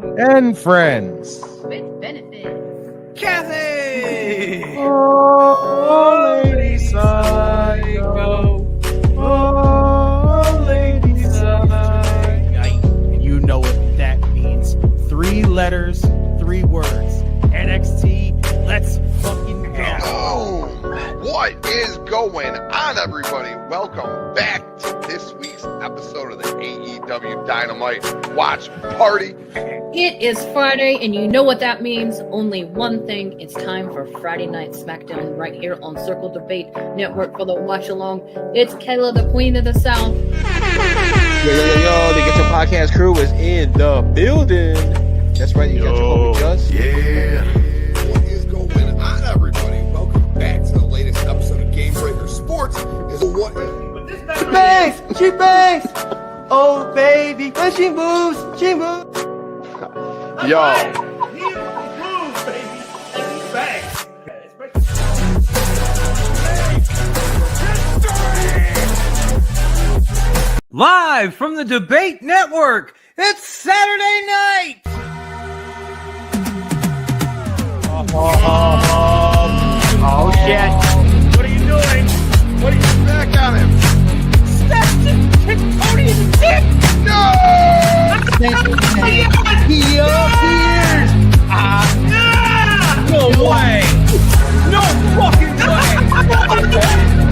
And friends. With benefits. Kathy! Oh, Lady Psycho. Oh, Lady Psycho. You know what that means. 3 letters, 3 words. NXT, let's fucking go. Oh, what is going on, everybody? Welcome back to this week's episode of the AEW Dynamite Watch Party. It is Friday, and you know what that means. Only one thing. It's time for Friday Night SmackDown right here on Circle Debate Network for the watch along. It's Kayla, the Queen of the South. Yo, the GETCHO podcast crew is in the building. That's right, you got your homie Gus. Yeah. What is going on, everybody? Welcome back to the latest episode of Game Breaker Sports. She bangs! She bangs! Oh, baby, when she moves, she moves. Yo. Live from the Debate Network, it's Saturday night! Oh, shit. What are you doing? What are you back on him? Tony in the dick! No! He appears. No way! No fucking way!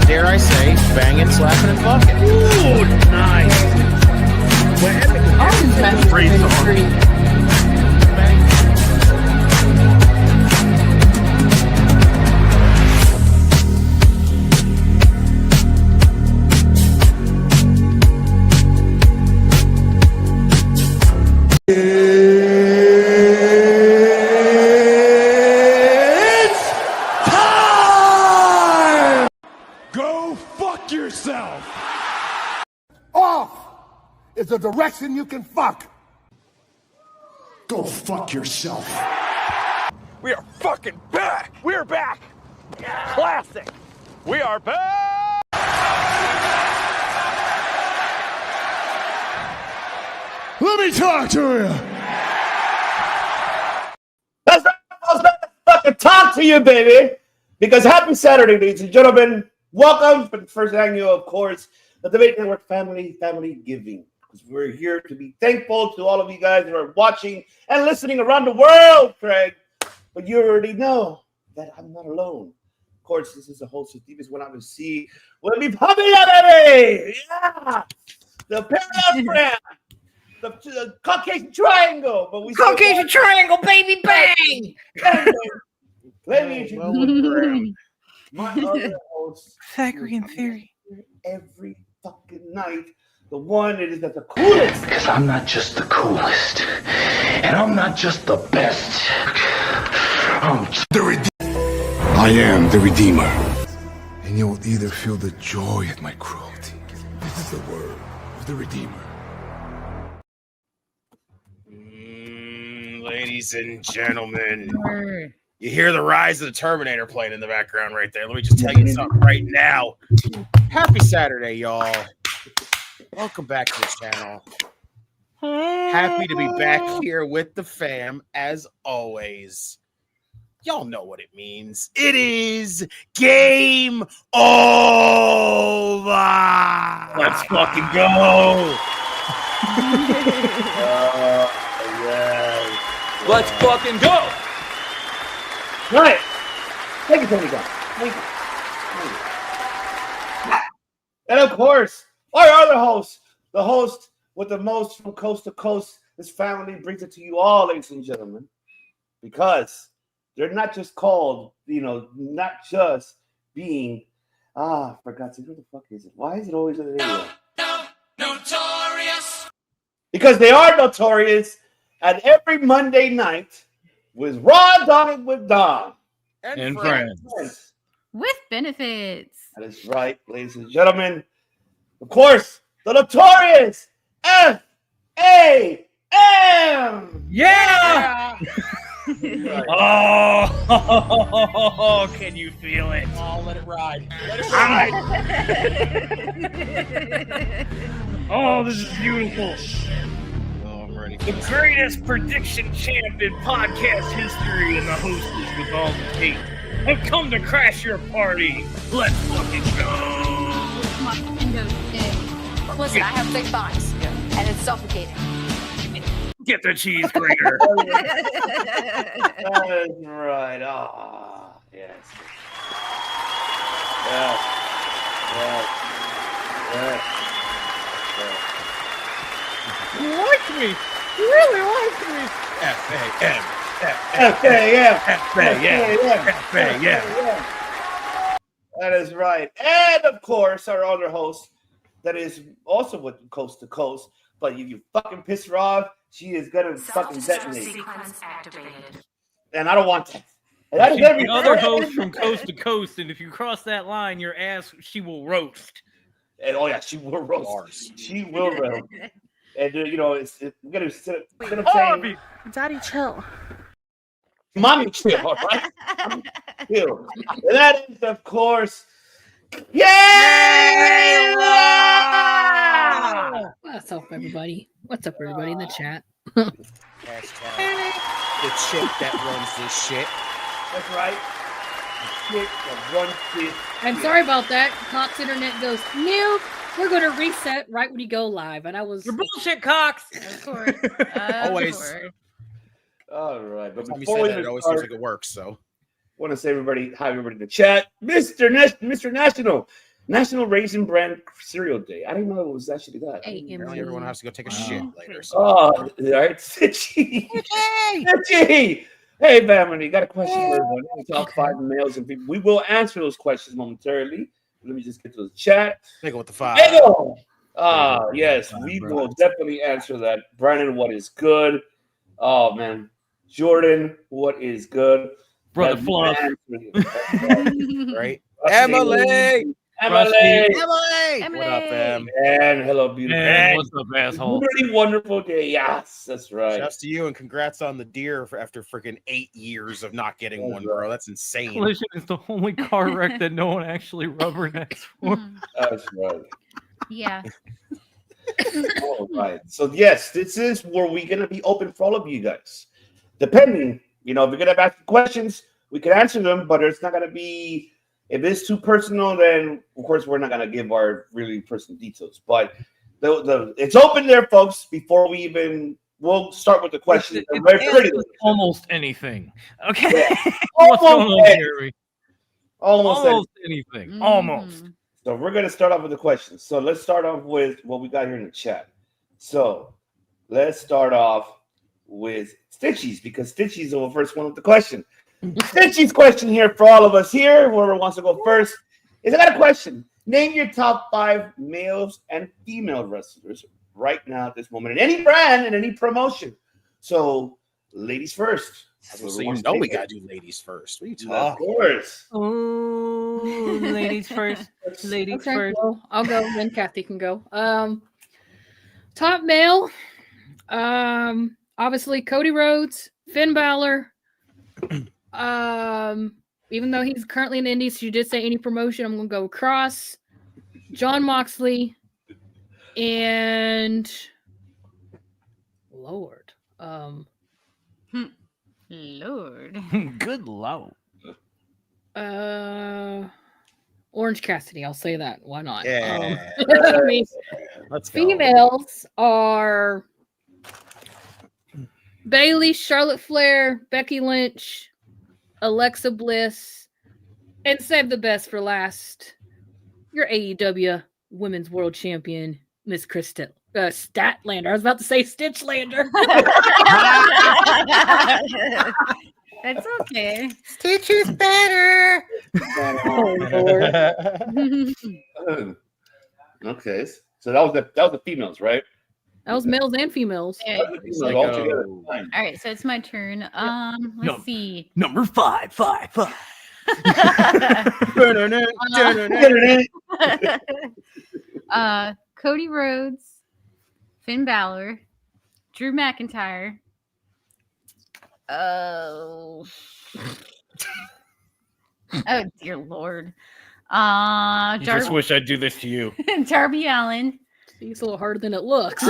Dare I say, banging, slapping, and fucking. Ooh, nice! Great song. It's time! Go fuck yourself! Off is a direction you can fuck. Go fuck yourself. We are fucking back! We're back! Classic! We are back! Let me talk to you. That's right, I was going to fucking talk to you, baby. Because happy Saturday, ladies and gentlemen. Welcome for the first annual, of course, the Debate Network Familygiving. Because we're here to be thankful to all of you guys who are watching and listening around the world, Craig. But you already know that I'm not alone. Of course, this is the host of Deepest Went Out to See. We'll be popping up, baby! Yeah! The Paradise Brand. The Caucasian Triangle. But we Caucasian Triangle, baby, bang! Let me introduce my other host. Pythagorean theory. Every fucking night. The one that is at the coolest. Because I'm not just the coolest. And I'm not just the best. I am the Redeemer. And you'll either feel the joy at my cruelty. This is the word of the Redeemer. Ladies and gentlemen, you hear the Rise of the Terminator playing in the background right there. Let me just tell you something right now. Happy Saturday, y'all. Welcome back to the channel. Happy to be back here with the fam, as always. Y'all know what it means. It is game over. Let's fucking go! Let's fucking go! Right. Thank you, Tony. Thank you. And of course, our other host, the host with the most from coast to coast, this family brings it to you all, ladies and gentlemen, because they're not just called, not just being, I forgot to, who the fuck is it? Why is it always in the video? Notorious! Because they are notorious, and every Monday night with Raw Dog with Don. And friends. With benefits. That is right, ladies and gentlemen. Of course, the notorious F.A.M. Yeah! Oh, can you feel it? Oh, let it ride. Let it ride. Oh, this is beautiful. Oh, I'm ready. The greatest prediction champ in podcast history and the hostess with all the tape have come to crash your party. Let's fucking go. My Windows today. Listen, I have 6 bucks, and it's suffocating. Get the cheese grater. That is right. Ah, yes. Yes. Yes. Yes. You like me. You really like me. F-A-M. F-A-M. F-A-M. That is right. And of course, our other host that is also with Coast to Coast. But if you fucking piss her off, she is gonna fucking detonate. Sequence activated. And I don't want that. And She's the other host from Coast to Coast, and if you cross that line, your ass, she will roast. And oh yeah, she will roast. She will roast. And you know, we're gonna sit up saying, Daddy, chill. "Mommy, chill, all right? Mommy, chill." And that is, of course, yay! What's up, everybody? What's up, everybody in the chat? Hashtag the chick that runs this shit. That's right. The chick that runs this I'm shit. sorry about that. Cox Internet goes, Neil, we're going to reset right when you go live. And I was... You're bullshit, Cox. Of course. Always. All right, but Every time you before say we that, it always start, seems like it works. So, want to say hi everybody in the chat, Mr. National Raisin Bran Cereal Day. I didn't know it was actually that. apparently everyone has to go take a shit later. So. Oh, all right, Stitchy. Stitchy. Hey, family, got a question for everyone. Top 5 males and people. We will answer those questions momentarily. Let me just get to the chat. Nigga with the 5. Yes, we will definitely answer that. Brandon, what is good? Oh man, Jordan, what is good? Brother Fluff. Right? Emily. What up, Em? And hello, beautiful. Man, what's up, asshole? Really wonderful day. Yes, that's right. Shouts to you and congrats on the deer after freaking 8 years of not getting one, bro. That's insane. Collision is the only car wreck that no one actually rubbernecks for. That's right. Yeah. All right. So yes, this is where we're gonna be open for all of you guys. Depending, if you're gonna ask questions, we can answer them, but it's not gonna be. If it's too personal, then of course we're not gonna give our really personal details. But it's open there, folks. Before we'll start with the questions. Almost anything. Okay. Yeah. What's going on, Jerry? Almost anything. Almost. So we're gonna start off with the questions. So let's start off with what we got here in the chat. So let's start off with Stitchy's because Stitchy's the first one with the question. Stitchy's question here for all of us here, whoever wants to go first, is I got a question. Name your top 5 males and female wrestlers right now at this moment in any brand and any promotion. So, ladies first. So you know we gotta do ladies first. What are you talking? Of course. Oh, ladies first. Ladies Okay, first. well, I'll go, then Kathy can go. Top male, obviously Cody Rhodes, Finn Balor. Even though he's currently in the Indies, you did say any promotion, I'm gonna go Cross, John Moxley, and Lord. Lord. Good lord. Orange Cassidy, I'll say that. Why not? Yeah. I mean, Let's go. females are Bayley, Charlotte Flair, Becky Lynch, Alexa Bliss, and save the best for last. Your AEW Women's World Champion, Miss Krista Statlander. I was about to say Stitchlander. That's okay. Stitch is better. Oh, Lord. Okay, so that was the females, right? That was males and females. Okay. All together. All right, so it's my turn. Let's see. Number 5. Cody Rhodes, Finn Balor, Drew McIntyre. Oh dear Lord. You just wish I'd do this to you. Darby Allin, It's a little harder than it looks.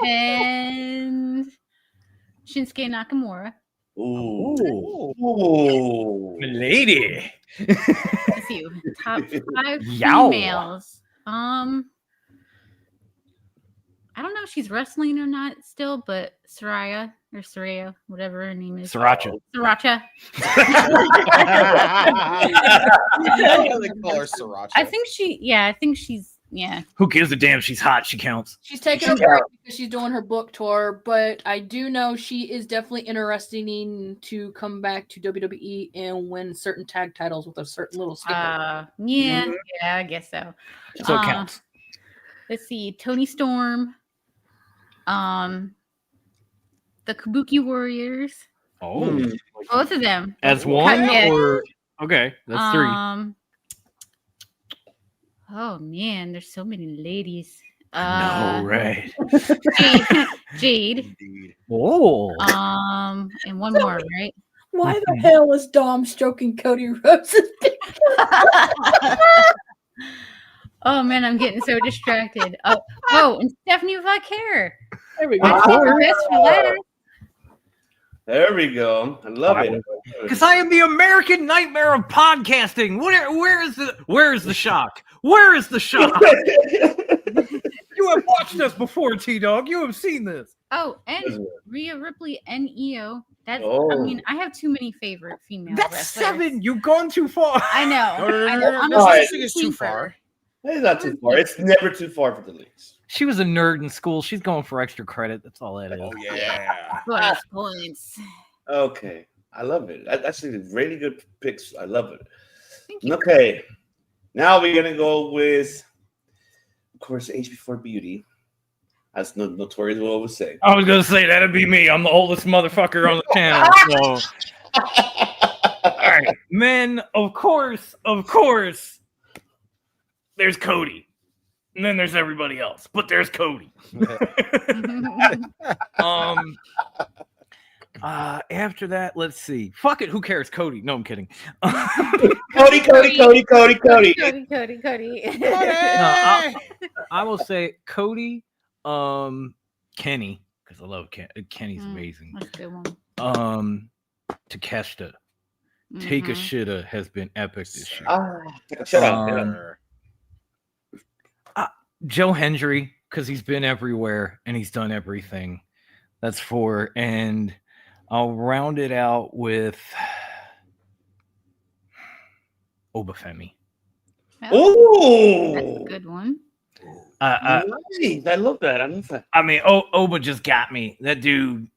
And Shinsuke Nakamura. Ooh. Lady. Let's see. Top 5 Yow. females. I don't know if she's wrestling or not still, but Saraya, whatever her name is. Sriracha. Sriracha. They call her Sriracha. I think she's. Who gives a damn? She's hot. She counts. She's taking a break because she's doing her book tour, but I do know she is definitely interested to come back to WWE and win certain tag titles with a certain little skipper. Yeah, I guess so. So it counts. Let's see. Toni Storm. The Kabuki Warriors. Oh. Both of them. As one? Yeah. Or okay, that's 3. Oh man, there's so many ladies. No, right. Jade. Indeed. Oh. And one more, right? Why the hell is Dom stroking Cody Rhodes' dick? Oh man, I'm getting so distracted. Oh, and Stephanie Vaquer. There we go. I saved the best for last. There we go. I love it. Because I am the American nightmare of podcasting. Where is the shock? Where is the shock? You have watched us before, T-Dog. You have seen this. Oh, and Rhea Ripley and Io. That's. Oh. I mean, I have too many favorite female That's wrestlers. 7. You've gone too far. I know. I'm no, a I think it's too far. It's not too far. It's never too far for the leagues. She was a nerd in school. She's going for extra credit. That's all that is. Oh yeah. points. Okay. I love it. That's actually really good picks. I love it. Thank you. Okay. Now we're going to go with, of course, HB4 Beauty. As Notorious will always say. I was gonna say that'd be me. I'm the oldest motherfucker on the channel. So. All right, men. Of course. There's Cody, and then there's everybody else. But there's Cody. After that, let's see. Fuck it. Who cares? Cody. No, I'm kidding. Cody. Cody. I will say Cody. Kenny, because I love Kenny's amazing. That's a good one. Takeshita. Take a Shitta has been epic this year. Shut up. Joe Hendry, because he's been everywhere and he's done everything. That's 4. And I'll round it out with Obafemi. Oh, That's a good one. nice. I love that. I mean, Oba just got me. That dude.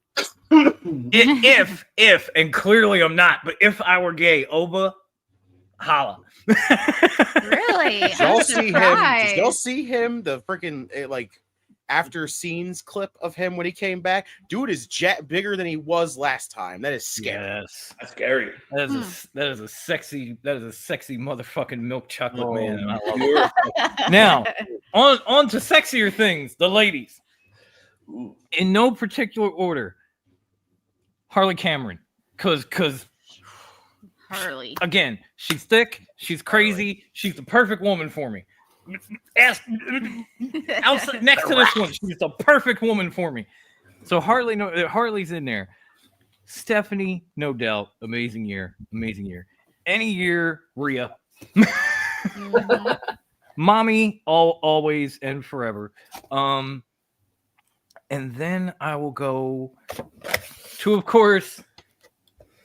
if and clearly I'm not, but if I were gay, Oba, holla. Really? Did y'all see him? The freaking like after scenes clip of him when he came back. Dude is bigger than he was last time. That is scary. Yes, that's scary. That is a sexy motherfucking milk chocolate man. And I love it. Now, on to sexier things. The ladies, in no particular order. Harley Cameron, cause Harley. Again, she's thick, she's crazy, she's the perfect woman for me. Outside, next to this one, she's the perfect woman for me. So Harley's in there. Stephanie, no doubt, amazing year. Any year, Rhea. Mommy, always and forever. And then I will go to, of course,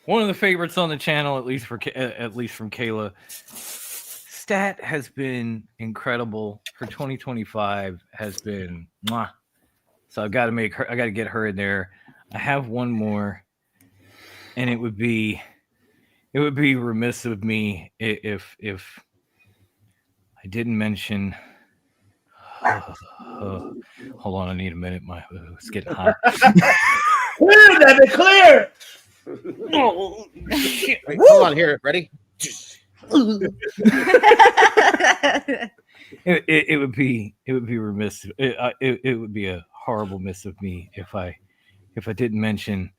one of the favorites on the channel, at least from Kayla. Stat has been incredible. Her 2025 has been mwah. So I got to get her in there. I have one more, and it would be remiss of me if I didn't mention. Hold on, I need a minute. It's getting hot. Clear. Oh shit! Wait, hold on here. Ready? It would be remiss. It would be a horrible miss of me if I didn't mention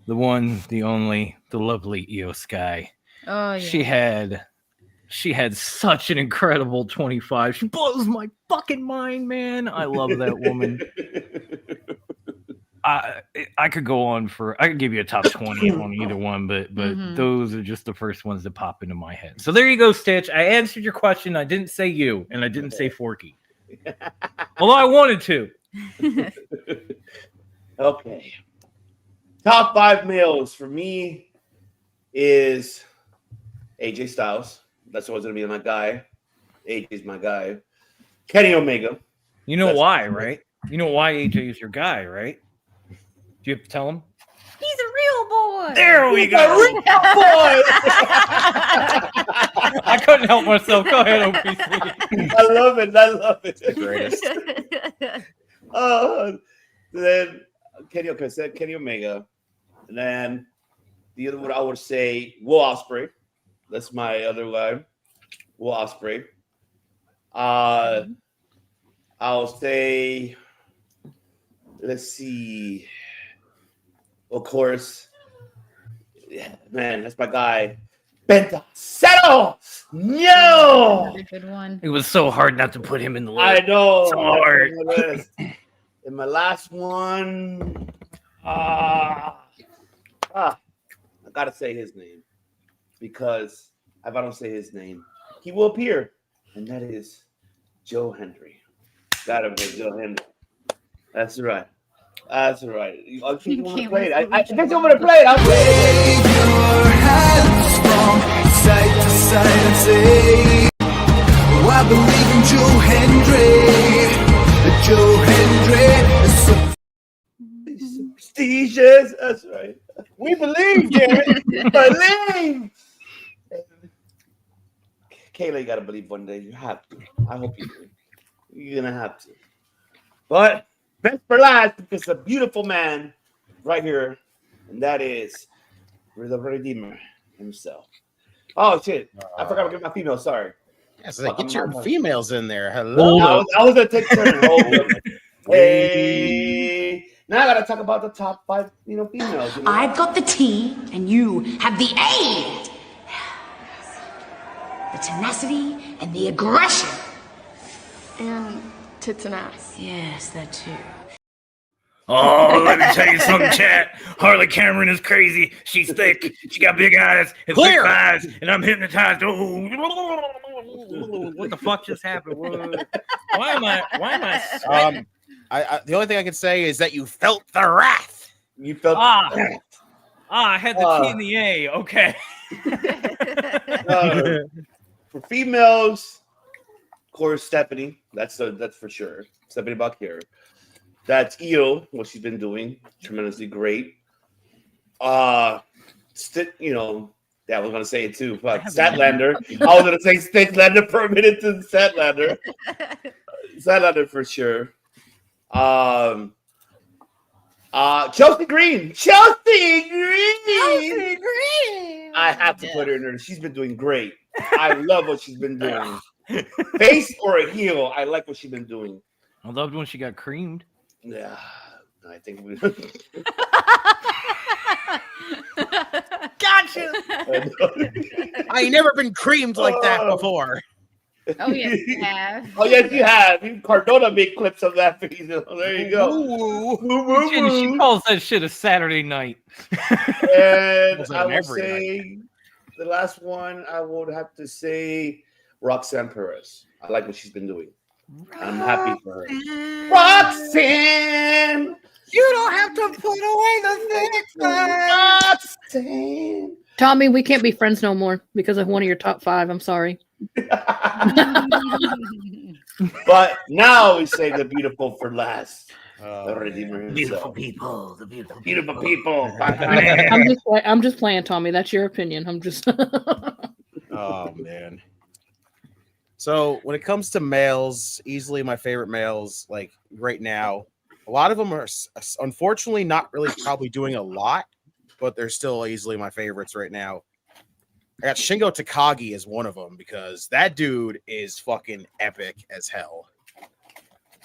the one, the only, the lovely Io Sky. Oh yeah. She had She had such an incredible 25. She blows my fucking mind, man. I love that woman. I could go on for. I could give you a top 20 on either one, but those are just the first ones that pop into my head. So there you go, Stitch. I answered your question. I didn't say you, and I didn't say Forky. Although I wanted to. Okay. Top 5 males for me is AJ Styles. That's always going to be my guy. AJ's my guy. Kenny Omega. You know why, right? You know why AJ is your guy, right? Do you have to tell him? He's a real boy. There we go. Real boy. I couldn't help myself. Go ahead, OPC. I love it. The greatest. Then Kenny Omega. And then the other one I would say Will Ospreay. That's my other guy. Will Ospreay. I'll say, let's see. Of course, yeah, man, that's my guy. Benta Settle. No. Another good one. It was so hard not to put him in the list. I know. So hard. And my last one, I gotta say his name because if I don't say his name, he will appear, and that is Joe Hendry. Gotta be Joe Hendry. That's right. That's right. I think I'm gonna play it. I think I'm gonna play it. I'll play it. Wave your hands from side to side and say, oh, I believe in Joe Hendry. Joe Hendry is so prestigious. That's right. We believe, Jared. Believe. Kayla, you gotta believe one day. You have to. I hope you do. You're gonna have to. But best for last, because a beautiful man right here, and that is the Redeemer himself. Oh shit! I forgot to get my female. Sorry. Yes, get your females in there. Hello. I was gonna take turn. Hey. Now I gotta talk about the top 5, females. I've got the T, and you have the A. The tenacity and the aggression. And tits and ass. Yes, that too. Oh, let me tell you something, chat. Harley Cameron is crazy. She's thick. She got big eyes and thick thighs, and I'm hypnotized. Oh, what the fuck just happened? Why am I sweating? The only thing I can say is that you felt the wrath. You felt I had the T and the A. Okay. For females, of course, Stephanie. That's for sure. Stephanie Bakir. That's Io, what she's been doing, tremendously great. Yeah, I was gonna say it too. But Statlander. I was gonna say Statlander for a minute to Statlander. Statlander for sure. Chelsea Green. I have to put her in there. She's been doing great. I love what she's been doing. Face or a heel, I like what she's been doing. I loved when she got creamed. Yeah, I think we. Gotcha. I ain't never been creamed like that before. Oh yes, you have. Oh yes, you have. Cardona made clips of that. There you go. She calls that shit a Saturday night. And I would say the last one, I would have to say Roxanne Perez. I like what she's been doing. I'm happy for her. Roxanne! You don't have to put away the thick Roxanne! Tommy, we can't be friends no more because of one of your top 5. I'm sorry. But now we say the beautiful for last. The Redeemer himself. Beautiful people. The beautiful people. I'm just playing, Tommy. That's your opinion. I'm just. Oh man. So when it comes to males, easily my favorite males, like right now, a lot of them are unfortunately not really probably doing a lot, but they're still easily my favorites right now. I got Shingo Takagi as one of them because that dude is fucking epic as hell.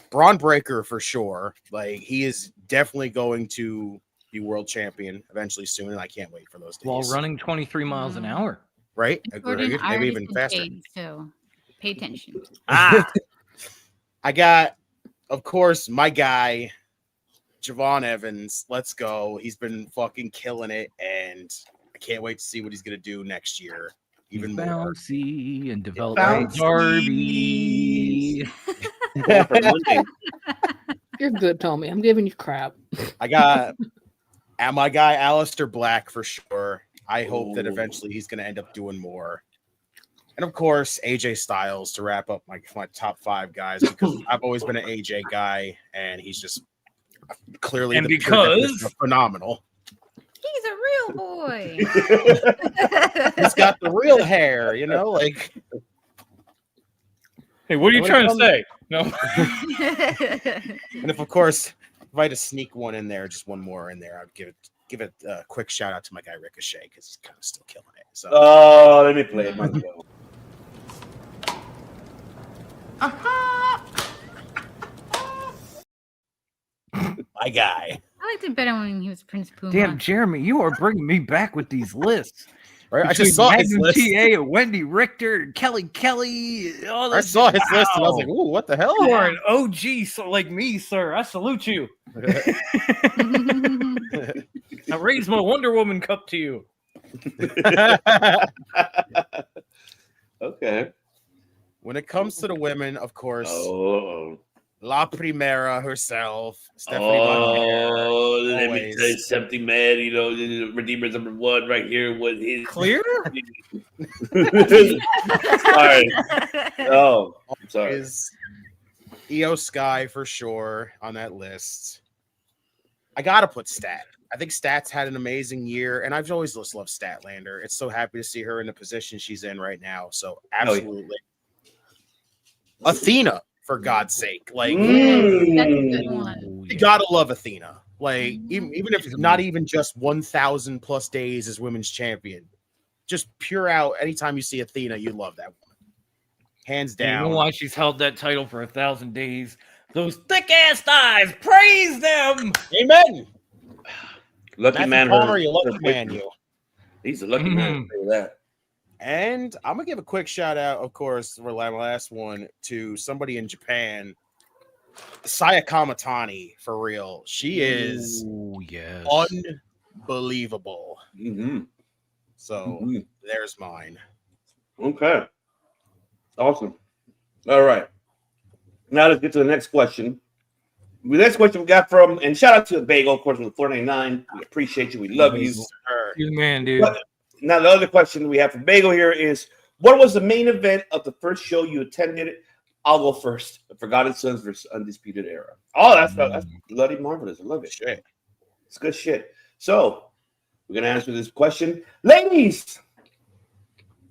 Braun Breaker for sure. Like he is definitely going to be world champion eventually soon, and I can't wait for those days. While running 23 miles an hour. right? Gordon, I Maybe already even said faster. Jade, so pay attention. I got, of course, my guy, Javon Evans. Let's go. He's been fucking killing it, and I can't wait to see what he's gonna do next year. Even more. Bouncy and develop Darby. You're good, Tommy. I'm giving you crap. I got my guy Aleister Black for sure. I hope that eventually he's going to end up doing more. And of course, AJ Styles to wrap up my top 5 guys, because I've always been an AJ guy, and he's just clearly phenomenal. He's a real boy. He's got the real hair, you know, like. Hey, what are you trying to say? No. And if I had to sneak one in there, just one more in there, I'd give it a quick shout out to my guy Ricochet, because he's kind of still killing it. So. Oh, let me play it. Might as well. My guy. I liked it better when he was Prince Puma. Damn, Jeremy, you are bringing me back with these lists. Right? I just saw his list. TA, Wendy Richter, and Kelly. I saw his list and I was like, "Ooh, what the hell?" You are an OG, so like me, sir. I salute you. I raise my Wonder Woman cup to you. Okay. When it comes to the women, of course, La Primera herself, Stephanie Von let me tell you something, man. You know, Redeemer's #1 right here with his clear. Sorry. Oh, I'm sorry. Is Io Sky for sure on that list. I gotta put Stat. I think Stat's had an amazing year, and I've always just loved Statlander. It's so happy to see her in the position she's in right now. So absolutely, Athena. For God's sake, like you gotta love Athena. Like even if it's not even just 1,000 plus days as women's champion, just pure out. Anytime you see Athena, you love that woman, hands down. You know why she's held that title for 1,000 days? Those thick ass thighs, praise them. Amen. Lucky Matthew man, Palmer, you lucky man, you. He's a lucky man for that. And I'm gonna give a quick shout out, of course, for my last one, to somebody in Japan, Saya Kamatani. For real, she is unbelievable. So there's mine. Okay, awesome. All right, now let's get to the next question. The next question we got from, and shout out to Bagel, of course, from the 499. We appreciate you. We love you. You man, dude. But now the other question we have from Bagel here is, what was the main event of the first show you attended? I'll go first. Forgotten Sons versus Undisputed Era. Oh, that's bloody marvelous. I love it. Shit. It's good shit. So we're gonna answer this question, ladies.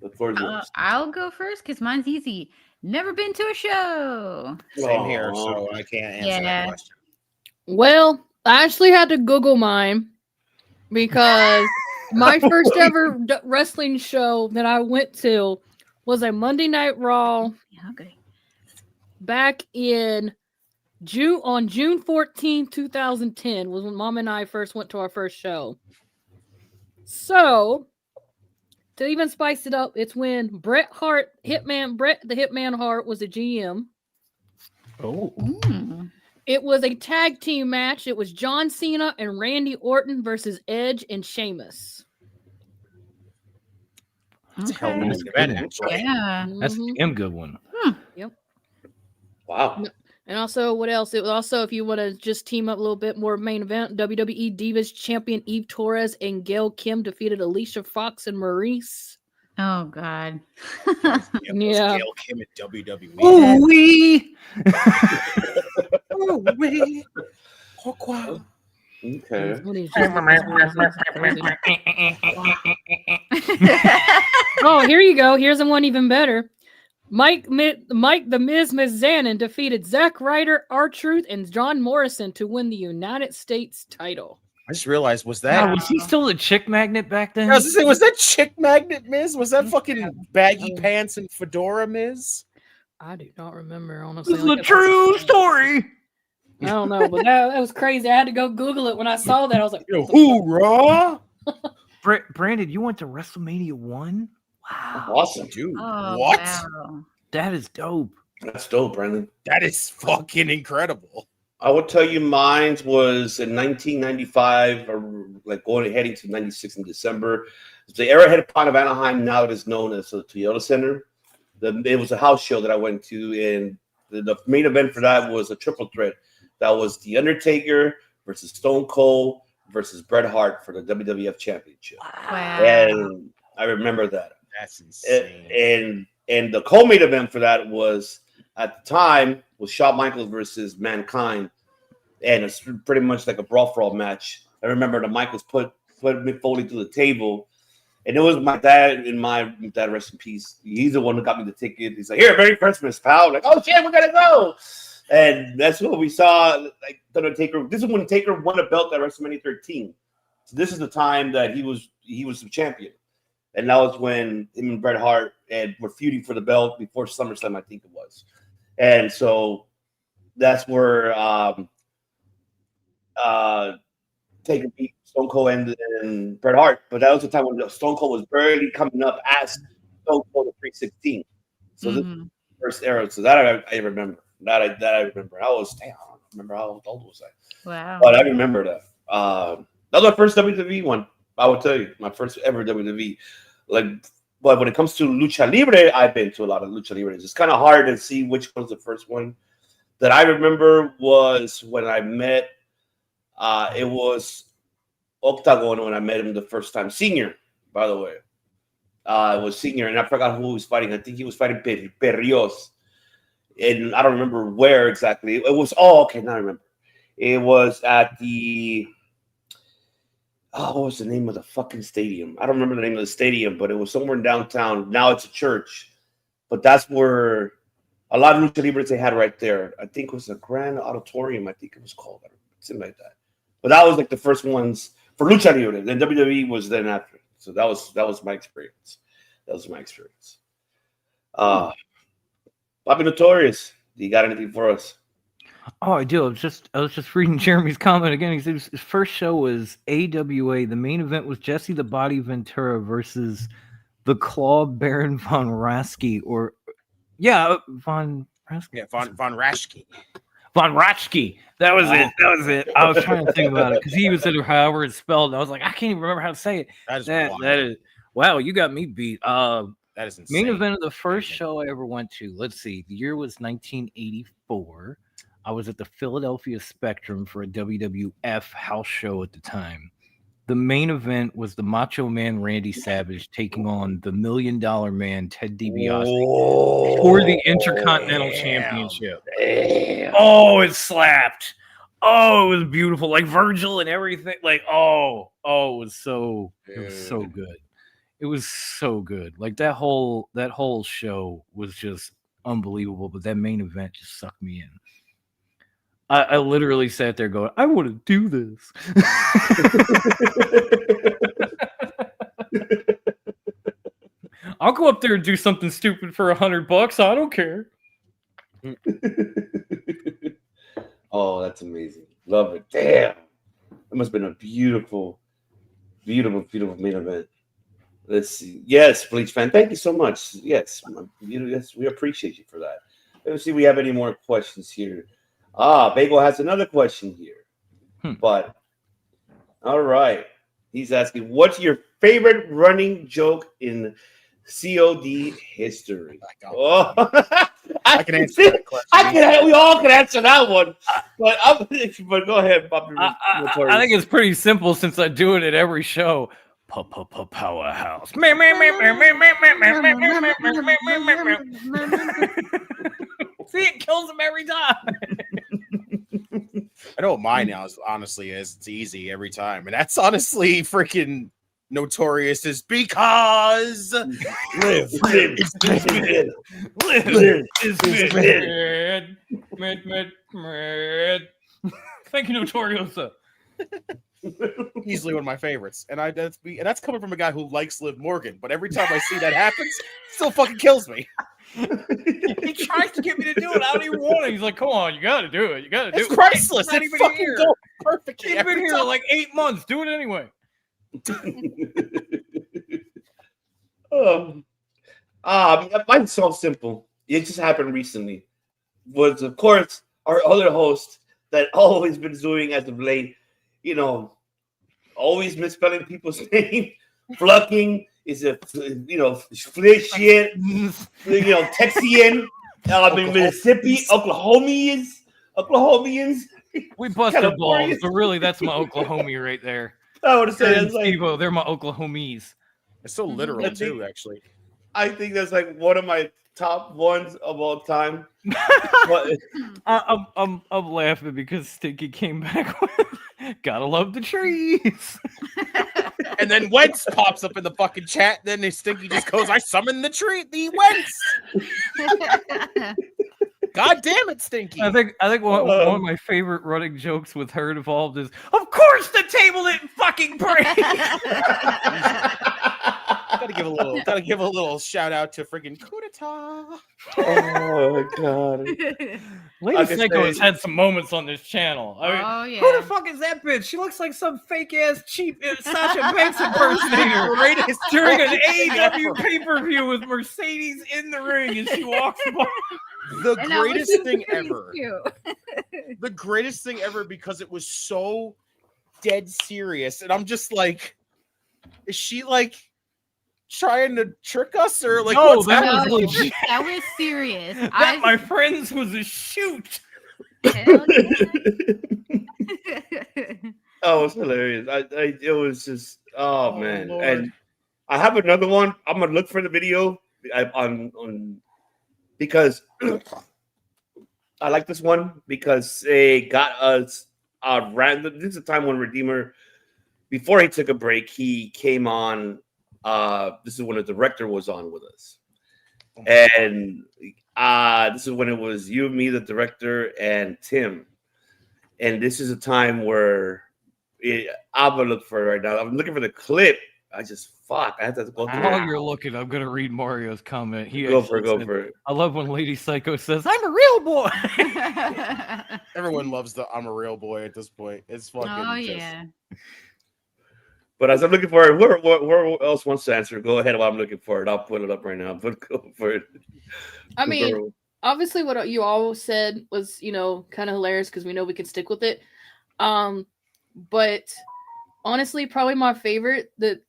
The floor is yours. I'll go first because mine's easy. Never been to a show. Same here, so I can't answer that question. Well, I actually had to Google mine because my first ever wrestling show that I went to was a Monday Night Raw. Back in June 14, 2010 was when Mom and I first went to our first show. So to even spice it up, it's when Bret the Hitman Hart was a GM. Oh. It was a tag team match. It was John Cena and Randy Orton versus Edge and Sheamus. That's a hell of an event, actually. Yeah. That's a damn good one. Yep. Wow. And also, what else? It was also, if you want to just team up a little bit more main event, WWE Divas champion Eve Torres and Gail Kim defeated Alicia Fox and Maurice. Oh, God. Yeah. Gail Kim at WWE. Ooh wee. Ooh wee. Pourquoi? Okay. Oh, here you go. Here's the one even better. Mike the Miz Mizanin defeated Zack Ryder, R-Truth, and John Morrison to win the United States title. I just realized, was that was he still a chick magnet back then? I was gonna say, was that chick magnet Miz? Was that fucking baggy pants and fedora Miz? I do not remember, honestly. This is a true story. I don't know, but that was crazy. I had to go Google it when I saw that. I was like, hoorah! Brandon, you went to WrestleMania 1? Wow. Awesome. Dude, Oh, what? wow. That is dope. That's dope, Brandon. That is fucking incredible. I would tell you mine was in 1995, or like heading to 96 in December. It's the Arrowhead Pond of Anaheim, now it is known as the Toyota Center. It was a house show that I went to, and the main event for that was a triple threat. That was The Undertaker versus Stone Cold versus Bret Hart for the WWF Championship. Wow. And I remember that. That's insane. And the co-main event for that was, at the time, was Shawn Michaels versus Mankind. And it's pretty much like a brawl for all match. I remember the Michaels put Mick Foley to the table. And it was my dad, and my dad, rest in peace. He's the one who got me the ticket. He's like, "Here, Merry Christmas, pal." I'm like, "Oh shit, we're gonna go!" And that's what we saw. Like Undertaker. This is when Taker won a belt at WrestleMania 13. So this is the time that he was the champion, and that was when him and Bret Hart were feuding for the belt before SummerSlam, I think it was. And so that's where Taker beat Stone Cold and Bret Hart, but that was the time when Stone Cold was barely coming up as Stone Cold at 316. So this was the first era. So that I remember. That I remember. I don't remember how old was I. Wow. But I remember that. That was my first WWE one. I would tell you, my first ever WWE. But when it comes to Lucha Libre, I've been to a lot of Lucha Libre. It's kind of hard to see which one's the first one. That I remember was when I met. It was Octagon when I met him the first time. Senior, by the way. It was Senior, and I forgot who he was fighting. I think he was fighting Perrios. And I don't remember where exactly. It was, now I remember. It was at the, what was the name of the fucking stadium? I don't remember the name of the stadium, but it was somewhere in downtown. Now it's a church. But that's where a lot of Lucha Libres they had right there. I think it was a Grand Auditorium, I think it was called. Something like that. But that was like the first ones for Lucha Libre. Then WWE was then after. So that was my experience. That was my experience. Bobby Notorious, do you got anything for us? Oh, I do. I was just reading Jeremy's comment again. He said his first show was AWA. The main event was Jesse the Body Ventura versus the Claw Baron von Raschke, Von Raschke. Yeah, Von Raschke. Von Raschke. That was it. That was it. I was trying to think about it because he was it however it's spelled. And I was like, I can't even remember how to say it. That is wow. You got me beat. That is insane. Main event of the first show I ever went to. Let's see. The year was 1984. I was at the Philadelphia Spectrum for a WWF house show at the time. The main event was the Macho Man Randy Savage taking on the $1 Million Man Ted DiBiase for the Intercontinental Championship. Damn. Oh, it slapped. Oh, it was beautiful. Like Virgil and everything. Like, it was so good. It was so good. Like that whole show was just unbelievable. But that main event just sucked me in. I literally sat there going, I want to do this. I'll go up there and do something stupid for $100. I don't care. Oh, that's amazing. Love it. Damn. It must have been a beautiful, beautiful, beautiful main event. Let's see. Yes, Bleach fan. Thank you so much. Yes, yes, we appreciate you for that. Let's see if we have any more questions here. Bagel has another question here. But all right. He's asking, what's your favorite running joke in COD history? I can answer that question. We all can answer that one. But go ahead, Bobby. I think it's pretty simple since I do it at every show. Powerhouse. See, it kills him every time. I know what mine now is honestly is. It's easy every time. And that's honestly freaking Notorious is because live is good. Live is good. Thank you, Notorious. Easily one of my favorites. And that's coming from a guy who likes Liv Morgan, but every time I see that happens, it still fucking kills me. He tries to get me to do it. I don't even want it. He's like, come on, you gotta do it. You gotta do it. It's priceless. It fucking goes perfectly. He's been here like 8 months. Do it anyway. Mine's so simple. It just happened recently. Was of course our other host that always been doing as of late. You know, always misspelling people's name. Flucking is a Flishian. Texian. Mississippi, Oklahomians. We busted balls, but really, that's my Oklahoma right there. I would say that's like Steve-O, they're my Oklahomies. It's so literal too, actually. I think that's like one of my top ones of all time. I'm laughing because Stinky came back with "Gotta love the trees," and then Wentz pops up in the fucking chat. Then Stinky just goes, "I summoned the Wentz." God damn it, Stinky! I think one of my favorite running jokes with her involved is, "Of course the table didn't fucking break." Gotta give a little shout out to freaking coup d'etat. Oh god! Lady Psycho has had some moments on this channel. I mean, who the fuck is that bitch? She looks like some fake ass cheap Sasha Banks impersonator during an AEW pay-per-view with Mercedes in the ring, and she walks by. The greatest thing ever. The greatest thing ever because it was so dead serious, and I'm just like, is she like trying to trick us or like? No, that was legit. That was serious. That, my friends, was a shoot. Hell yeah. Oh, it was hilarious. It was just man. Lord. And I have another one. I'm gonna look for the video on because I like this one because they got us random. This is a time when Redeemer, before he took a break, he came on. This is when the director was on with us, and this is when it was you, me, the director, and Tim. And this is a time where I'm gonna look for it right now. I'm looking for the clip. I have to go through it. While you're looking, I'm gonna read Mario's comment. Go for it. I love when Lady Psycho says, "I'm a real boy." Everyone loves the "I'm a real boy" at this point. It's fucking. Oh yeah. But as I'm looking for it, whoever else wants to answer, go ahead while I'm looking for it. I'll put it up right now. But go for it. I mean, obviously, what you all said was, kind of hilarious because we know we can stick with it. But honestly, probably my favorite that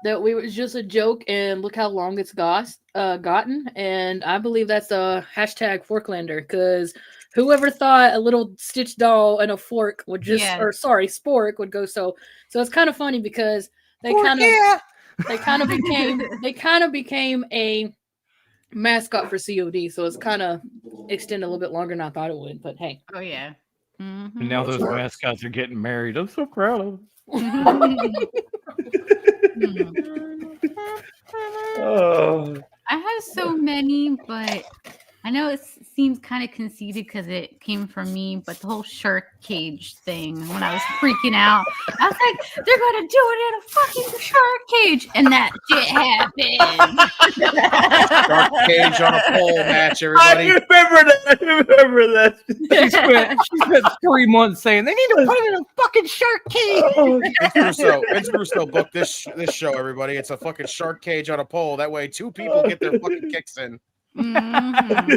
was just a joke, and look how long it's gotten. And I believe that's a hashtag Forklander, because whoever thought a little Stitch doll and a fork would spork would go so. So it's kind of funny because they kind of became a mascot for COD. So it's kind of extended a little bit longer than I thought it would. But hey. Oh yeah. Mm-hmm. And now those mascots are getting married. I'm so proud of them. I have so many, but I know it seems kind of conceited because it came from me, but the whole shark cage thing, when I was freaking out, I was like, they're going to do it in a fucking shark cage. And that shit happened. Shark cage on a pole match, everybody. I remember that. She spent 3 months saying, they need to put it in a fucking shark cage. Vince Russo booked this show, everybody. It's a fucking shark cage on a pole. That way 2 people get their fucking kicks in. Mm-hmm.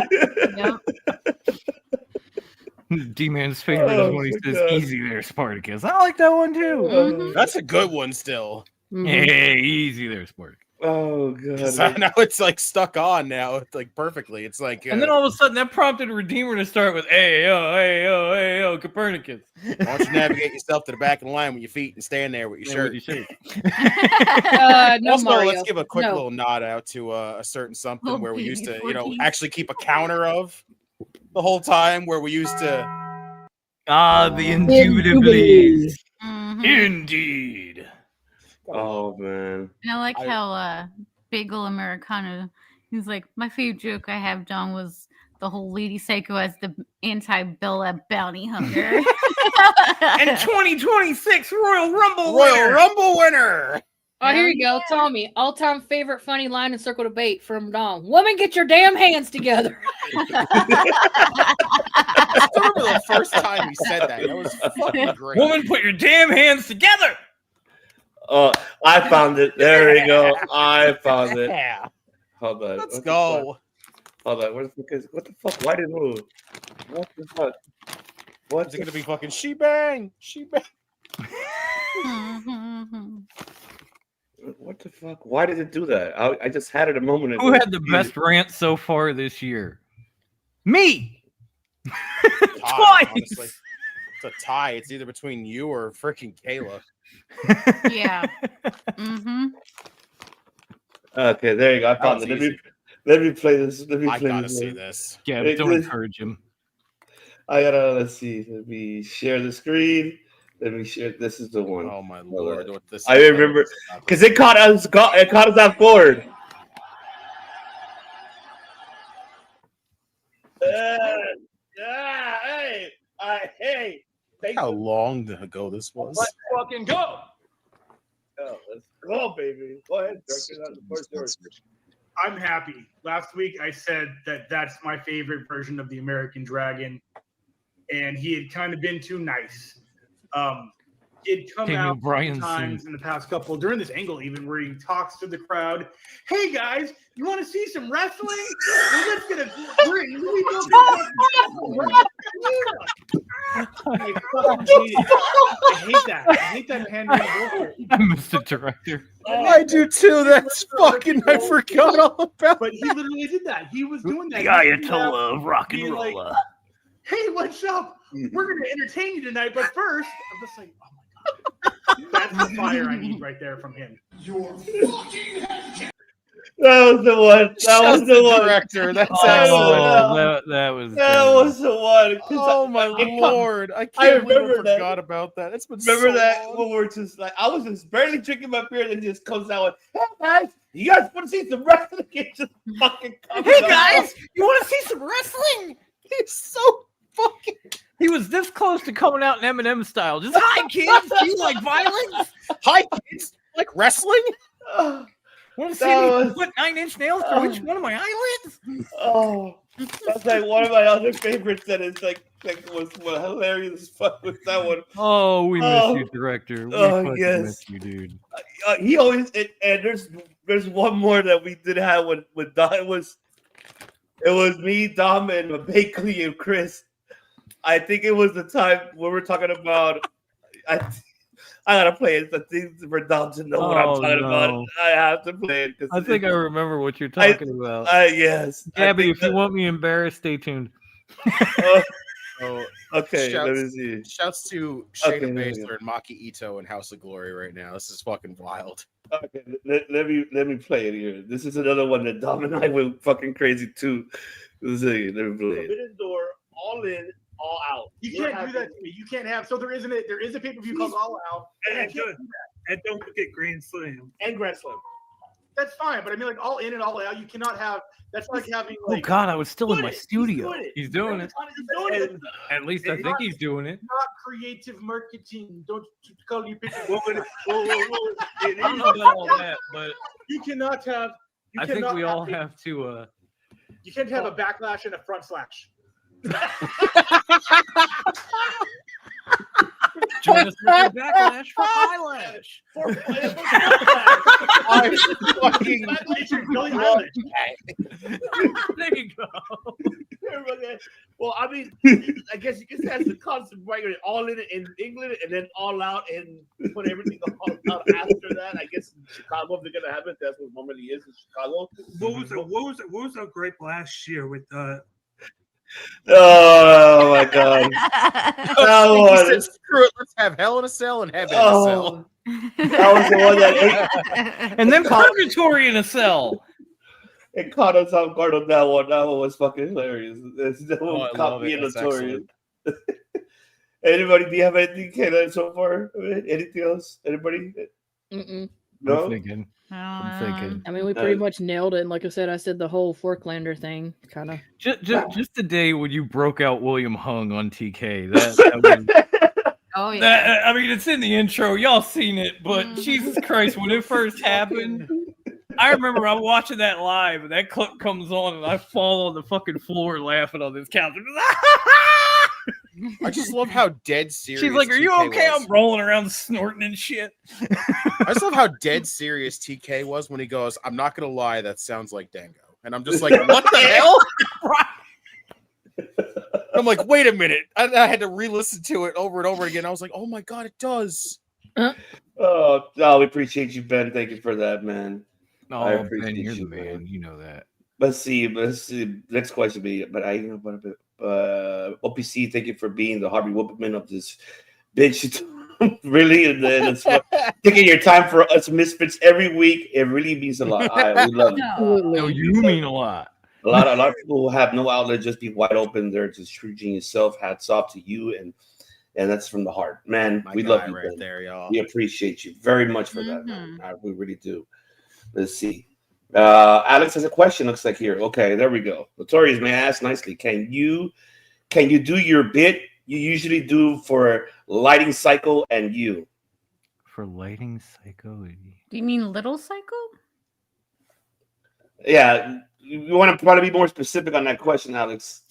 Yep. D-Man's favorite is when he says, "Easy there, Spartacus." I like that one too. Mm-hmm. That's a good one still. Hey, easy there, Spartacus. Oh god! Now it's like stuck on now. It's like perfectly. It's like, and then all of a sudden that prompted Redeemer to start with, "Hey yo, Copernicus." Why don't you navigate yourself to the back of the line with your feet and stand there with your shirt? Also, let's give a quick little nod out to a certain something where we used to, actually keep a counter of the whole time. Where we used to. The indubitably. Mm-hmm. Indeed. Oh man! And I like how Bagel Americano, he's like, my favorite joke I have done was the whole Lady Psycho as the anti-Bella bounty hunter. And 2026 Royal Rumble winner. Oh, here you go, Tommy. All-time favorite funny line in Circle Debate from Dom. Woman, get your damn hands together. I still remember the first time he said that. That was fucking great. Woman, put your damn hands together. Oh, I found it. There we go. I found it. Hold on. Let's go. Hold on. What the fuck? Why did it move? What the fuck? What's it gonna be? Fucking she-bang. What the fuck? Why did it do that? I just had it a moment ago. Who had the best rant so far this year? Me. Twice. Honestly. It's a tie. It's either between you or freaking Kayla. Yeah. Mm-hmm. Okay, there you go. I found it. Let me play this. I gotta see this. Yeah, but don't encourage him. Let's see. Let me share the screen. Let me share. This is the one. Oh my lord! What this? I remember because it caught us. It caught us off guard. Hey. How long ago this was? Let's fucking go. Let's go, baby. Go ahead. I'm happy. Last week I said that that's my favorite version of the American Dragon, and he had kind of been too nice. He'd come out times in the past couple during this angle even where he talks to the crowd. Hey guys, you want to see some wrestling? Well, let's get a drink. I hate that. I hate that pandemic. I missed it, director. I do too. That's fucking. I forgot all about. But he literally did that. He was doing that. The Ayatollah of rock and roll. Like, hey, what's up? We're gonna entertain you tonight, but first, I'm just like, oh my god, that's the fire I need right there from him. You're fucking that was the one. That was the one. Director. That's excellent. That was the one. Oh my lord! I can't believe I forgot about that. It's been remember so that long. when we're just like, I was just barely drinking my beer, and it just comes out with, "Hey guys, you guys want to see some wrestling?" It just fucking comes Hey out. guys, you want to see some wrestling? He's so fucking. He was this close to coming out in Eminem style. Just hi kids, do you like violence? Hi kids, like wrestling? Want to see me put 9-inch nails through each one of my eyelids? Oh, that's like one of my other favorites. That is like was hilarious as fuck with that one. Oh, we miss you, director. We fucking miss you, dude. He always and there's one more that we did have with Dom. It was me, Dom, and Bakley and Chris. I think it was the time when we're talking about. I gotta play it. The things for Dom to know what I'm talking about. I have to play it. I think I remember what you're talking about. Yes, Gabby. If you want me embarrassed, stay tuned. Okay, let me see. Shouts to Shayna Baszler and Maki Ito and House of Glory right now. This is fucking wild. Okay, let me play it here. This is another one that Dom and I went fucking crazy too. Let's see. Let me play it. Forbidden Door, All In, All Out. You can't do that to me. You can't have. So there is a pay-per-view called All Out. And don't forget Grand Slam. And Grand Slam. That's fine, but I mean, like All In and All Out, you cannot have. That's like having. Like, Oh God, I was still in my studio. He's doing it. At least I think he's doing it. Not creative marketing. Don't call you people. I don't know about all that, but you cannot have. I think we all have to. You can't have a backlash and a front slash. Join us for Backlash for Eyelash. I'm fucking. There you go. Well, I mean, I guess you can say that's the concept, right? All in England and then All Out and put everything all out after that. I guess in Chicago, if they're gonna have it, that's what normally is in Chicago. What was a great last year with Oh my God! He said, screw it. Let's have Hell in a Cell and Heaven in a Cell. That was the one that and then Purgatory in a Cell. It caught us off guard on that one. That one was fucking hilarious. That one caught me in notorious. Anybody? Do you have anything, Kayla, so far? Anything else? Anybody? Mm-mm. No. I'm thinking. I mean, we pretty much nailed it. And like I said, I said the whole Forklander thing, kind of. Just the day when you broke out William Hung on TK. That was, oh yeah. I mean, it's in the intro. Y'all seen it, but Jesus Christ, when it first happened, I remember I'm watching that live, and that clip comes on, and I fall on the fucking floor laughing on this couch. I just love how dead serious. She's like, "Are you TK okay?" was. I'm rolling around snorting and shit. I just love how dead serious TK was when he goes, "I'm not gonna lie, that sounds like Dango," and I'm just like, "What the hell?" I'm like, "Wait a minute!" I had to re-listen to it over and over again. I was like, "Oh my god, it does." Oh, we appreciate you, Ben. Thank you for that, man. I Oh, appreciate Ben, you're the you, man. You know that. Let's see. Next question be, but OPC, thank you for being the Harvey Whoopman of this bitch. Really, and then it's taking your time for us misfits every week. It really means a lot. We love you. No, you mean a lot. A lot of people who have no outlet, just be wide open. They're just true genius self. Hats off to you, and that's from the heart, man. My we guy love you, right Ben. there, y'all. We appreciate you very much for that, man. We really do. Let's see. Alex has a question. Looks like here. Okay, there we go. Notorious may ask nicely. Can you do your bit you usually do for Lighting Cycle and you? For Lighting Psycho? Do you mean Little Psycho? Yeah, you want to probably be more specific on that question, Alex.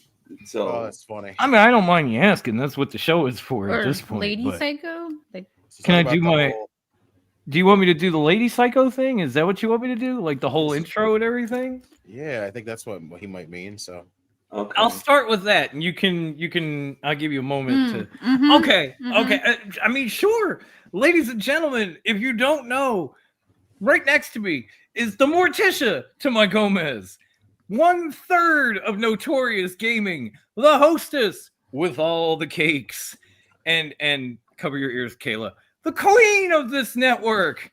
So that's funny. I mean, I don't mind you asking. That's what the show is for Or at this point. Lady but- Psycho? Can I do my? Do you want me to do the Lady Psycho thing? Is that what you want me to do? Like the whole intro and everything? Yeah, I think that's what he might mean. So I'll start with that, and you can. I'll give you a moment to. Okay. I mean, sure, ladies and gentlemen, if you don't know, right next to me is the Morticia to my Gomez, 1/3 of Notorious Gaming, the hostess with all the cakes, and cover your ears, Kayla, the queen of this network,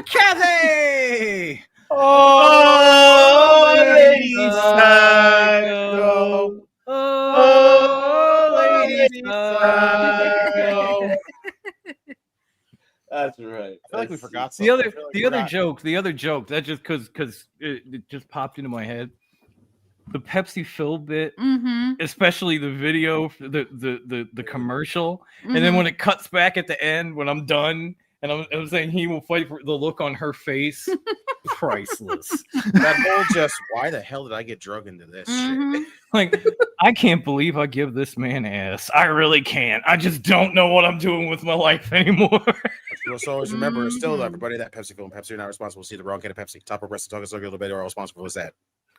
Kathy. Oh, Lady Psycho. Oh, Lady Psycho. That's right. I feel like we forgot The something. other joke. That just because it just popped into my head. The Pepsi Phil bit, especially the video, the commercial, and then when it cuts back at the end when I'm done, and I'm saying he will fight for the look on her face, priceless. That whole just why the hell did I get drug into this shit? Like, I can't believe I give this man ass. I really can't. I just don't know what I'm doing with my life anymore. So always remember, still everybody that Pepsi Phil and Pepsi are not responsible. See the wrong kind of Pepsi. Top of Wrestling Talk is a little bit are responsible. What's that?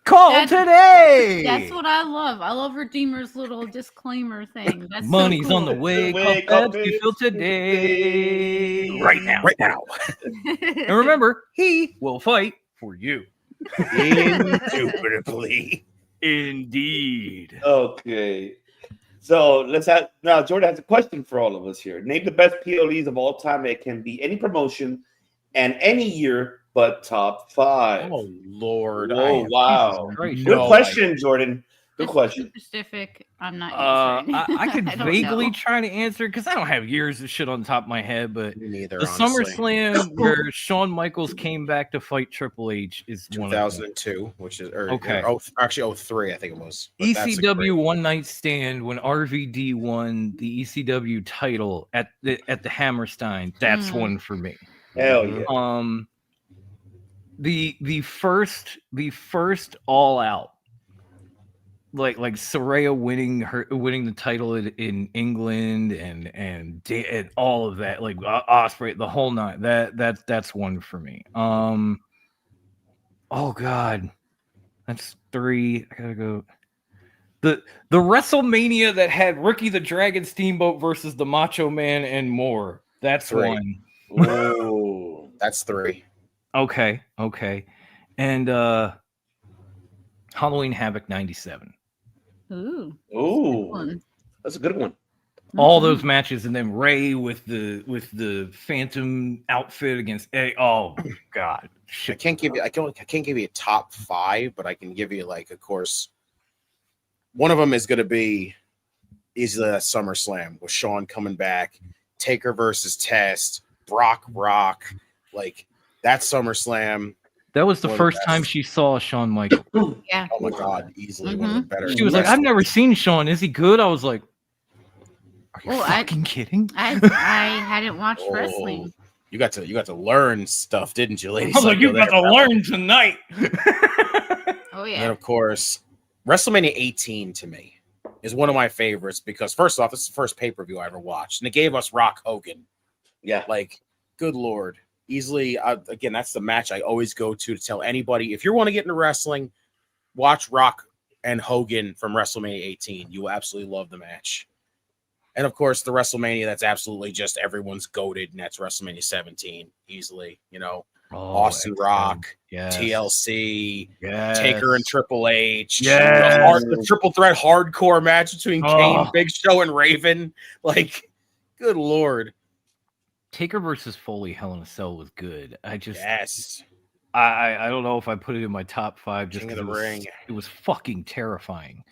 Call today. That's what I love. I love Redeemer's little disclaimer thing. That's Money's so cool. on the way. Call Pepsi Phil today. Right now. And remember, he will fight for you. Indubitably. Indeed. Okay. So let's have now. Jordan has a question for all of us here. Name the best PLEs of all time. It can be any promotion and any year, but top 5. Oh Lord! Oh wow! Christ. Good question, Jordan. Good question. Specific. I'm not answering. I could I don't vaguely know. try to answer because I don't have years of shit on top of my head, but neither, the honestly. SummerSlam where Shawn Michaels came back to fight Triple H is 2002, which is Okay. actually 03, I think it was. But that's a great- ECW One Night Stand when RVD won the ECW title at the Hammerstein. That's one for me. Hell yeah. The first All Out, like Saraya winning the title in England and all of that, like Ospreay, the whole night. That's one for me. Oh God, that's 3. I gotta go. The WrestleMania that had Ricky the Dragon Steamboat versus the Macho Man and more. That's 3. 1. Oh, that's 3. Okay. And Halloween Havoc 97. Ooh. That's a good one. All those matches, and then Ray with the Phantom outfit against A. Oh God. I can't give you a top 5, but I can give you, like, of course, one of them is going to be easily that SummerSlam with Shawn coming back, Taker versus Test, Brock Rock, like that SummerSlam. That was the first time she saw Shawn Michaels. Yeah. Oh my God, easily one of the better. She was like, "I've never seen Shawn. Is he good?" I was like, "Are you fucking kidding?" I hadn't watched wrestling. You got to learn stuff, didn't you, ladies? I was like, "You got to learn tonight." Oh yeah. And then, of course, WrestleMania 18 to me is one of my favorites because first off, this is the first pay-per-view I ever watched, and it gave us Rock Hogan. Yeah, like good Lord, easily. Again, that's the match I always go to tell anybody if you want to get into wrestling, watch Rock and Hogan from WrestleMania 18. You will absolutely love the match. And of course, the WrestleMania that's absolutely just everyone's goated, and that's WrestleMania 17, easily. Austin Rock, TLC, Taker and Triple H, the triple threat hardcore match between Kane, Big Show, and Raven. Like, good Lord. Taker versus Foley Hell in a Cell was good. I don't know if I put it in my top 5 just because it was fucking terrifying.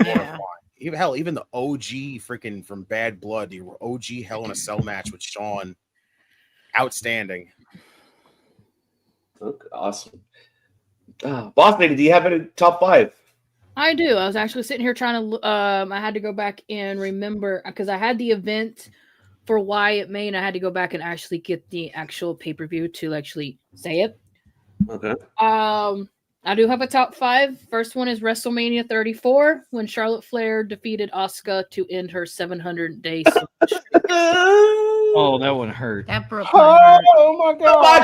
Yeah. Even the OG freaking from Bad Blood, the OG Hell in a Cell match with Shawn, outstanding. Okay, awesome. Boss Lady, do you have any top 5? I do. I was actually sitting here trying to. I had to go back and remember because I had the event for Wyatt Main. I had to go back and actually get the actual pay-per-view to actually say it. Okay. I do have a top 5. First one is WrestleMania 34 when Charlotte Flair defeated Asuka to end her 700-day. Oh, that one hurt. That broke my heart. Oh my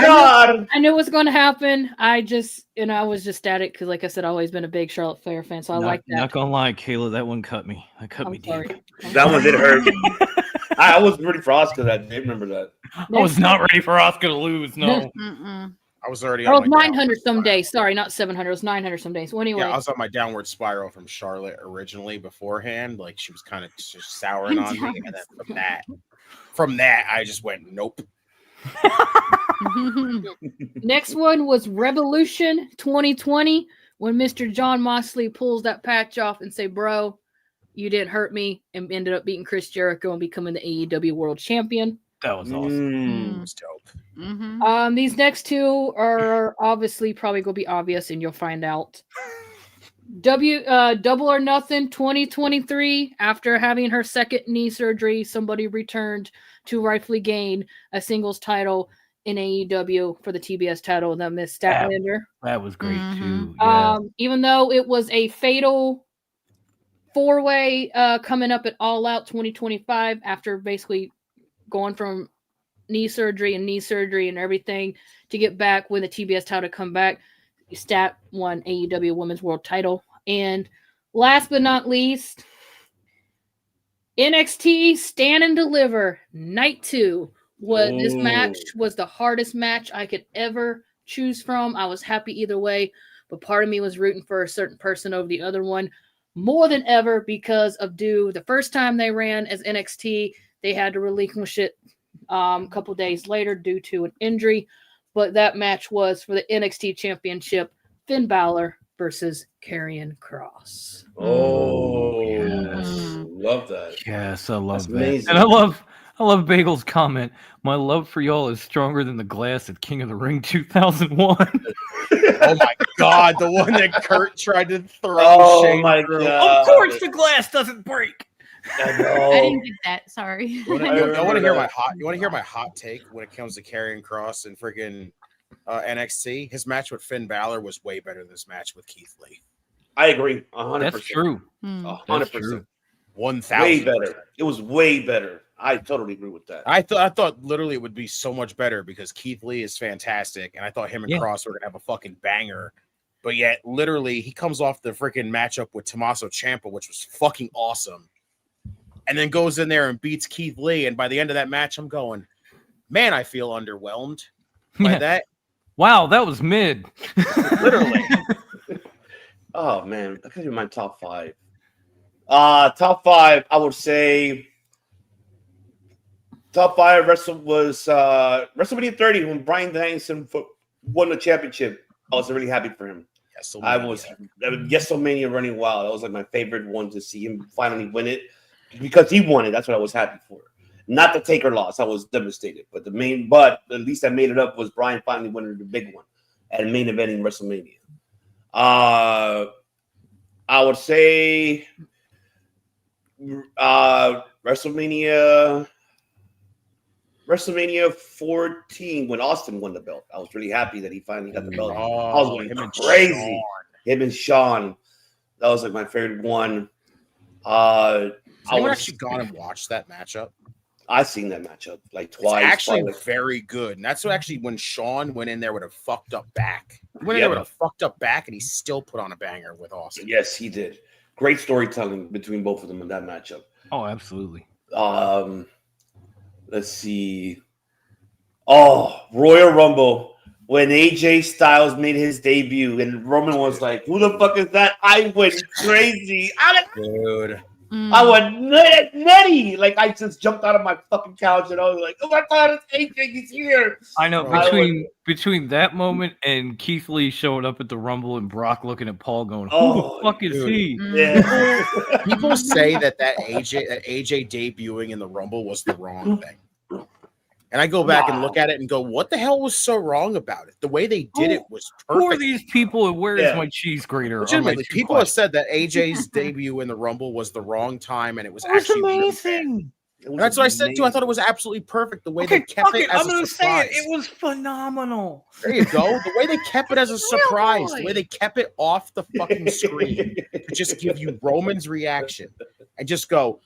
god! I knew it was going to happen. I was just static because, like I said, I've always been a big Charlotte Flair fan, so I like that. Not gonna lie, Kayla, that one cut me. That cut me deep. That one did hurt. I was ready for Asuka that day. Remember that? I was not ready for Asuka to lose. No. I was already on 900 some days. Sorry, not 700. It was 900 some days. Well, anyway. Yeah, I was on my downward spiral from Charlotte originally beforehand. Like, she was kind of just souring on me. And then from that, I just went, nope. Next one was Revolution 2020 when Mr. John Moxley pulls that patch off and say, bro, you didn't hurt me, and ended up beating Chris Jericho and becoming the AEW World Champion. That was awesome. It was dope. These next two are obviously probably going to be obvious, and you'll find out. Double or Nothing 2023. After having her second knee surgery, somebody returned to rightfully gain a singles title in AEW for the TBS title, and that Miss Statlander. That was great too. Even though it was a fatal 4-way coming up at All Out 2025 after basically going from knee surgery and everything to get back when the TBS title come back. Stat won AEW Women's World Title. And last but not least, NXT Stand and Deliver Night 2. This match was the hardest match I could ever choose from. I was happy either way, but part of me was rooting for a certain person over the other one more than ever because of the first time they ran as NXT, they had to relinquish it a couple days later due to an injury. But that match was for the NXT Championship, Finn Balor versus Karrion Kross. Oh, yes. Love that. Yes, I love that. Amazing. And I love Bagel's comment. My love for y'all is stronger than the glass at King of the Ring 2001. Oh my god, the one that Kurt tried to throw. Oh Shane my through. god! Of course, the glass doesn't break. I know. I didn't get that. Sorry. You want to hear my hot? You want to hear my hot take when it comes to Karrion Kross and freaking NXT? His match with Finn Balor was way better than this match with Keith Lee. I agree. 100%. That's true. 100%. 1,000%. Way better. It was way better. I totally agree with that. I thought literally it would be so much better because Keith Lee is fantastic, and I thought him and Kross were gonna have a fucking banger. But yet, literally, he comes off the freaking matchup with Tommaso Ciampa, which was fucking awesome, and then goes in there and beats Keith Lee. And by the end of that match, I'm going, man, I feel underwhelmed by that. Wow, that was mid. Literally. Oh man, I could do my top 5. Top 5, I would say. Top 5 was WrestleMania 30 when Bryan Danielson won the championship. I was really happy for him. WrestleMania running wild. That was like my favorite one to see him finally win it because he won it. That's what I was happy for. Not the Taker loss. I was devastated. But at least I made it up was Bryan finally winning the big one and main eventing WrestleMania. I would say WrestleMania 14 when Austin won the belt. I was really happy that he finally got the belt. I was going crazy. Him and Sean. That was like my favorite one. I actually gone and watched that matchup. I've seen that matchup like twice. It's actually very good. And that's actually when Sean went in there with a fucked up back. He went in there with a fucked up back, and he still put on a banger with Austin. Yes, he did. Great storytelling between both of them in that matchup. Oh, absolutely. Let's see. Oh, Royal Rumble. When AJ Styles made his debut and Roman was like, who the fuck is that? I went crazy. Dude. I went nutty. Like, I just jumped out of my fucking couch and I was like, oh my God, it's AJ. He's here. I know. Between that moment and Keith Lee showing up at the Rumble and Brock looking at Paul going, who the fuck is he? Yeah. People say that AJ debuting in the Rumble was the wrong thing. And I go back and look at it and go, what the hell was so wrong about it? The way they did it was perfect. Who are these people and where is my cheese grater? Legitimately, people have said that AJ's debut in the Rumble was the wrong time, and it was actually amazing. That's what I said too. I thought it was absolutely perfect. The way they kept it as a surprise. It was phenomenal. There you go. The way they kept it as a surprise. The way they kept it off the fucking screen to just give you Roman's reaction and just go,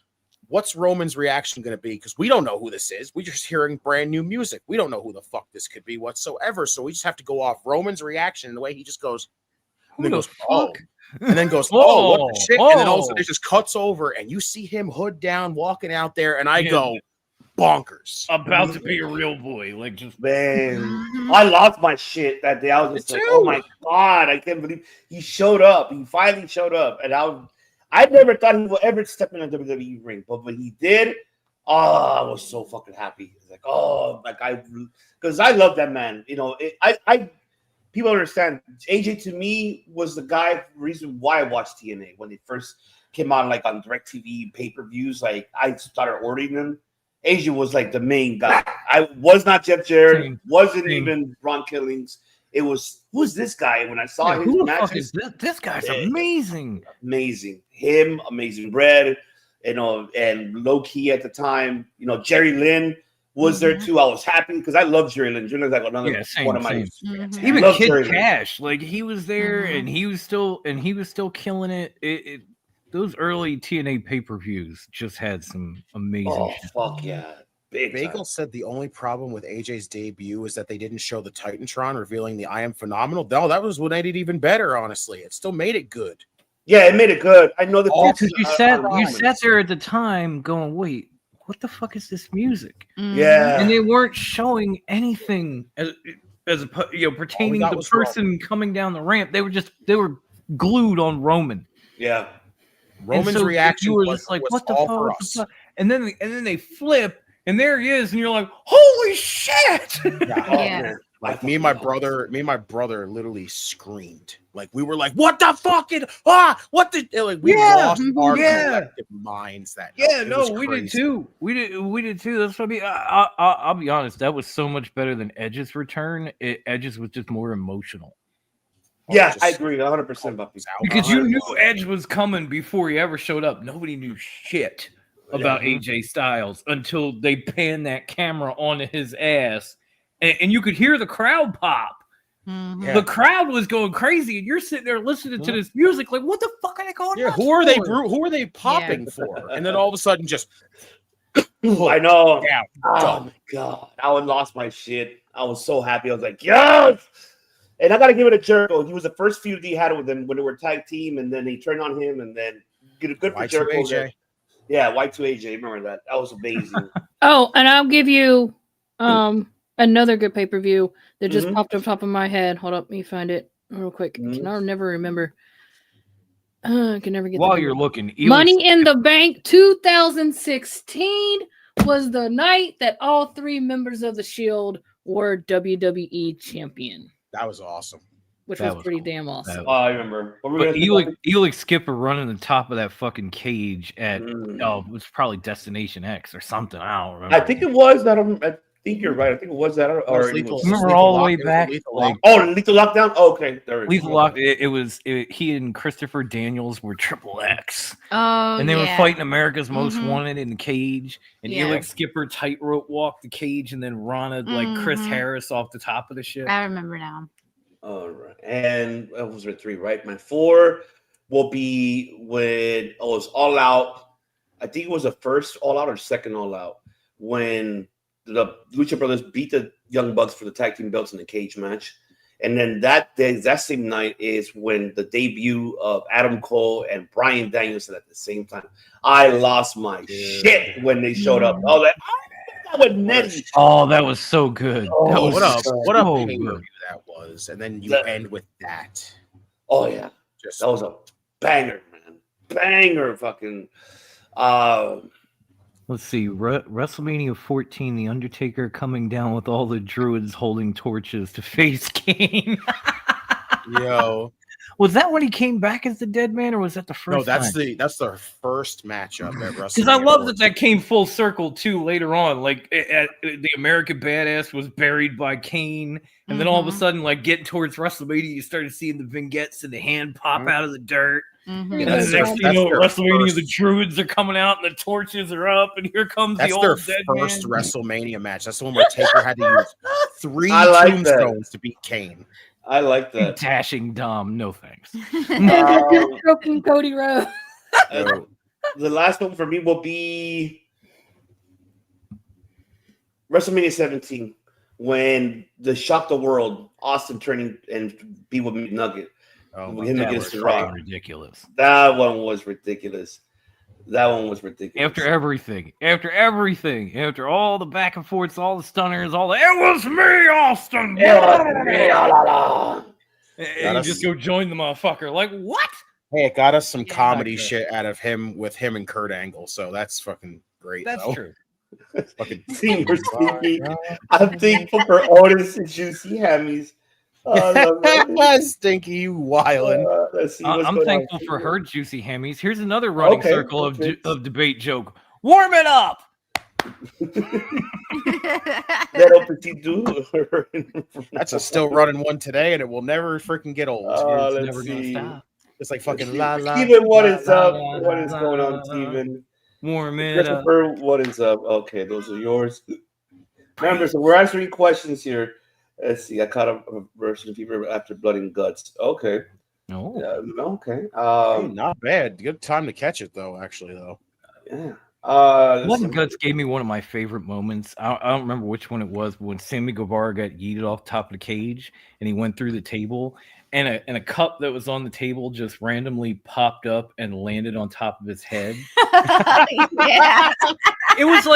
what's Roman's reaction going to be? Because we don't know who this is. We're just hearing brand new music. We don't know who the fuck this could be whatsoever. So we just have to go off Roman's reaction and the way he just goes, and then goes, oh, and then goes, oh, what the shit? And then also it just cuts over and you see him hood down walking out there, and I go, bonkers. About to be a real boy. Like, just man, I lost my shit that day. I was just like, oh my God, I can't believe he showed up. He finally showed up. And I never thought he would ever step in a WWE ring, but when he did, I was so fucking happy. It's like, because I love that man. You know, people understand AJ to me was the reason why I watched TNA when it first came on, like on DirecTV pay-per-views. Like I started ordering them. AJ was like the main guy. I was not Jeff Jarrett, wasn't even Ron Killings. It was, who's this guy? When I saw his matches, this guy's amazing. Amazing. Him, Amazing Red, you know, and low key at the time, you know, Jerry Lynn was there too. I was happy because I love Jerry Lynn. Jerry Lynn's like another one of my even Kid Jerry Cash, like he was there and he was still killing it. Those early TNA pay-per-views just had some amazing shit. Fuck yeah. Bagel said the only problem with AJ's debut is that they didn't show the Titantron revealing the I Am Phenomenal. No, that was what made it even better, honestly. It still made it good. Yeah, it made it good. I know that because you sat there at the time going, wait, what the fuck is this music? Yeah. And they weren't showing anything as pertaining to the person coming down the ramp. They were glued on Roman. Yeah. Roman's reaction was just like, was what the all fuck? for us. And then they flip. And there he is, and you're like, "Holy shit!" Yeah. Like me and my brother literally screamed. Like we were like, "What the fucking what the?" Like we lost our collective minds that night. Yeah, no, we did too. We did too. That's what I mean. I'll be honest. That was so much better than Edge's return. Edge's was just more emotional. Yeah, I agree 100% about this. Because you knew Edge was coming before he ever showed up. Nobody knew shit about AJ Styles until they panned that camera onto his ass, and you could hear the crowd pop. Yeah. The crowd was going crazy, and you're sitting there listening to this music, like, what the fuck are they going? Yeah, who are they popping for? And then all of a sudden, just I know. Yeah, oh my God, I lost my shit. I was so happy. I was like, yes. And I got to give it a Jericho. He was the first feud he had with them when they were tag team, and then they turned on him, and then get a good for Jericho. AJ. Yeah, Y2AJ. Remember that? That was amazing. Oh, and I'll give you another good pay-per-view that just popped up top of my head. Hold up, let me find it real quick. I'll never remember. I can never get while you're looking. Money in the Bank 2016 was the night that all three members of the Shield were WWE champion. That was awesome. Which was pretty damn awesome. I remember. But Elix Skipper running the top of that fucking cage at it was probably Destination X or something. I don't remember. I think it was. I think you're right. I think it was that. Or remember all the way back. Lethal Lockdown. Oh, okay, there Lethal Lock. He and Christopher Daniels were Triple X. Oh, and they were fighting America's Most Wanted in the cage. And Elix Skipper tightrope walked the cage, and then Rana like Chris Harris off the top of the ship. I remember now. All right, and what was it? 3, right? My 4. will be when it was All Out. I think it was the first All Out or second All Out when the Lucha Brothers beat the Young Bucks for the tag team belts in the cage match. And then that day, that same night is when the debut of Adam Cole and Bryan Danielson at the same time. I lost my shit when they showed up. I was like, that was Nettie. Oh, that was so good. That was what a so pay-per-view good. that was. And then you end with that. Oh, yeah. That was a banger, man. Banger fucking. Let's see. WrestleMania 14, The Undertaker coming down with all the druids holding torches to face Kane. Yo. Was that when he came back as the dead man, or was that the first? No, that's match? that's their first matchup at WrestleMania. Because I love that came full circle too later on. Like the American Badass was buried by Kane, and then all of a sudden, like getting towards WrestleMania, you started seeing the vignettes and the hand pop out of the dirt. Mm-hmm. And then next thing you know, WrestleMania, the druids are coming out and the torches are up, and here comes the old dead man. That's their first WrestleMania match. That's the one where Taker had to use 3 tombstones to beat Kane. I like that. Dashing Dom, no thanks. Stroking Cody Rhodes. The last one for me will be WrestleMania 17 when the shocked the world, Austin turning and be with McNugget. That was ridiculous. That one was ridiculous. After everything, after all the back and forths, all the stunners, all the it was me, Austin. And you just go join the motherfucker. Like what? Hey, it got us some comedy shit out of him with him and Kurt Angle, so that's fucking great. That's true. Fucking Senior Stinky. I'm thankful for Otis and Juicy Hammies. Stinky, you wildin'. I'm thankful for her juicy hammies. Here's another running circle of debate joke. Warm it up. That's a still running one today, and it will never freaking get old. Let's never gonna stop. It's like fucking la la. Steven, what is up? What is going on, Steven? Warm it up. What is up? Okay, those are yours. Remember, so we're answering questions here. Let's see. I caught a version of fever after blood and guts. Okay. Oh. Okay. Hey, not bad. Good time to catch it, though. Actually, though. Yeah. Blood and Guts gave me one of my favorite moments. I don't remember which one it was, but when Sammy Guevara got yeeted off top of the cage and he went through the table, and a cup that was on the table just randomly popped up and landed on top of his head. Yeah. It was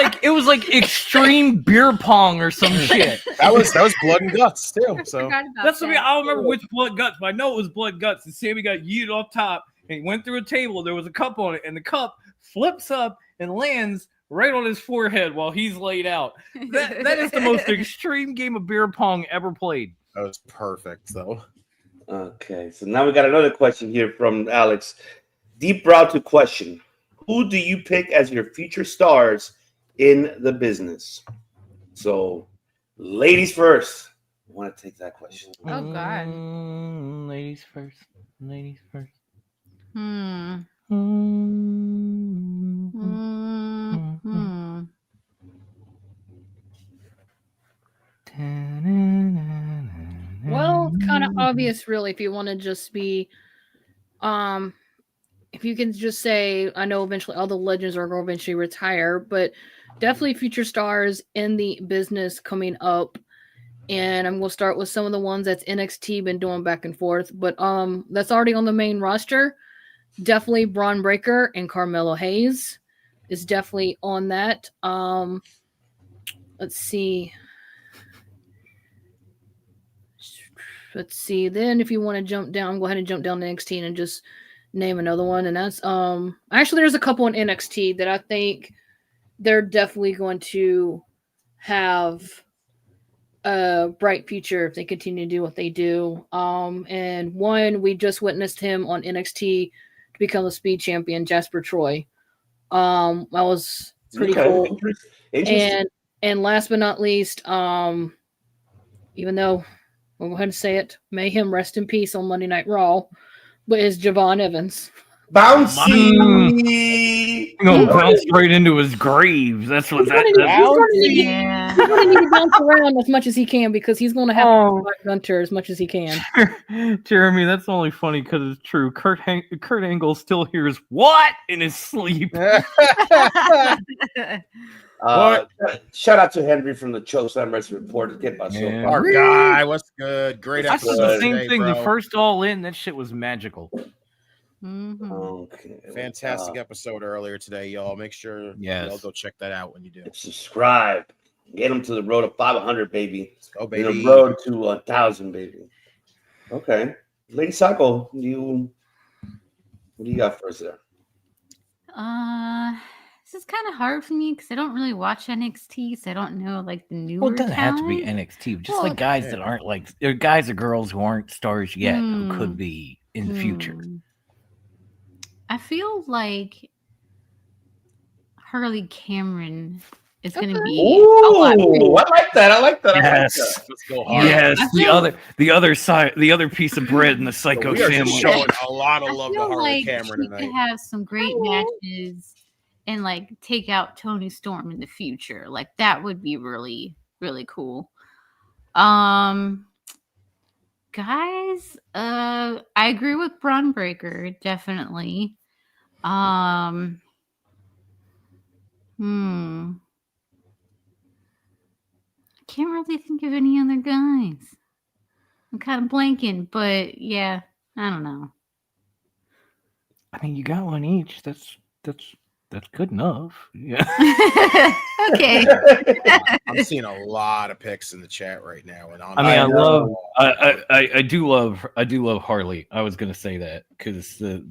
like extreme beer pong or some shit. That was Blood and Guts too. So that's what I don't remember which Blood Guts, but I know it was Blood Guts. And Sammy got yeeted off top and he went through a table. There was a cup on it, and the cup flips up and lands right on his forehead while he's laid out. That is the most extreme game of beer pong ever played. That was perfect, though. Okay, so now we got another question here from Alex. Deep route to question. Who do you pick as your future stars in the business? So, ladies first. I want to take that question. Oh, God. Ladies first. Ladies first. Well, kind of obvious, really, if you want to just be, if you can just say, I know eventually all the legends are going to eventually retire, but definitely future stars in the business coming up. And I'm going to start with some of the ones that's NXT been doing back and forth, but that's already on the main roster. Definitely Braun Breaker and Carmelo Hayes is definitely on that. Let's see. Then if you want to jump down, go ahead and jump down to NXT and just name another one. And that's actually there's a couple in NXT that I think they're definitely going to have a bright future if they continue to do what they do. And one, we just witnessed him on NXT to become the Speed Champion, Jasper Troy. That was pretty cool. And last but not least, even though we'll go ahead and say it, may him rest in peace on Monday Night Raw, but is Javon Evans. Bouncy. Bounce right into his grave. That's what He's going to need to bounce around as much as he can because he's going to have to fight Gunter as much as he can. Jeremy, that's only funny because it's true. Kurt Angle still hears what in his sleep. Shout out to Henry from the Choke Slam Wrestling Report. Our guy, what's good? Great I episode. said the same today, thing. bro. The first All In, that shit was magical. Okay. Fantastic episode earlier today, y'all. Make sure y'all go check that out when you do. Subscribe. Get them to the road of 500, baby. Let's go, baby. And the road to 1,000, baby. Okay. Lady Psycho, what do you got first there? This is kind of hard for me because I don't really watch NXT, so I don't know like the newer. Well, it doesn't have to talent. be NXT. Just like guys that aren't like, or guys or girls who aren't stars yet who could be in the future. I feel like Harley Cameron is going to be Ooh, a lot. I like that. Yes. Let's go hard. Yes. The other side, the other piece of bread in the Psycho We are family. just showing a lot of love to feel Harley like Cameron she tonight. could have some great matches and like take out Tony Storm in the future. Like that would be really, really cool. Guys, I agree with Braun Breaker, definitely. Can't really think of any other guys. I'm kind of blanking, but yeah, I don't know. I mean, you got one each. That's good enough. Yeah. Okay. I'm seeing a lot of picks in the chat right now, and I do love Harley. I was gonna say that because the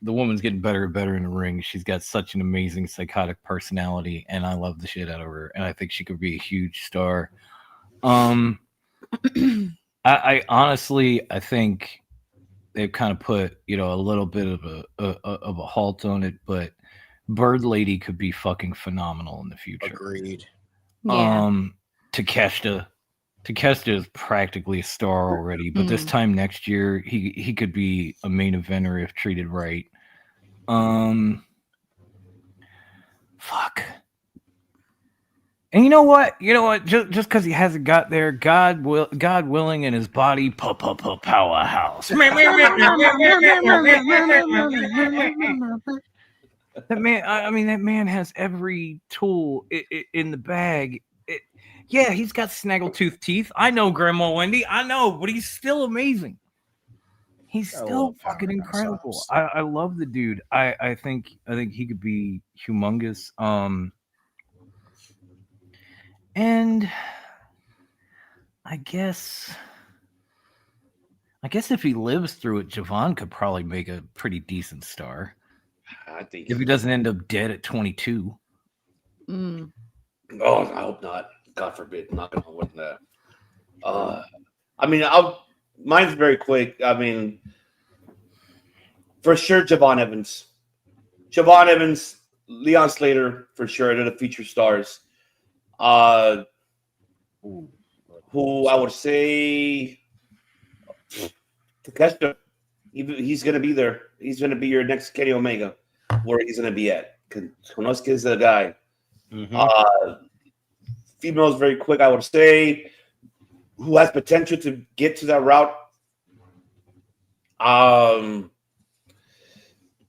woman's getting better and better in the ring. She's got such an amazing psychotic personality, and I love the shit out of her. And I think she could be a huge star. I honestly think they've kind of put a little bit of a halt on it, but Bird Lady could be fucking phenomenal in the future. Agreed. Takeshita is practically a star already, but this time next year he could be a main eventer if treated right. Fuck. And you know what? Just because he hasn't got there, God willing, and his body powerhouse. That man, that man has every tool in the bag. He's got snaggletooth teeth. I know, Grandma Wendy. I know, but he's still amazing. He's still fucking incredible. I love the dude. I think he could be humongous. And I guess if he lives through it, Javon could probably make a pretty decent star. I think if he doesn't end up dead at 22. Oh, I hope not. God forbid. I'm not gonna win that. Mine's very quick. For sure, Javon Evans, Leon Slater, for sure. They're the feature stars. Who I would say Takeshita. He's gonna be there. He's gonna be your next Kenny Omega, where he's gonna be at. Konosuke is the guy. Females, very quick. I would say who has potential to get to that route.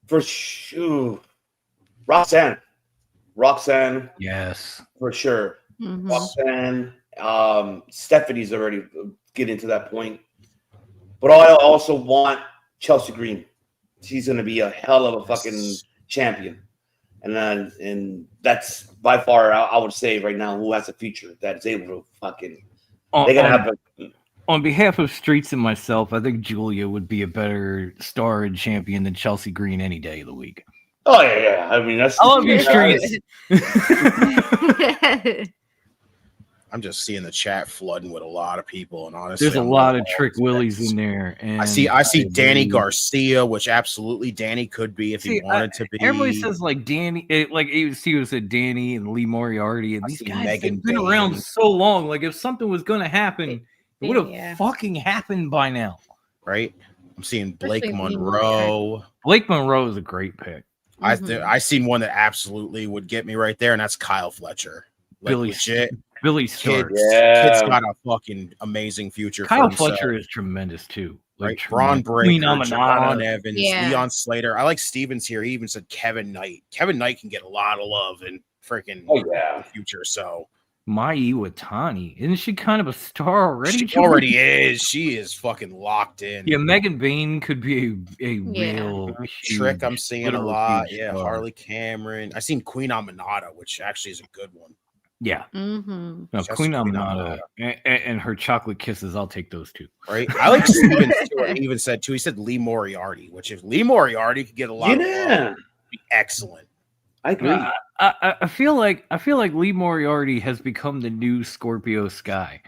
For sure, Roxanne, yes, for sure. Roxanne, Stephanie's already getting to that point. But I also want Chelsea Green. She's going to be a hell of a fucking champion. And that's by far, I would say right now, who has a future that is able to fucking. They're going to have on behalf of Streets and myself, I think Julia would be a better star and champion than Chelsea Green any day of the week. Oh, yeah. I mean, that's. I love you, Streets. I'm just seeing the chat flooding with a lot of people, and honestly, there's a lot of Trick Willies in there. And I see Danny Garcia, which absolutely Danny could be if he wanted to be. Everybody says like Danny, like AEW said Danny and Lee Moriarty, and these guys have been around so long. Like if something was going to happen, it would have fucking happened by now, right? I'm seeing Blake Especially Lee Monroe. Blake Monroe is a great pick. I seen one that absolutely would get me right there, and that's Kyle Fletcher. Like legit. Billy Stark. Kid's got a fucking amazing future. Kyle for Fletcher himself. is tremendous too. Right, Like, Braun Breaker, Queen Javon Evans, Yeah. Leon Slater. I like Stevens here. He even said Kevin Knight. Kevin Knight can get a lot of love in freaking the future. So Mai Iwatani, isn't she kind of a star already? she already is. She is fucking locked in. Yeah, Megan Bain could be a real Trick. I'm seeing a lot. huge Yeah, star. Harley Cameron. I seen Queen Aminata, which actually is a good one. Yeah. Mm-hmm. No, Just Queen Queen Aminata and her chocolate kisses. I'll take those two. Right. I like Stevens too. He even said too. He said Lee Moriarty, which if Lee Moriarty could get a lot of love, it'd be excellent. I agree. I feel like Lee Moriarty has become the new Scorpio Sky.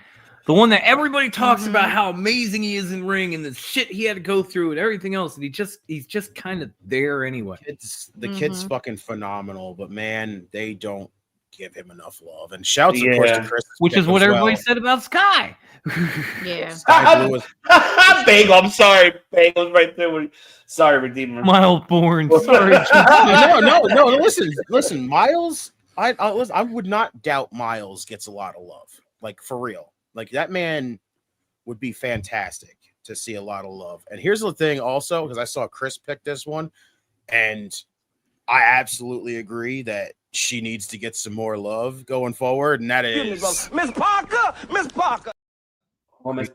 The one that everybody talks about how amazing he is in ring and the shit he had to go through and everything else. And he's just kind of there anyway. The kid's fucking phenomenal, but man, they don't give him enough love. And shouts, of course, to Chris, which is what everybody said about Sky. Yeah. Sky Blue was Bagel, I'm sorry. Bagel's right there. Sorry, Redeemer. Miles Bourne. Sorry. no. Listen. Miles, I would not doubt Miles gets a lot of love. Like, for real. Like, that man would be fantastic to see a lot of love. And here's the thing also, because I saw Chris pick this one, and I absolutely agree that she needs to get some more love going forward, and that is Miss Parker. Oh, Miss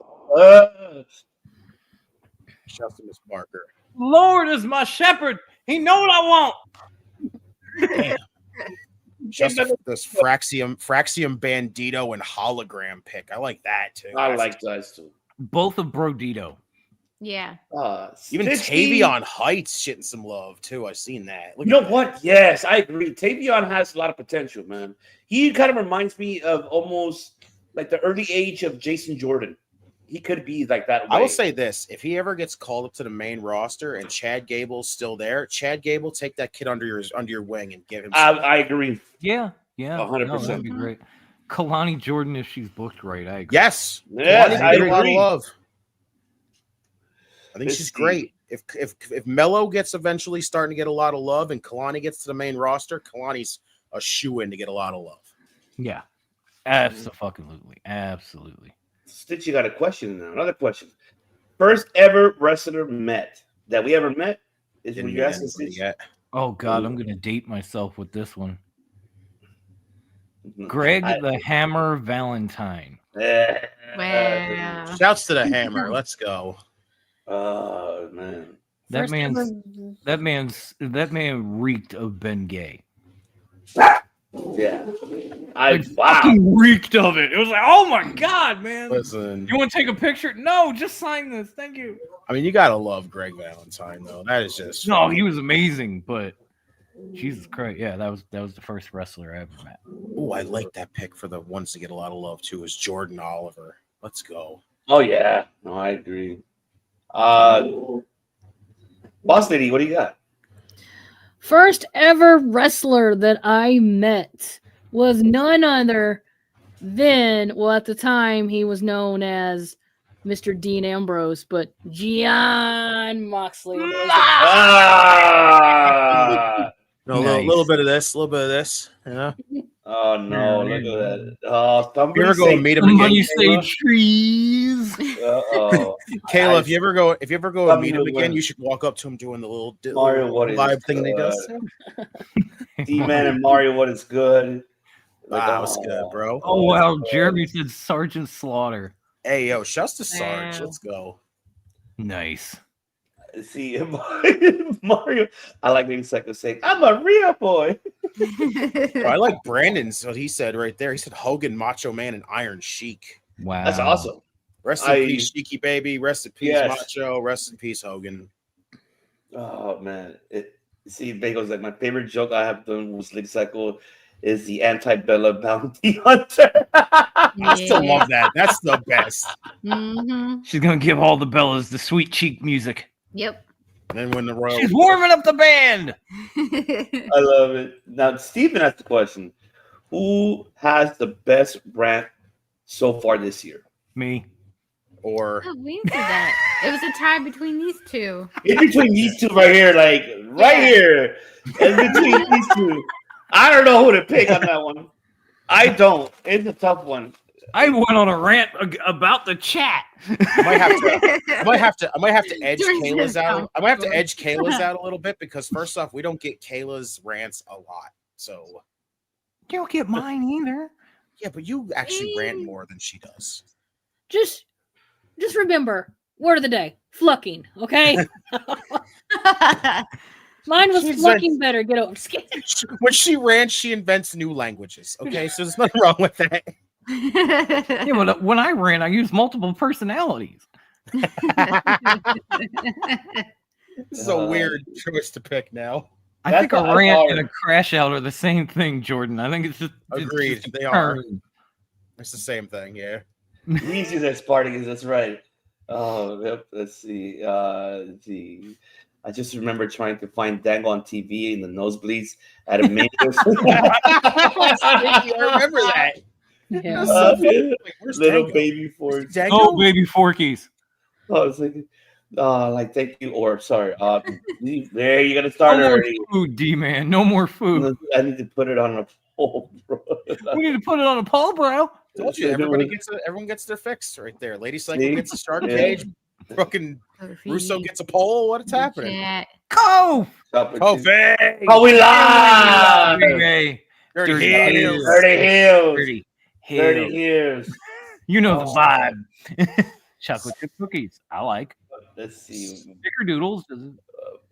Shouts to Miss Parker. Lord is my shepherd. He know what I want. Damn. Just this Fraxium Bandito and hologram pick. I like that too. I like those too. Both of Brodito. Yeah. Even Tavion Heights shitting some love too. I've seen that. You know what? Yes, I agree. Tavion has a lot of potential, man. He kind of reminds me of almost like the early age of Jason Jordan. He could be like that way. I will say this: if he ever gets called up to the main roster and Chad Gable's still there, Chad Gable, take that kid under your wing and give him. I agree. Yeah, 100%. No, that'd be great. Kalani Jordan, if she's booked right, I agree. Yes, yes, I agree. A lot of love. I think she's great. If Mello gets eventually starting to get a lot of love, and Kalani gets to the main roster, Kalani's a shoe-in to get a lot of love. Yeah, absolutely. Stitch, you got a question now. Another question. First ever wrestler met that we ever met is when you asking Stitch. Oh God, I'm gonna date myself with this one. Greg the Hammer Valentine. Wow. Shouts to the Hammer. Let's go. Oh man. That man reeked of Ben Gay. Yeah. Fucking reeked of it. It was like, oh my God, man. Listen. You want to take a picture? No, just sign this. Thank you. I mean, you gotta love Greg Valentine, though. That is just no. He was amazing, but Jesus Christ, yeah, that was the first wrestler I ever met. Oh, I like that pick for the ones to get a lot of love too. Is Jordan Oliver? Let's go. Oh yeah, no, I agree. Boss Lady, what do you got? First ever wrestler that I met was none other than, well, at the time he was known as Mr. Dean Ambrose, but Jon Moxley. A little bit of this, you know. Oh no! Look at that. Oh, you ever go and meet him again? Somebody say trees. Kayla, if you ever go and meet him again, you should walk up to him doing the little Mario, what live is thing that he does. D-Man and Mario, what is good? That was good, bro. Oh wow, Jeremy said Sergeant Slaughter. Hey yo, shouts to Sarge. Let's go. Nice. See, Mario, I like 80 seconds saying, I'm a real boy. I like Brandon's what he said right there. He said Hogan, Macho Man, and Iron Sheik. Wow. That's awesome. Rest in peace, Sheiky baby. Rest in peace, Macho. Rest in peace, Hogan. Oh, man. See, Bagel's like, my favorite joke I have done was Lady Cycle is the anti-Bella bounty hunter. I still love that. That's the best. Mm-hmm. She's going to give all the Bellas the sweet cheek music. Yep. And then when the Royal... She's warming up the band. I love it. Now, Steven asked the question, who has the best rant so far this year? Me. Or... Oh, we did that. It was a tie between these two. In between these two right here, like here. In between these two. I don't know who to pick on that one. I don't. It's a tough one. I went on a rant about the chat. I might have to edge Kayla's out. I might have to edge Kayla's out a little bit because first off, we don't get Kayla's rants a lot. So you don't get mine either. Yeah, but you actually rant more than she does. Just remember, word of the day, flucking, okay? Mine was flucking better. Get over. When she rants, she invents new languages. Okay, so there's nothing wrong with that. Yeah, but when I rant, I use multiple personalities. This is a weird choice to pick now. I think a rant and a crash out are the same thing, Jordan. I think it's just agreed. They are. It's the same thing. Yeah. Easy as Spartacus. That's right. Oh, yep. Let's see. I just remember trying to find Dango on TV in the nosebleeds at a major. I remember that. Yeah. Little baby Forks. Oh, baby Forkies. Oh, it's like thank you, or sorry. There you gotta start no already. More food, D-man. No more food. I need to put it on a poll, bro. We need to put it on a poll, bro. Told you, everyone gets their fix right there. Lady Cycle gets a starter cage. Fucking Russo gets a poll. What's happening? Go! Kofi! Oh, we live! Dirty Heels. You know the vibe. Chocolate chip cookies. I like. Let's see. Snickerdoodles.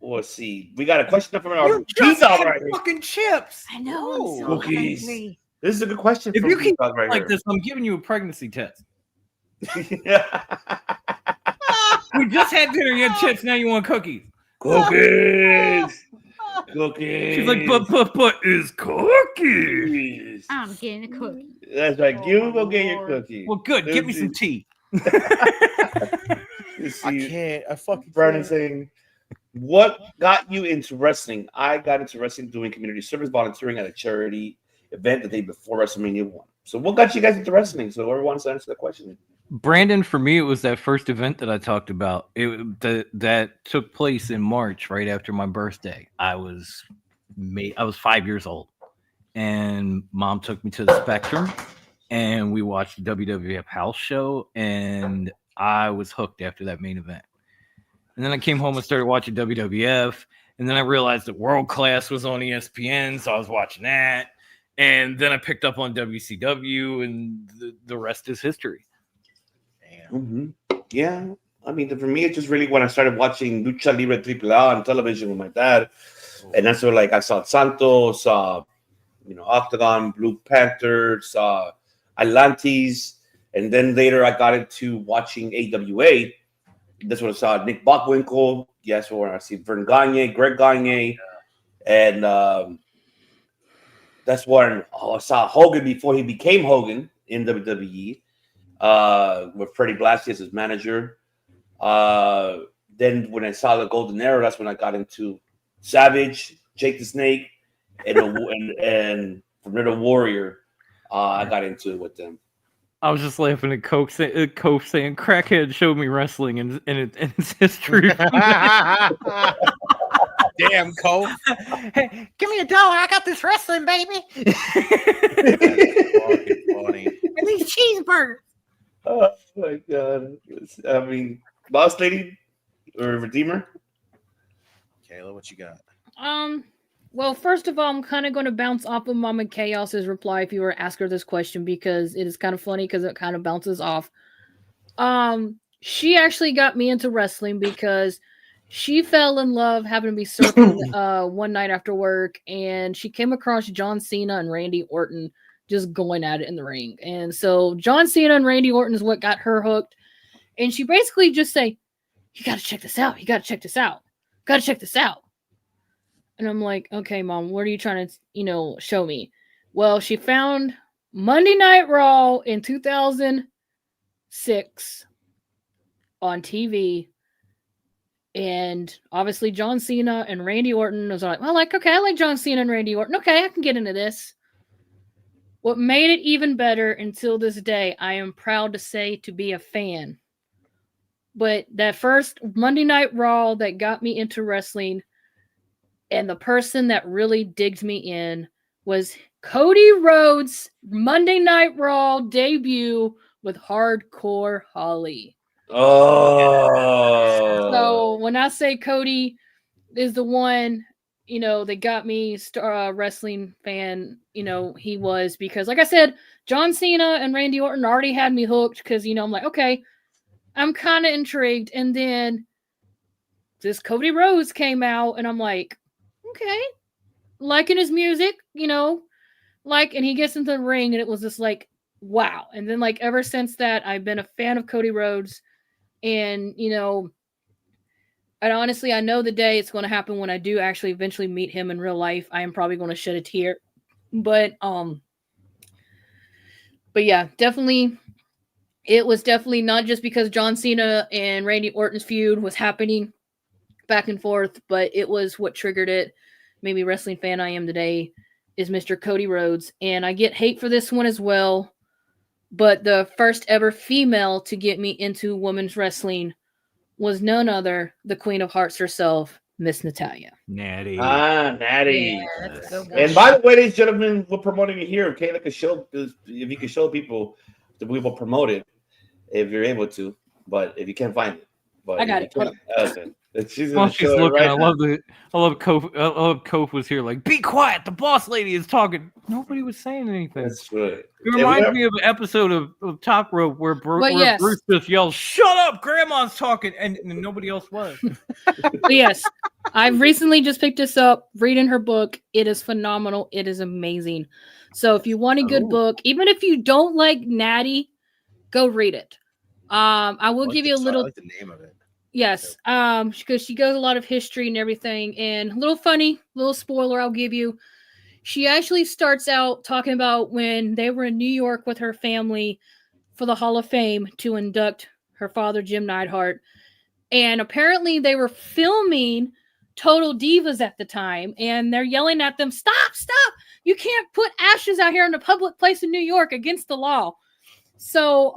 Let's see. We got a question from our You just had fucking chips. I know. I'm so Cookies. hungry. This is a good question. If from you keep right like here. this, I'm giving you a pregnancy test. We just had dinner. You had chips. Now you want cookies. Cookies. She's like, but is cookies. I'm getting a cookie. That's right. You go get your cookie. Well, good. Give me some tea. I can't. I fucking Brandon saying, what got you into wrestling? I got into wrestling doing community service volunteering at a charity event the day before WrestleMania 1. So what got you guys into wrestling? So whoever wants to answer the question. Brandon, for me, it was that first event that I talked about. That took place in March, right after my birthday. I was 5 years old, and Mom took me to the Spectrum, and we watched the WWF house show, and I was hooked after that main event. And then I came home and started watching WWF, and then I realized that World Class was on ESPN, so I was watching that, and then I picked up on WCW, and the rest is history. Mm-hmm. Yeah, I mean, for me, it's just really when I started watching Lucha Libre AAA on television with my dad, and that's where like I saw Santos, Octagon, Blue Panther, saw Atlantis, and then later I got into watching AWA. That's when I saw Nick Bockwinkel. Yes, where I see Vern Gagne, Greg Gagne, and that's when I saw Hogan before he became Hogan in WWE. With Freddie Blassie as his manager. Then when I saw the Golden Era, that's when I got into Savage, Jake the Snake, and from there the Warrior. I got into it with them. I was just laughing at Coke saying crackhead showed me wrestling and its history. Damn, Coke. Hey, give me $1. I got this wrestling, baby. Funny. And these cheeseburgers. Oh my god! I mean, Boss Lady or Redeemer. Kayla, what you got? Well, first of all, I'm kind of going to bounce off of Mama Chaos's reply if you were to ask her this question because it is kind of funny because it kind of bounces off. She actually got me into wrestling because she fell in love having to be surfing one night after work, and she came across John Cena and Randy Orton just going at it in the ring. And so John Cena and Randy Orton is what got her hooked. And she basically just say, you got to check this out. You got to check this out. Got to check this out. And I'm like, okay, Mom, what are you trying to, show me? Well, she found Monday Night Raw in 2006 on TV. And obviously John Cena and Randy Orton was like, well, okay, I like John Cena and Randy Orton. Okay, I can get into this. What made it even better until this day, I am proud to say to be a fan, But that first Monday Night Raw that got me into wrestling, and the person that really digged me in was Cody Rhodes' Monday Night Raw debut with Hardcore Holly. Oh. So when I say Cody is the one, that got me wrestling fan, he was, because like I said, John Cena and Randy Orton already had me hooked because, I'm like, okay, I'm kind of intrigued. And then this Cody Rhodes came out and I'm like, okay, liking his music, and he gets into the ring and it was just like, wow. And then ever since that, I've been a fan of Cody Rhodes. And, and honestly, I know the day it's going to happen when I do actually eventually meet him in real life. I am probably going to shed a tear. But yeah, definitely. It was definitely not just because John Cena and Randy Orton's feud was happening back and forth, but it was what triggered it. Maybe wrestling fan I am today is Mr. Cody Rhodes. And I get hate for this one as well. But the first ever female to get me into women's wrestling was none other, the Queen of Hearts herself, Miss Natalia. Natty. Natty. Yeah, and by the way, ladies and gentlemen, we're promoting it here. Okay, if you can show people, we will promote it if you're able to. But if you can't find it, but I got it. Okay. She's While gonna she's show it looking, right I now. love Kof was here like, be quiet, the boss lady is talking. Nobody was saying anything. That's right. It reminds me of an episode of Top Rope where, yes. Bruce just yelled, "Shut up, Grandma's talking," and nobody else was. But yes, I've recently just picked this up, reading her book. It is phenomenal. It is amazing. So if you want a good book, even if you don't like Natty, go read it. I will give you a little. I like the name of it. Yes, because she goes a lot of history and everything, and a little funny, little spoiler I'll give you. She actually starts out talking about when they were in New York with her family for the Hall of Fame to induct her father, Jim Neidhart. And apparently they were filming Total Divas at the time, and they're yelling at them, stop, you can't put ashes out here in a public place in New York against the law. So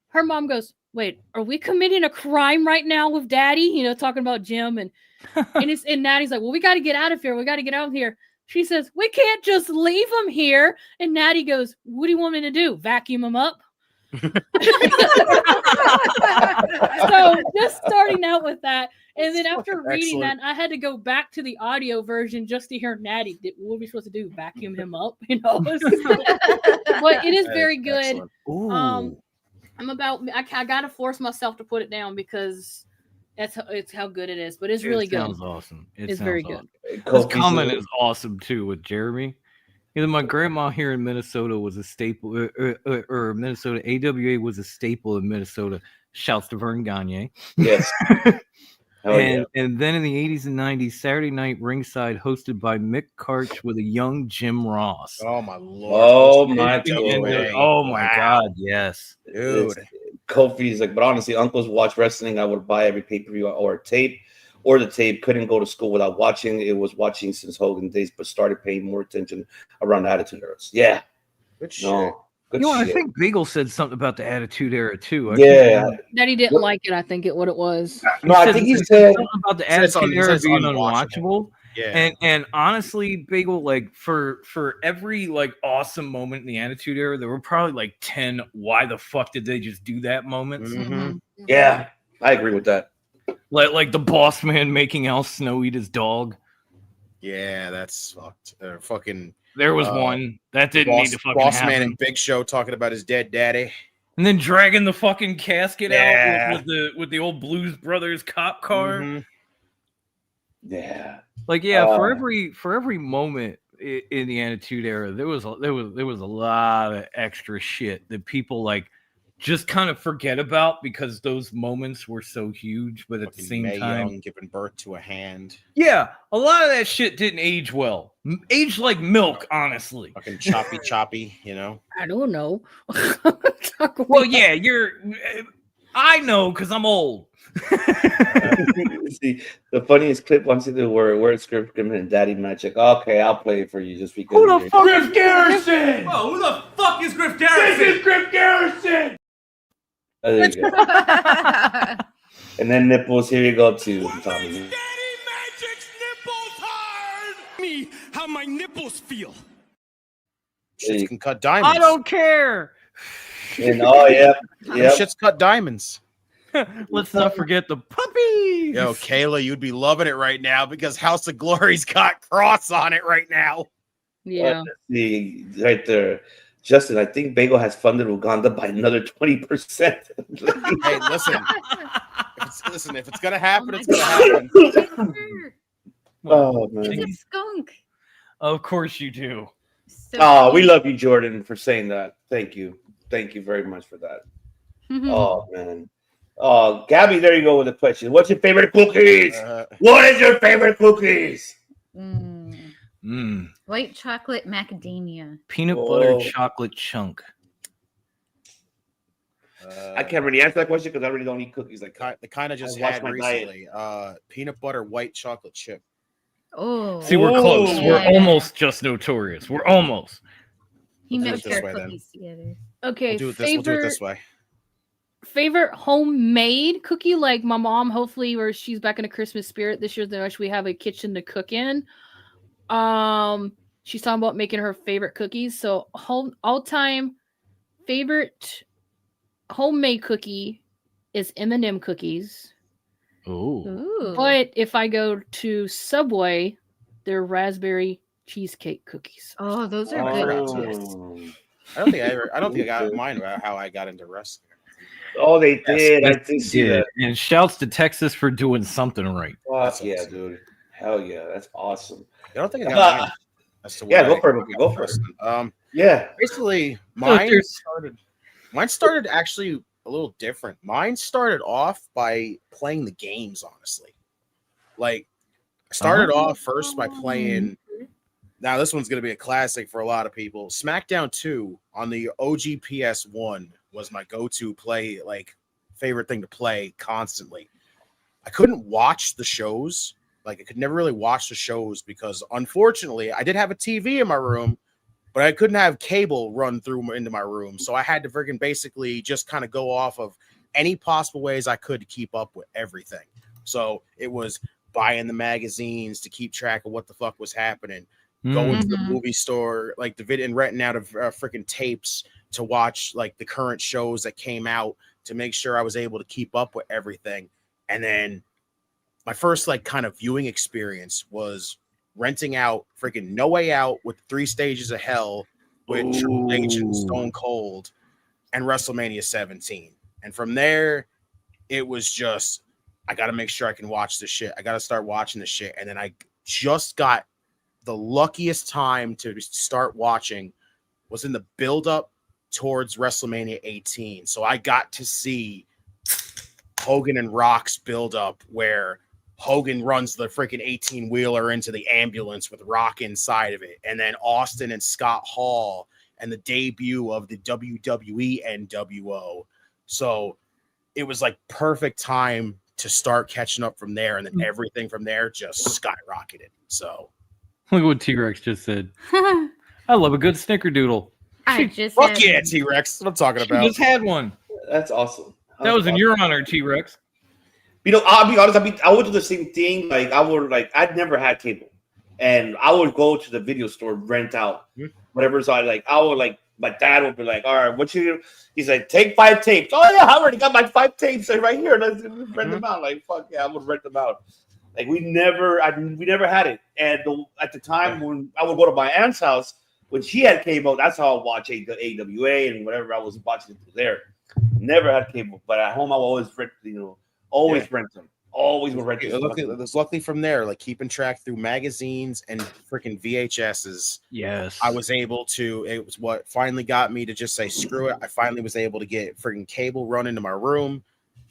her mom goes, wait, are we committing a crime right now with Daddy? Talking about Jim, and Natty's like, well, we got to get out of here. We got to get out of here. She says, we can't just leave him here. And Natty goes, what do you want me to do? Vacuum him up? So just starting out with that. And then after reading that, I had to go back to the audio version just to hear Natty. What are we supposed to do? Vacuum him up? But it is very good. I gotta force myself to put it down because it's how good it is. But it's really good. Sounds awesome. It's very good. This comment is awesome too with Jeremy. My grandma here in Minnesota was a staple, or Minnesota AWA was a staple in Minnesota. Shouts to Vern Gagne. Yes. And then in the 80s and 90s, Saturday Night Ringside, hosted by Mick Karch with a young Jim Ross. Oh my lord! Oh my god! Yes, dude. Kofi's like, but honestly, uncles watch wrestling. I would buy every pay-per-view or tape. Or the tape. Couldn't go to school without watching. It was watching since Hogan days, but started paying more attention around the Attitude Era. Yeah. Good shit. Good I shit. think Beagle said something about the Attitude Era too. That he didn't like it. I think what it was. No, I think he said something about the Attitude Era being unwatchable. Yeah. And honestly, Beagle, for every awesome moment in the Attitude Era, there were probably 10 why the fuck did they just do that moments. Mm-hmm. Yeah, I agree with that. Like the boss man making Al Snow eat his dog. Yeah, that's fucked. Fucking. There was one that didn't need to fucking boss happen. Man and Big Show talking about his dead daddy, and then dragging the fucking casket out with the old Blues Brothers cop car. Mm-hmm. Yeah, for every moment in the Attitude Era, there was a lot of extra shit that people just kind of forget about because those moments were so huge, but at the same time, Young giving birth to a hand. Yeah, a lot of that shit didn't age well. Aged like milk, honestly. Fucking choppy, I don't know. Well, yeah, I know because I'm old. See, the funniest clip once they were script and Daddy Magic. Okay, I'll play it for you just because. Who the fuck Griff Garrison? Whoa, who the fuck is Griff Garrison? This is Griff Garrison. There you go. And then nipples. Here you go too, Tommy. Me how my nipples feel. Shits can cut diamonds. I don't care. And yep. Shits cut diamonds. Let's not forget the puppies. Yo, Kayla, you'd be loving it right now because House of Glory's got Cross on it right now. Yeah. Let's see, right there. Justin, I think Bagel has funded Uganda by another 20%. Hey, listen. If it's gonna happen, it's gonna happen. Oh man, It's a skunk. Of course you do. Oh, we love you, Jordan, for saying that. Thank you very much for that. Oh man. Oh, Gabby, there you go with the question. What's your favorite cookies? What is your favorite cookies? White chocolate macadamia. Peanut butter chocolate chunk. I can't really answer that question because I really don't eat cookies. Like the kind of just I watch had my recently. Peanut butter white chocolate chip. Oh, see, we're close. We're almost just notorious. We're almost. He We'll mixed do it this our way, cookies together. Okay. We'll do it this way. Favorite homemade cookie, like my mom, hopefully, where she's back in a Christmas spirit this year, that we have a kitchen to cook in. She's talking about making her favorite cookies. So all-time favorite homemade cookie is M&M cookies. Ooh. But if I go to Subway, they're raspberry cheesecake cookies. Oh, those are good too. I don't think I got mine about how I got into wrestling. Oh, they did. Yes, I did see that. And shouts to Texas for doing something right. Fuck yeah, dude. Hell yeah, that's awesome. I don't think I got mine. As to Go for it. Go for it. Yeah. Basically, mine started actually a little different. Mine started off by playing the games, honestly. Like, I started off first by playing. Now, this one's going to be a classic for a lot of people. SmackDown 2 on the OG PS1 was my go-to play, like, favorite thing to play constantly. I couldn't watch the shows. Like, I could never really watch the shows because, unfortunately, I did have a TV in my room, but I couldn't have cable run through into my room. So I had to freaking basically just kind of go off of any possible ways I could to keep up with everything. So it was buying the magazines to keep track of what the fuck was happening, going to the movie store, like the video, and renting out of freaking tapes to watch like the current shows that came out to make sure I was able to keep up with everything. And then my first like kind of viewing experience was renting out freaking No Way Out with 3 Stages of Hell with Triple H and Stone Cold and WrestleMania 17. And from there, it was just, I got to make sure I can watch this shit. I got to start watching this shit. And then I just got the luckiest time to start watching was in the build-up towards WrestleMania 18. So I got to see Hogan and Rock's build-up where Hogan runs the freaking 18-wheeler into the ambulance with Rock inside of it. And then Austin and Scott Hall and the debut of the WWE NWO. So it was like perfect time to start catching up from there. And then everything from there just skyrocketed. So look what T-Rex just said. I love a good snickerdoodle. Fuck yeah, T-Rex. What I'm talking about. Just had one. That's awesome. That was in your honor, T-Rex. You know, I'll be honest. I would do the same thing. Like I'd never had cable, and I would go to the video store, rent out whatever. So I would like, my dad would be like, "All right, what you do?" He's like, "Take 5 tapes." Oh yeah, I already got my 5 tapes right here. Let's rent them out. Like fuck yeah, I would rent them out. Like we never had it. And at the time when I would go to my aunt's house when she had cable, that's how I watch the AWA and whatever I was watching there. Never had cable, but at home I would always rent. Always rent them. Always will rent them. Luckily from there, like keeping track through magazines and freaking VHSs. Yes. I was able to, it was what finally got me to just say, screw it. I finally was able to get freaking cable run into my room.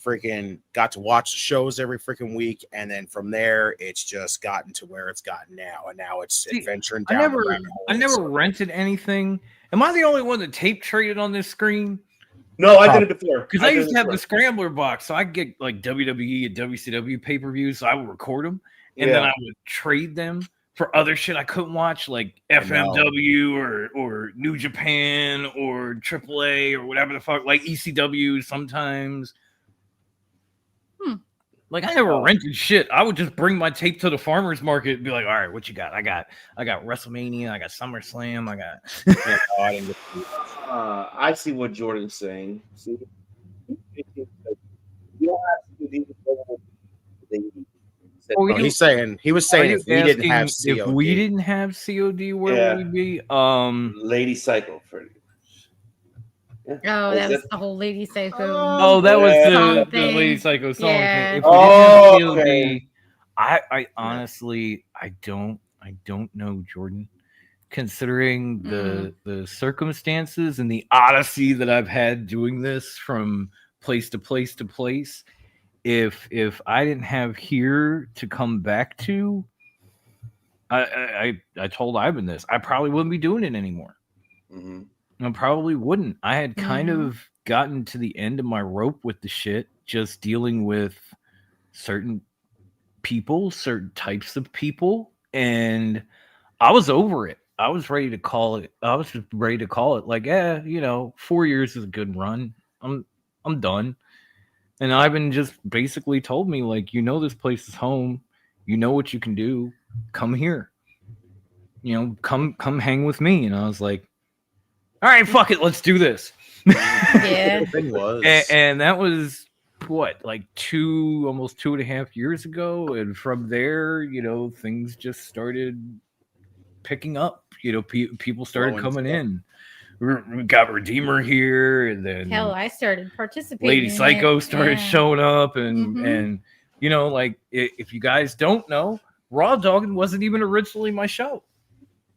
Freaking got to watch the shows every freaking week. And then from there, it's just gotten to where it's gotten now. And now it's adventuring down the rabbit hole. I never rented anything. Am I the only one that tape traded on this screen? No, I did it before. Because I used to have the Scrambler box, so I'd get like WWE and WCW pay-per-views, so I would record them, and then I would trade them for other shit I couldn't watch, like FMW or New Japan or AAA or whatever the fuck, like ECW sometimes. Like I never rented shit. I would just bring my tape to the farmer's market and be like, all right, what you got? I got WrestleMania, I got SummerSlam, I got I see what Jordan's saying. See, you don't have to do he was saying if we didn't have if COD. we didn't have COD, where would we be? Lady Psycho for you. Oh, that was the whole Lady Psycho. Oh, that was the Lady Psycho song. Yeah. If we didn't have COD, I honestly I don't know, Jordan. Considering the circumstances and the odyssey that I've had doing this from place to place to place, if I didn't have here to come back to, I told Ivan this, I probably wouldn't be doing it anymore. I probably wouldn't. I had kind of gotten to the end of my rope with the shit, just dealing with certain people, certain types of people, and I was over it. I was ready to call it. I was just ready to call it like, 4 years is a good run. I'm done. And Ivan just basically told me, like, this place is home. You know what you can do. Come here. Come hang with me. And I was like, all right, fuck it, let's do this. Yeah. The thing was, and that was what, like almost 2.5 years ago, and from there, things just started picking up. People started coming in. We got Redeemer here, and then Hell, I started participating. Lady Psycho started showing up, and Mm-hmm. like if you guys don't know, Raw Dogging wasn't even originally my show.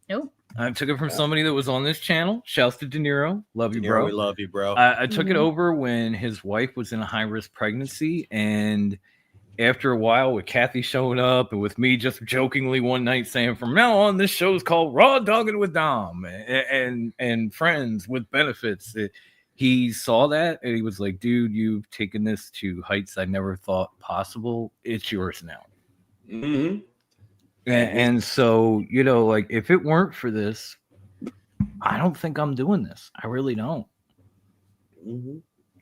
Nope. I took it from somebody that was on this channel. Shouts to De Niro. Love you, bro. We love you, bro. I took it over when his wife was in a high-risk pregnancy. And after a while, with Kathy showing up and with me just jokingly one night saying, from now on, this show is called Raw Dogging with Dom and Friends with Benefits. He saw that and he was like, dude, you've taken this to heights I never thought possible. It's yours now. Mm-hmm. And so, like, if it weren't for this, I don't think I'm doing this. I really don't.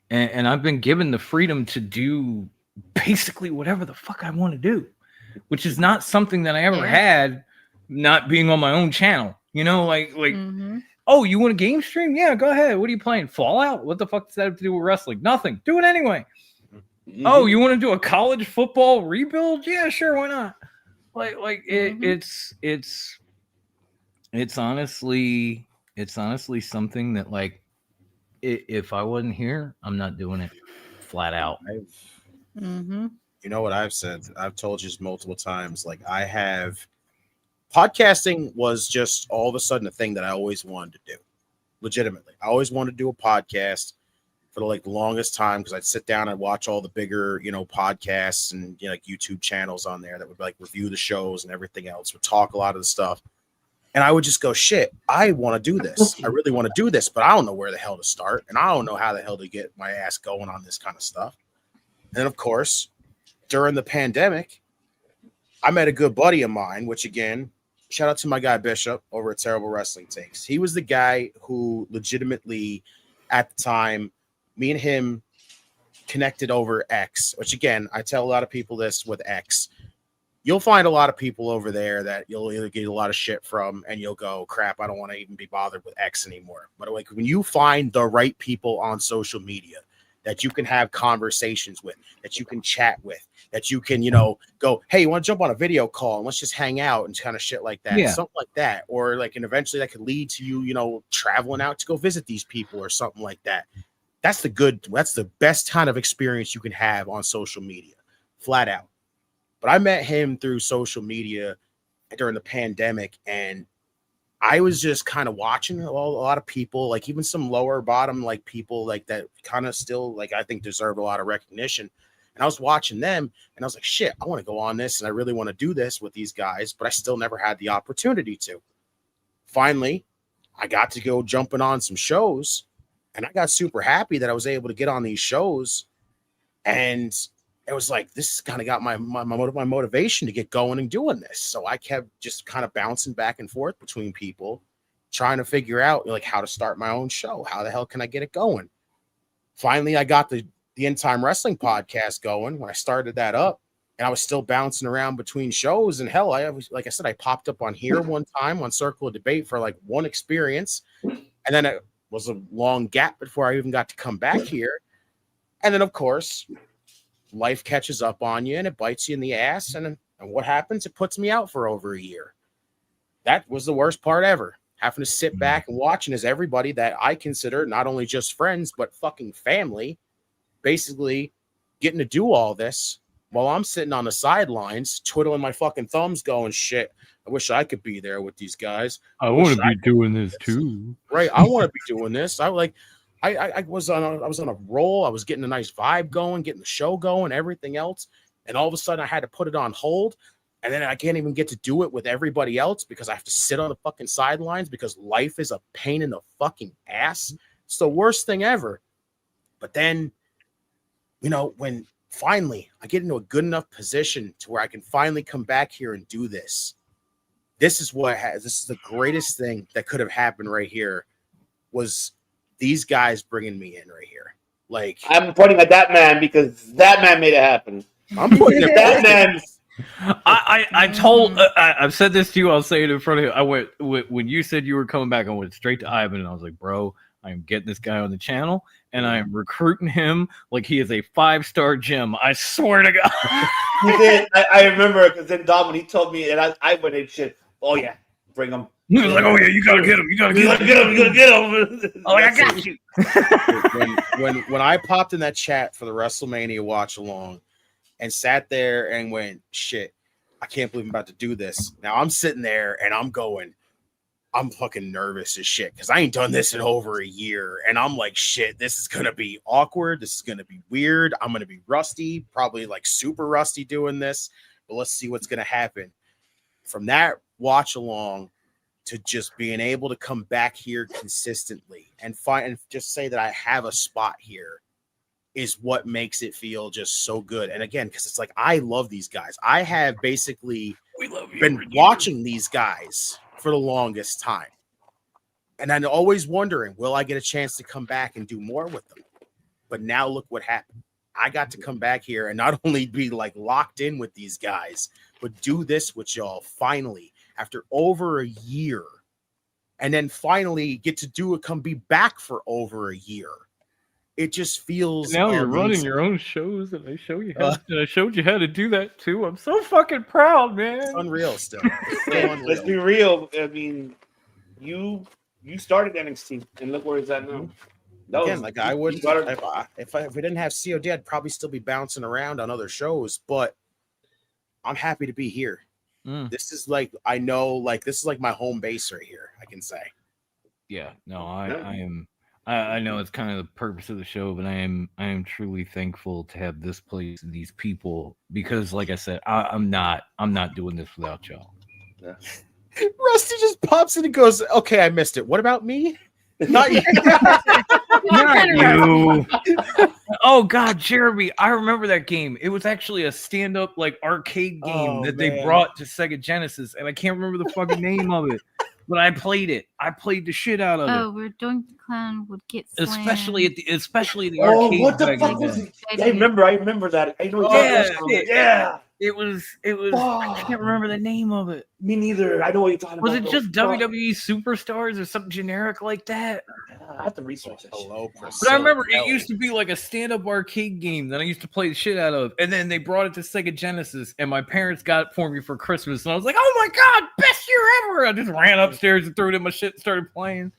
And I've been given the freedom to do basically whatever the fuck I want to do, which is not something that I ever had, not being on my own channel. Oh, you want a game stream? Yeah, go ahead. What are you playing? Fallout? What the fuck does that have to do with wrestling? Nothing. Do it anyway. Oh, you want to do a college football rebuild? Yeah, sure. Why not? It's honestly something that, like, if I wasn't here, I'm not doing it, flat out. You know what I've said? I've told you multiple times. Like, podcasting was just all of a sudden a thing that I always wanted to do. Legitimately, I always wanted to do a podcast for the longest time, because I'd sit down and watch all the bigger, podcasts and like YouTube channels on there that would like review the shows and everything else, would talk a lot of the stuff. And I would just go, shit, I want to do this. I really want to do this, but I don't know where the hell to start. And I don't know how the hell to get my ass going on this kind of stuff. And then, of course, during the pandemic, I met a good buddy of mine, which, again, shout out to my guy Bishop over at Terrible Wrestling Takes. He was the guy who legitimately, at the time, me and him connected over X, which, again, I tell a lot of people this with X. You'll find a lot of people over there that you'll either get a lot of shit from and you'll go, crap, I don't want to even be bothered with X anymore. But like, when you find the right people on social media that you can have conversations with, that you can chat with, that you can, go, hey, you want to jump on a video call and let's just hang out and kind of shit like that, something like that. Or like, and eventually that could lead to you, traveling out to go visit these people or something like that. That's the best kind of experience you can have on social media, flat out. But I met him through social media during the pandemic, and I was just kind of watching a lot of people, like even some lower bottom, like people like that kind of still, like, I think deserve a lot of recognition. And I was watching them and I was like, shit, I want to go on this and I really want to do this with these guys, but I still never had the opportunity to. Finally, I got to go jumping on some shows, and I got super happy that I was able to get on these shows. And it was like, this kind of got my motivation to get going and doing this. So I kept just kind of bouncing back and forth between people, trying to figure out like how to start my own show. How the hell can I get it going? Finally, I got the the In Time Wrestling podcast going, when I started that up, and I was still bouncing around between shows. And hell, like I said, I popped up on here one time on Circle of Debate for like one experience. And then it was a long gap before I even got to come back here. And then, of course, life catches up on you and it bites you in the ass. And what happens? It puts me out for over a year. That was the worst part ever. Having to sit back and watching as everybody that I consider not only just friends, but fucking family, basically getting to do all this while I'm sitting on the sidelines, twiddling my fucking thumbs, going, shit, I wish I could be there with these guys. I want to be doing this too. Right. I want to be doing this. I was on a roll. I was getting a nice vibe going, getting the show going, everything else. And all of a sudden I had to put it on hold. And then I can't even get to do it with everybody else because I have to sit on the fucking sidelines because life is a pain in the fucking ass. It's the worst thing ever. But then, you know, when finally I get into a good enough position to where I can finally come back here and do this. This is the greatest thing that could have happened right here was these guys bringing me in right here. Like, I'm pointing at that man because that man made it happen. I'm pointing at that man. I've said this to you. I'll say it in front of you. I went when you said you were coming back. I went straight to Ivan and I was like, bro, I'm getting this guy on the channel and I am recruiting him like he is a 5-star gem. I swear to God. You did. I remember because then Dom, when he told me, and I went in shit. Oh yeah, bring him. He was like, oh yeah, you gotta get him. You gotta get him. Oh, I got you. when I popped in that chat for the WrestleMania watch along and sat there and went, shit, I can't believe I'm about to do this. Now I'm sitting there and I'm fucking nervous as shit because I ain't done this in over a year. And I'm like, shit, this is going to be awkward. This is going to be weird. I'm going to be rusty, probably like super rusty doing this. But let's see what's going to happen. From that watch along to just being able to come back here consistently and just say that I have a spot here is what makes it feel just so good. And again, because it's like, I love these guys. I have basically been watching these guys for the longest time. And I'm always wondering, will I get a chance to come back and do more with them? But now look what happened. I got to come back here and not only be like locked in with these guys, but do this with y'all finally after over a year. And then finally get to do it, be back for over a year. It just feels now you're running your own shows, and I showed you how to do that too. I'm so fucking proud, man. It's unreal still. Let's be real. I mean, you started NXT, and look where it's at now. Again, like I would, if we didn't have COD, I'd probably still be bouncing around on other shows. But I'm happy to be here. This is like this is like my home base right here. I can say. Yeah. No, I am. I know it's kind of the purpose of the show, but I am truly thankful to have this place and these people because, like I said, I'm not doing this without y'all. Yeah. Rusty just pops in and goes, "Okay, I missed it. What about me? Not you." Not you. Oh God, Jeremy, I remember that game. It was actually a stand-up like arcade game they brought to Sega Genesis, and I can't remember the fucking name of it. But I played it. I played the shit out of it. Oh, where Doink the Clown would get slammed. Especially the arcade. What the fuck was it? I remember that. I know. Yeah. It was. I can't remember the name of it. Me neither. I know what you're talking about. Was it just WWE Superstars or something generic like that? I have to research it. Hello, but I remember it used to be like a stand-up arcade game that I used to play the shit out of, and then they brought it to Sega Genesis, and my parents got it for me for Christmas, and I was like, "Oh my God, best year ever!" I just ran upstairs and threw it in my shit and started playing.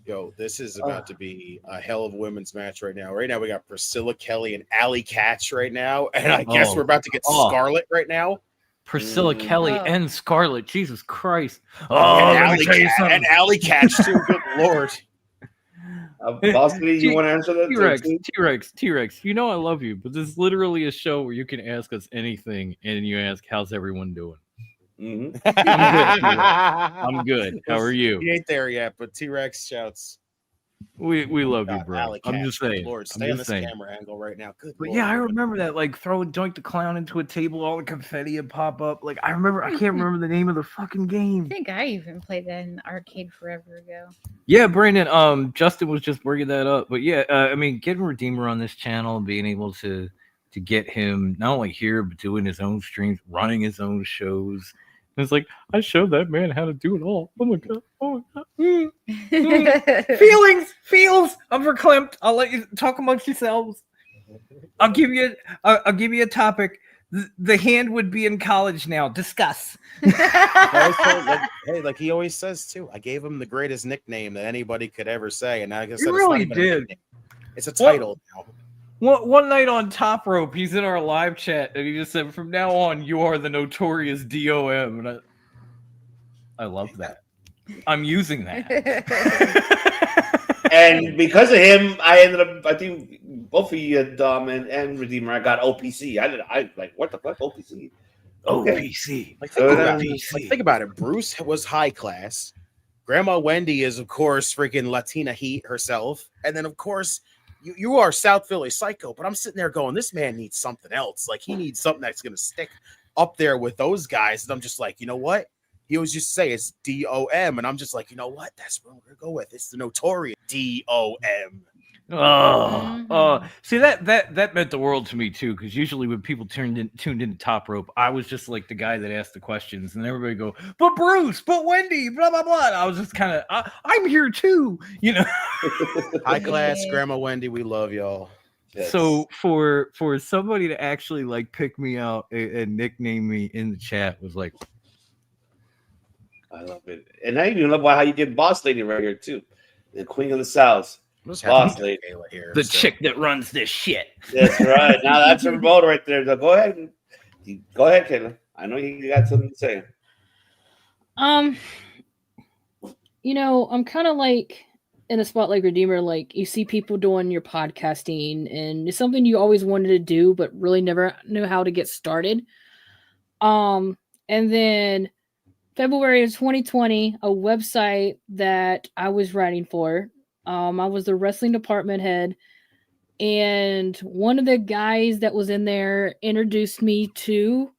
Yo, this is about to be a hell of a women's match right now. Right now, we got Priscilla Kelly and Allie Katch right now, and I guess we're about to get Scarlett right now. Priscilla Kelly and Scarlett, Jesus Christ! And Allie Katch too. Good Lord. Bossy, you want to answer that? T-Rex. You know I love you, but this is literally a show where you can ask us anything, and you ask, "How's everyone doing?" Mm-hmm. I'm good. How are you? He ain't there yet, but T-Rex shouts. We love you, God, bro. Alley I'm Cat, just good saying. Lord, stay on this camera angle right now. Good But Lord. yeah, I remember that. Like throwing Doink the Clown into a table, all the confetti would pop up. Like I can't remember the name of the fucking I game. think I even played that in the arcade forever ago. Yeah, Brandon. Justin was just bringing that up. But yeah, I mean, getting Redeemer on this channel and being able to get him not only here but doing his own streams, running his own shows. And it's like I showed that man how to do it all. Oh my god. Oh my god. Feels. I'm verklempt. I'll let you talk amongst yourselves. I'll give you a topic. The hand would be in college now. Discuss. Like he always says too. I gave him the greatest nickname that anybody could ever say, and I guess You really did. It's a title now. One night on Top Rope, he's in our live chat, and he just said, "From now on, you are the notorious DOM." And I love that. I'm using that. And because of him, I ended up. I think both of you, Dom and Redeemer, I got OPC. I like what the fuck OPC. Okay. OPC. Like think about it. Bruce was high class. Grandma Wendy is, of course, freaking Latina heat herself, and then of course. You are South Philly Psycho, but I'm sitting there going, this man needs something else. Like, he needs something that's going to stick up there with those guys. And I'm just like, you know what? He always just say it's DOM. And I'm just like, you know what? That's what we're going to go with. It's the notorious DOM. See that meant the world to me too, because usually when people tuned into Top Rope, I was just like the guy that asked the questions, and everybody go, but Bruce, but Wendy, blah blah blah. And I was just kind of, I'm here too, you know. High class Grandma Wendy, we love y'all. Yes. So for somebody to actually like pick me out and nickname me in the chat was like, I love it, and I even love how you did Boss Lady right here too, the Queen of the South. Boss Lady here, the chick that runs this shit. That's right. Now that's her remote right there. So go ahead, Kayla. I know you got something to say. You know, I'm kind of like in a spot like Redeemer. Like you see people doing your podcasting, and it's something you always wanted to do, but really never knew how to get started. And then February of 2020, a website that I was writing for. I was the wrestling department head, and one of the guys that was in there introduced me to,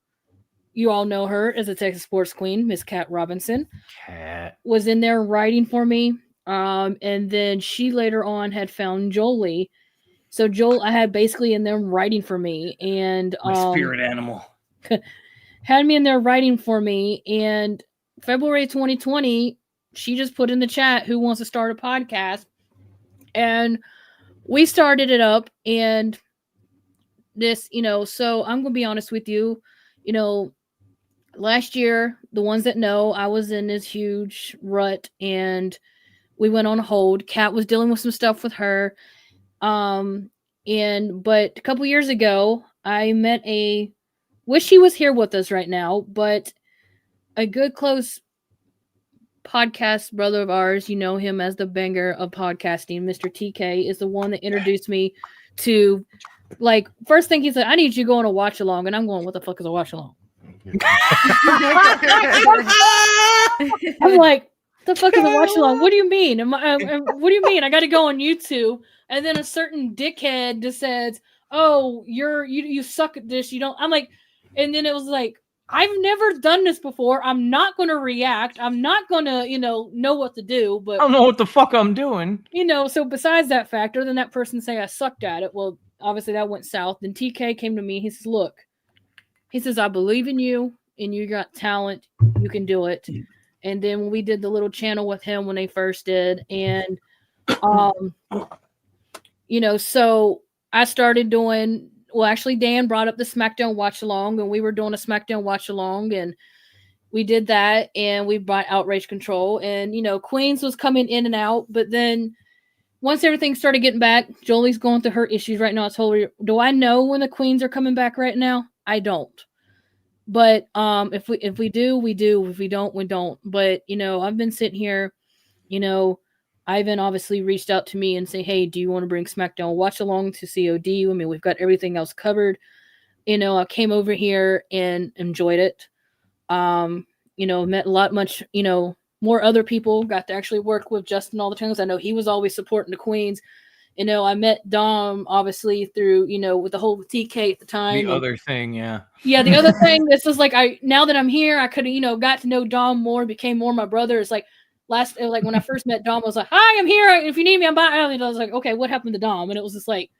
you all know her as a Texas sports queen, Miss Kat Robinson. Kat was in there writing for me. And then she later on had found Jolie. So I had basically in there writing for me, and my spirit animal had me in there writing for me. And February 2020, she just put in the chat, who wants to start a podcast? And we started it up, and this, so I'm going to be honest with you, last year, the ones that know, I was in this huge rut and we went on hold. Kat was dealing with some stuff with her. But a couple years ago, I met wish he was here with us right now, but a good close podcast brother of ours, you know him as the banger of podcasting, Mr. TK, is the one that introduced me to, like, first thing he said, I need you to go on a watch along, and I'm going, what the fuck is a watch along? I'm like, the fuck is a watch along? What do you mean? What do you mean? I got to go on YouTube, and then a certain dickhead just says, "Oh, you suck at this. You don't." I'm like, and then it was like, I've never done this before. I'm not going to react. I'm not going to, know what to do. But I don't know what the fuck I'm doing. So besides that factor, then that person say I sucked at it. Well, obviously that went south. Then TK came to me. He says, look, he says, I believe in you and you got talent. You can do it. And then when we did the little channel with him when they first did, and, so I started doing, well, actually, Dan brought up the SmackDown watch along, and we were doing a SmackDown watch along, and we did that, and we brought Outrage Control, and Queens was coming in and out, but then once everything started getting back, Jolie's going through her issues right now. I told her, do I know when the Queens are coming back right now? I don't. But if we do, we do. If we don't, we don't. But I've been sitting here, Ivan obviously reached out to me and say, hey, do you want to bring SmackDown watch along to COD? I mean, we've got everything else covered. I came over here and enjoyed it. Met a lot much, more other people. Got to actually work with Justin all the times. I know he was always supporting the Queens. You know, I met Dom obviously through, you know, with the whole TK at the time. The other thing, yeah. Yeah, the other thing, this is like now that I'm here, I could have, you know, got to know Dom more, became more my brother. It's like when I first met Dom, I was like, "Hi, I'm here. If you need me, I'm by." And I was like, "Okay, what happened to Dom?" And it was just like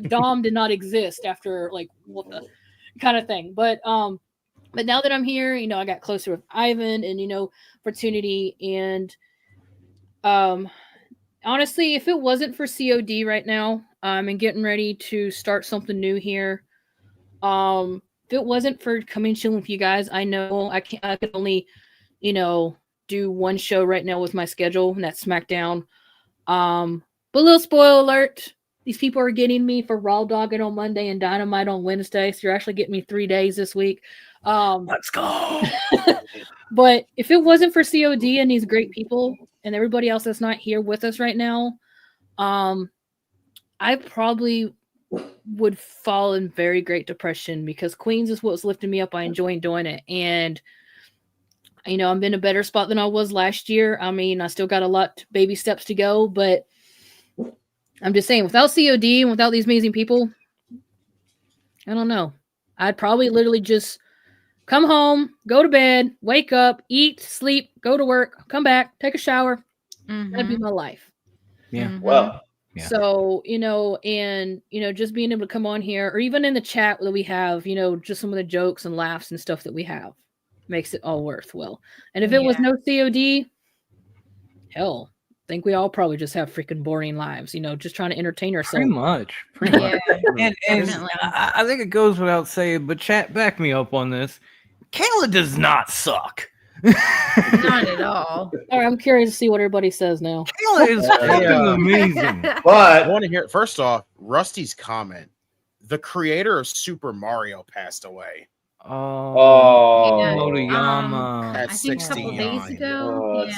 Dom did not exist after like what the kind of thing. But now that I'm here, you know, I got closer with Ivan and, you know, Opportunity and honestly, if it wasn't for COD right now, and getting ready to start something new here, if it wasn't for coming chilling with you guys, I know I could only, you know, do one show right now with my schedule, and that's SmackDown. But a little spoiler alert, these people are getting me for Raw Dogging on Monday and Dynamite on Wednesday, so you're actually getting me 3 days this week. Let's go. But if it wasn't for COD and these great people and everybody else that's not here with us right now, I probably would fall in very great depression because Queens is what's lifting me up. I enjoy doing it. And, you know, I'm in a better spot than I was last year. I mean, I still got a lot, baby steps to go, but I'm just saying, without COD and without these amazing people, I don't know. I'd probably literally just come home, go to bed, wake up, eat, sleep, go to work, come back, take a shower. That'd be my life. Yeah. Well, yeah. So, you know, and, you know, just being able to come on here or even in the chat that we have, you know, just some of the jokes and laughs and stuff that we have makes it all worthwhile. And if it was no COD, hell, I think we all probably just have freaking boring lives, you know, just trying to entertain ourselves. Pretty much. And I think it goes without saying, but chat, back me up on this. Kayla does not suck. Not at all. All right, I'm curious to see what everybody says now. Kayla is fucking amazing. But I want to hear first off, Rusty's comment. The creator of Super Mario passed away. Motoyama. At I think a couple days 69. ago. it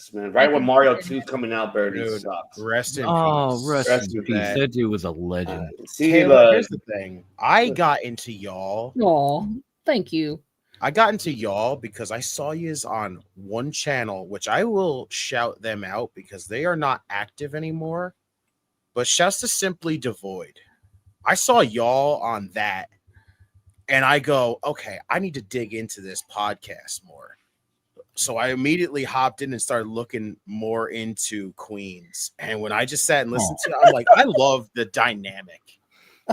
sucks, man. Right when Mario 2 coming out, Birdie Dude, sucks. Rest in Oh, peace. rest in peace. That dude was a legend. Taylor, here's the thing. I got into y'all. Aw, thank you. I got into y'all because I saw yous on one channel, which I will shout them out because they are not active anymore. But shouts to Simply Devoid. I saw y'all on that, and I go, okay, I need to dig into this podcast more. So I immediately hopped in and started looking more into Queens. And when I just sat and listened to it, I'm like, I love the dynamic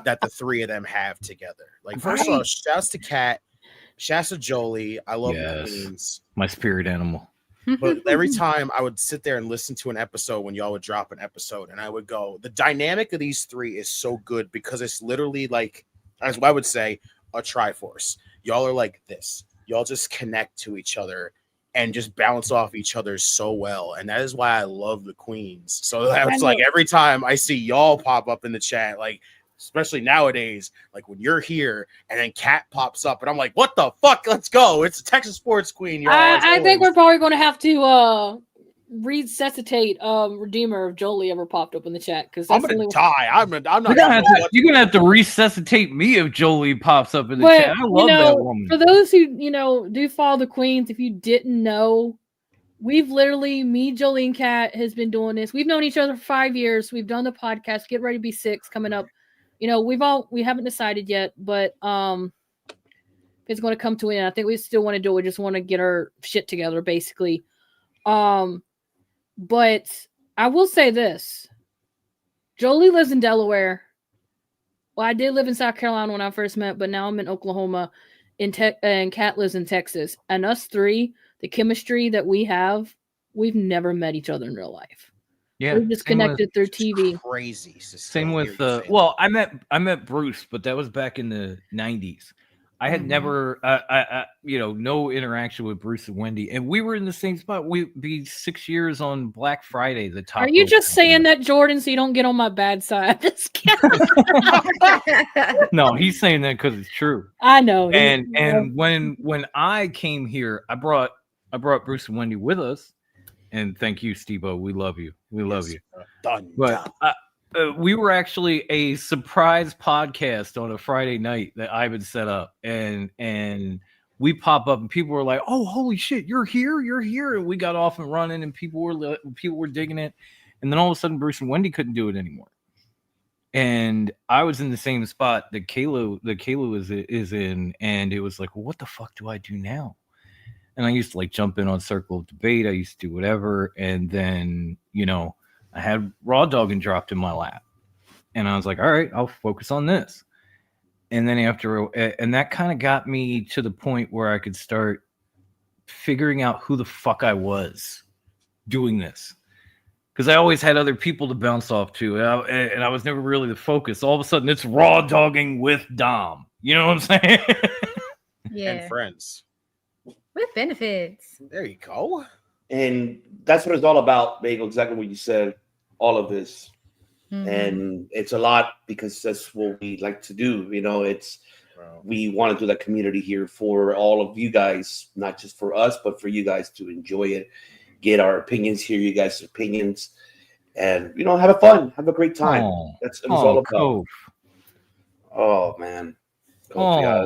that the three of them have together. Like, first of all, shouts to Kat. Shouts to Jolie. I love the Queens. My spirit animal. But every time I would sit there and listen to an episode when y'all would drop an episode, and I would go, the dynamic of these three is so good because it's literally like, as I would say, a Triforce. Y'all are like this. Y'all just connect to each other and just bounce off each other so well. And that is why I love the Queens. So that's like every time I see y'all pop up in the chat, like, especially nowadays, like when you're here and then Kat pops up and I'm like, what the fuck? Let's go. It's a Texas Sports Queen, y'all. I think we're probably going to have to resuscitate Redeemer if Jolie ever popped up in the chat because I'm gonna die. I'm not. You're gonna have to resuscitate me if Jolie pops up in the chat. I love that woman. For those who do follow the Queens, if you didn't know, we've literally, me, Jolie, and Kat has been doing this. We've known each other for 5 years. We've done the podcast. Get ready to be 6 coming up. We haven't decided yet, but it's going to come to an end. I think we still want to do it. We just want to get our shit together, basically. But I will say this. Jolie lives in Delaware. Well, I did live in South Carolina when I first met, but now I'm in Oklahoma, and Kat lives in Texas. And us three, the chemistry that we have, we've never met each other in real life. Yeah, we're just connected through TV. Crazy. Same with well, I met Bruce, but that was back in the 90s. I had never, no interaction with Bruce and Wendy, and we were in the same spot. We'd be 6 years on Black Friday. The top. Are you just saying that, Jordan, so you don't get on my bad side? Just kidding. No, he's saying that because it's true. I know. And when I came here, I brought Bruce and Wendy with us. And thank you, Steve-O. We love you. We love you. But we were actually a surprise podcast on a Friday night that Ivan set up, and we pop up and people were like, "Oh, holy shit, you're here, you're here!" And we got off and running, and people were digging it. And then all of a sudden, Bruce and Wendy couldn't do it anymore. And I was in the same spot that Kayla is in, and it was like, well, what the fuck do I do now? And I used to like jump in on Circle of Debate. I used to do whatever, and then I had Raw Dogging dropped in my lap, and I was like, all right, I'll focus on this. And then and that kind of got me to the point where I could start figuring out who the fuck I was doing this. Because I always had other people to bounce off to, and I was never really the focus. All of a sudden, it's Raw Dogging with Dom. You know what I'm saying? Yeah. And friends. With benefits. There you go. And that's what it's all about, Bagel. Exactly what you said. All of this. Mm-hmm. And it's a lot because that's what we like to do. We want to do that community here for all of you guys, not just for us, but for you guys to enjoy it. Get our opinions, hear you guys' opinions, and have fun, have a great time. That's what it's all about. Kof. Oh man, I've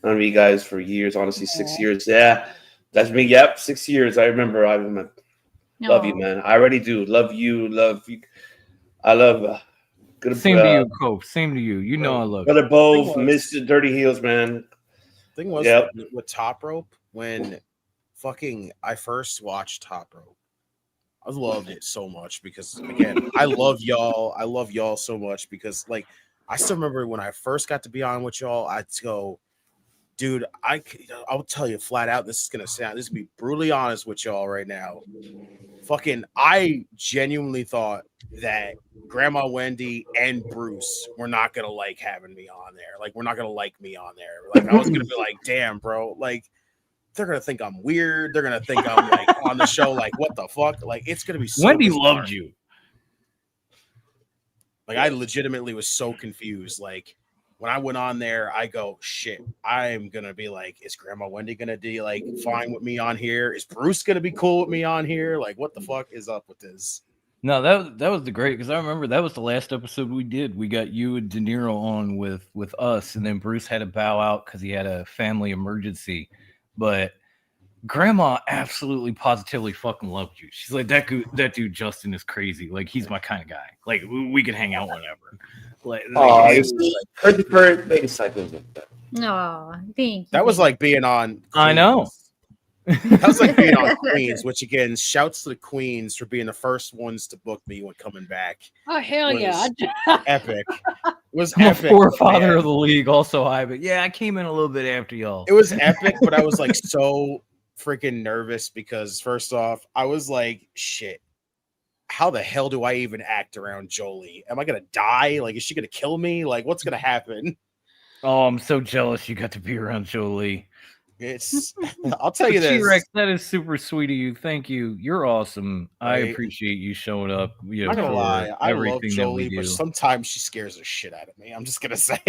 known you guys for years. Honestly, 6 years. Yeah, that's me. Yep, 6 years. I remember. Love you, man. I already do. Love you. I love. Same to you, Kof. Same to you. I love Brother Bove, Mr. Dirty Heels, man. Thing was with Top Rope when. I first watched Top Rope. I loved it so much because, again, I love y'all. I love y'all so much because, I still remember when I first got to be on with y'all, I'd go, dude, I'll tell you flat out, this is going to be brutally honest with y'all right now. I genuinely thought that Grandma Wendy and Bruce were not going to like having me on there. We're not going to like me on there. I was going to be like, damn, bro, they're gonna think I'm weird. They're gonna think I'm on the show. What the fuck? It's gonna be so Wendy bizarre. loved you. I legitimately was so confused. When I went on there, I go, shit, I'm gonna be is Grandma Wendy gonna be fine with me on here? Is Bruce gonna be cool with me on here? What the fuck is up with this? No, that was the great, because I remember that was the last episode we did. We got you and De Niro on with us, and then Bruce had to bow out because he had a family emergency. But Grandma absolutely positively fucking loved you. She's like, that dude Justin is crazy. He's my kind of guy. We can hang out whenever. No, thank you. That was being on Queens. I know. That was being on Queens, which again, shouts to the Queens for being the first ones to book me when coming back. Oh hell yeah! Epic. Was I'm epic. A forefather of the league, also high, but yeah, I came in a little bit after y'all. It was epic, but I was so freaking nervous because first off, I was shit. How the hell do I even act around Jolie? Am I gonna die? Is she gonna kill me? What's gonna happen? Oh, I'm so jealous you got to be around Jolie. I'll tell you this. T-Rex, that is super sweet of you. Thank you. You're awesome. Right? I appreciate you showing up. I'm not gonna lie. I love Jolie, but sometimes she scares the shit out of me. I'm just gonna say.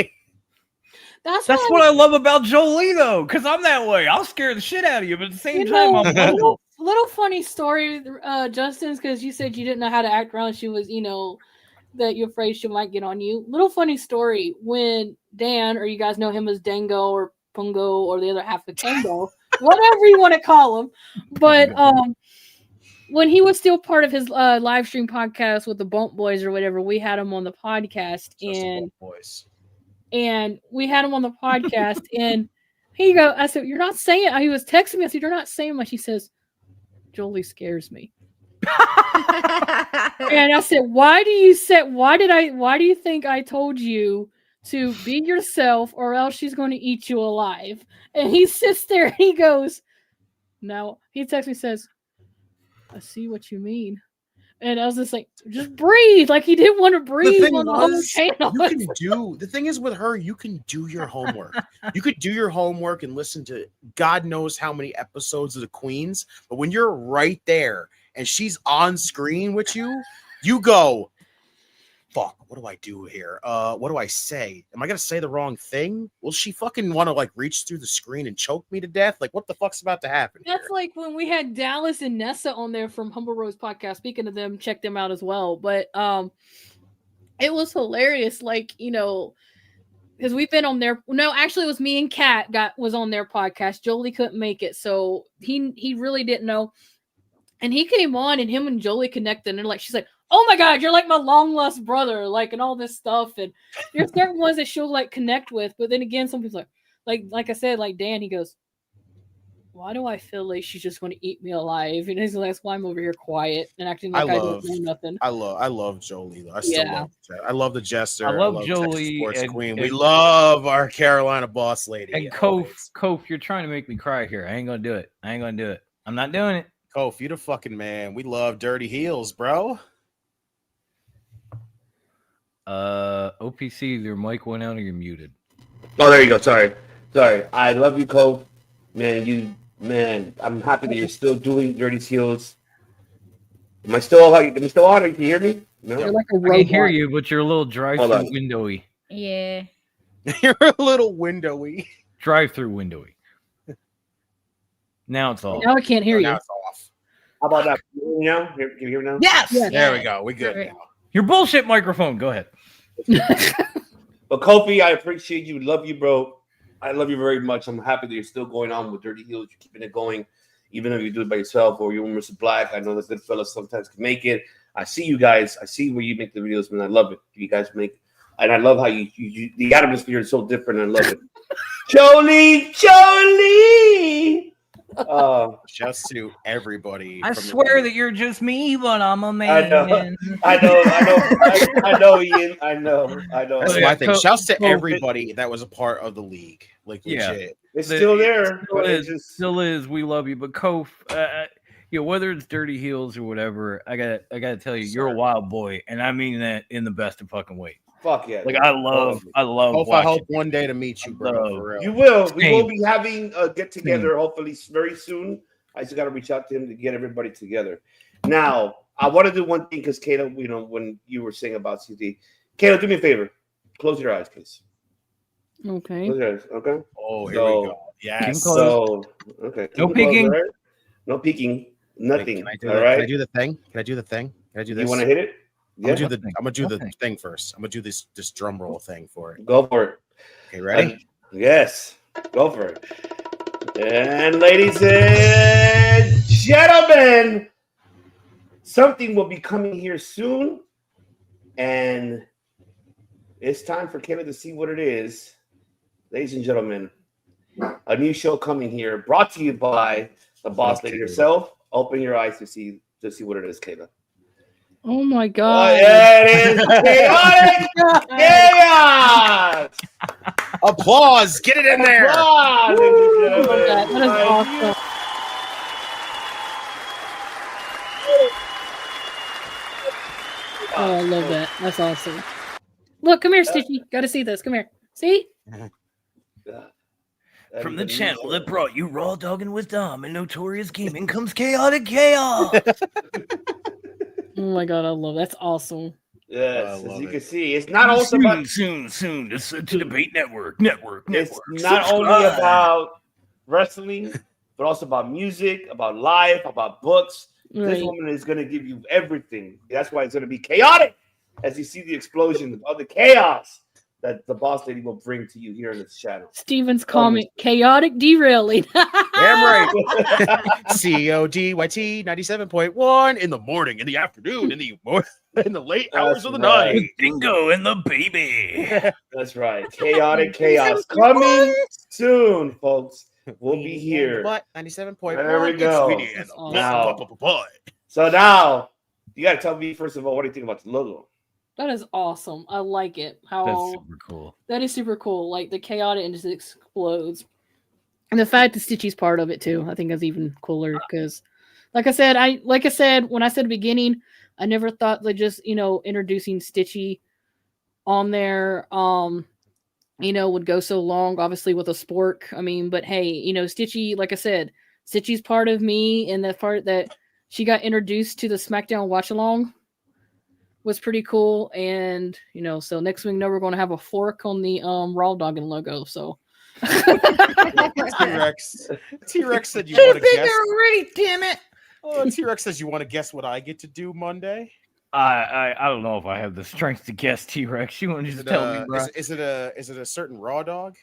That's what I love about Jolie, though, because I'm that way. I'll scare the shit out of you, but at the same time, I'm humble. Little funny story, Justin's, because you said you didn't know how to act around. She was, that you're afraid she might get on you. Little funny story, when Dan, or you guys know him as Dango or Pungo or the other half of Tango, whatever you want to call him. But when he was still part of his live stream podcast with the Bump Boys or whatever, we had him on the podcast. And we had him on the podcast. And here you go. I said, you're not saying, he was texting me. I said, you're not saying much. He says, Jolie scares me. And I said, why do you think I told you to be yourself or else she's going to eat you alive? And he sits there and he goes, no. He texts me, says, I see what you mean. And I was just like, just breathe. He didn't want to breathe on the whole channel. The thing is with her, you can do your homework. You could do your homework and listen to God knows how many episodes of the Queens. But when you're right there and she's on screen with you, you go, fuck, what do I do here? What do I say? Am I going to say the wrong thing? Will she fucking want to reach through the screen and choke me to death? What the fuck's about to happen? That's here? When we had Dallas and Nessa on there from Humble Rose Podcast. Speaking of them, check them out as well. But it was hilarious. because we've been on their. No, actually, it was me and Kat was on their podcast. Jolie couldn't make it, so he really didn't know. And he came on, and him and Jolie connected, and she's like, "Oh my God, you're like my long lost brother," and all this stuff. And there's certain ones that she'll connect with, but then again, some people like I said, like Dan, he goes, "Why do I feel like she's just going to eat me alive?" And he's like, "That's why I'm over here quiet and acting like I don't know nothing." I love Jolie though. I love the jester. I love Jolie, Sports Queen. We love our Carolina boss lady. And Kof, you're trying to make me cry here. I ain't gonna do it. I'm not doing it. Kof, you the fucking man. We love dirty heels, bro. OPC, your mic went out or you're muted. Oh, there you go. Sorry. I love you, Kof. Man, I'm happy that you're still doing dirty heels. Am I still on? Can you hear me? No. You're like a robot. I can hear you, but you're a little drive-through windowy. Yeah. You're a little windowy. Drive-through windowy. Now it's off. Now I can't hear you. Now it's off. How about that? Can you hear me now? Yes. There we go. We good now. Your bullshit microphone. Go ahead. But Kofi, I appreciate you. Love you, bro. I love you very much. I'm happy that you're still going on with Dirty Heels. You're keeping it going, even if you do it by yourself or you're Mr. Black. I know the good fellas sometimes can make it. I see you guys. I see where you make the videos, man. I love it. You guys make, and I love how you the atmosphere is so different. I love it. Jolie. Shouts to everybody. I swear that you're just me, but I'm a man. I know, Ian. I know. That's my thing. Shouts to everybody that was a part of the league. Like, legit. It's still there. Still is. We love you. But Kof, whether it's Dirty Heels or whatever, I gotta tell you, you're a wild boy, and I mean that in the best of fucking way. Fuck yeah. Like I love. I hope one day to meet you, bro. You will. We will be having a get together hopefully very soon. I just got to reach out to him to get everybody together. Now, I want to do one thing because Kato, when you were saying about CD, Kato, do me a favor. Close your eyes, please. Okay. Close your eyes. Okay. Oh, here we go. Yes. So, okay. No peeking. Right? No peeking. Nothing. Can I all right. Can I do the thing? Can I do this? You want to hit it? I'm gonna do the thing first. I'm gonna do this drum roll thing for it. Go for it. Okay, ready? Yes. Go for it. And ladies and gentlemen, something will be coming here soon. And it's time for Kayla to see what it is. Ladies and gentlemen, a new show coming here, brought to you by the boss lady herself. Open your eyes to see what it is, Kayla. Oh my God! Yeah, it is chaotic chaos. Applause! Get it in there. Applause, that is awesome. Oh, I love that. That's awesome. Look, come here, Stitchy. Got to see this. Come here. See? From the channel that brought you Raw Dogging with Dom and Notorious Gaming comes Chaotic Chaos. Oh my God, I love that. That's awesome. Yes, as you can see, it's not also about soon to Debate Network. It's not only about wrestling, but also about music, about life, about books. Right. This woman is going to give you everything. That's why it's going to be chaotic as you see the explosion of the chaos that the boss lady will bring to you here in this channel. Steven's comment, chaotic derailing. Damn right. CODYT 97.1 in the morning, in the afternoon, in the late hours of the night. Dingo and the baby. That's right. Chaotic chaos coming soon, folks. We'll be here. 97.1. There we go. So now, you got to tell me, first of all, what do you think about the logo? That is awesome. I like it. That's super cool. That is super cool. Like the chaotic and just explodes. And the fact that Stitchy's part of it too, I think is even cooler because like I said, when I said the beginning, I never thought that just, introducing Stitchy on there, would go so long, obviously with a spork. I mean, but hey, Stitchy, like I said, Stitchy's part of me, and the part that she got introduced to the SmackDown watch along was pretty cool. And so next week we're going to have a fork on the Raw Dogging logo. So T-Rex said you want to guess already, damn it. Oh, T-Rex says you want to guess what I get to do Monday. I don't know if I have the strength to guess T-Rex. You want to just tell me, bro? Is it a certain Raw dog?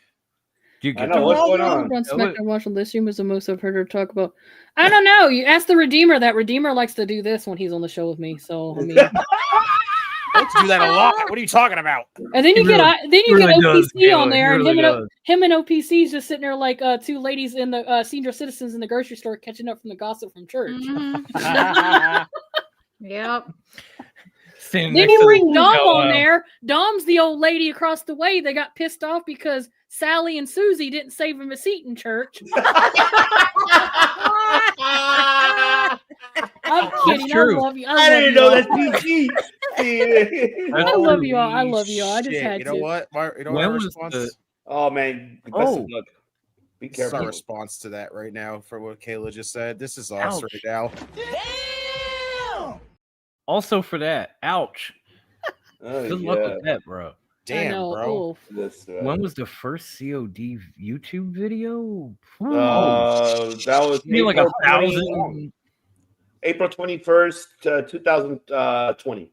You I know what's going on. SmackDown Watch on this stream is the most I've heard her talk about. I don't know. You ask the Redeemer. That Redeemer likes to do this when he's on the show with me. So I mean, I like to do that a lot. What are you talking about? and then you get OPC on there, and really him and OPC's just sitting there like two ladies in the senior citizens in the grocery store catching up from the gossip from church. Yep. Then you bring Dom on there. Dom's the old lady across the way. They got pissed off because Sally and Susie didn't save him a seat in church. I'm kidding. True. I love you. I didn't know that's PG. I love you all. I love you all. I just had you to. know what? When our was response? Oh man, best of luck. Be This is careful. our response to that right now for what Kayla just said. This is us right now. Also for that, ouch. Oh, Good luck with that, bro. Damn, bro. When was the first COD YouTube video? That was maybe like 1,000. April 21st, 2020.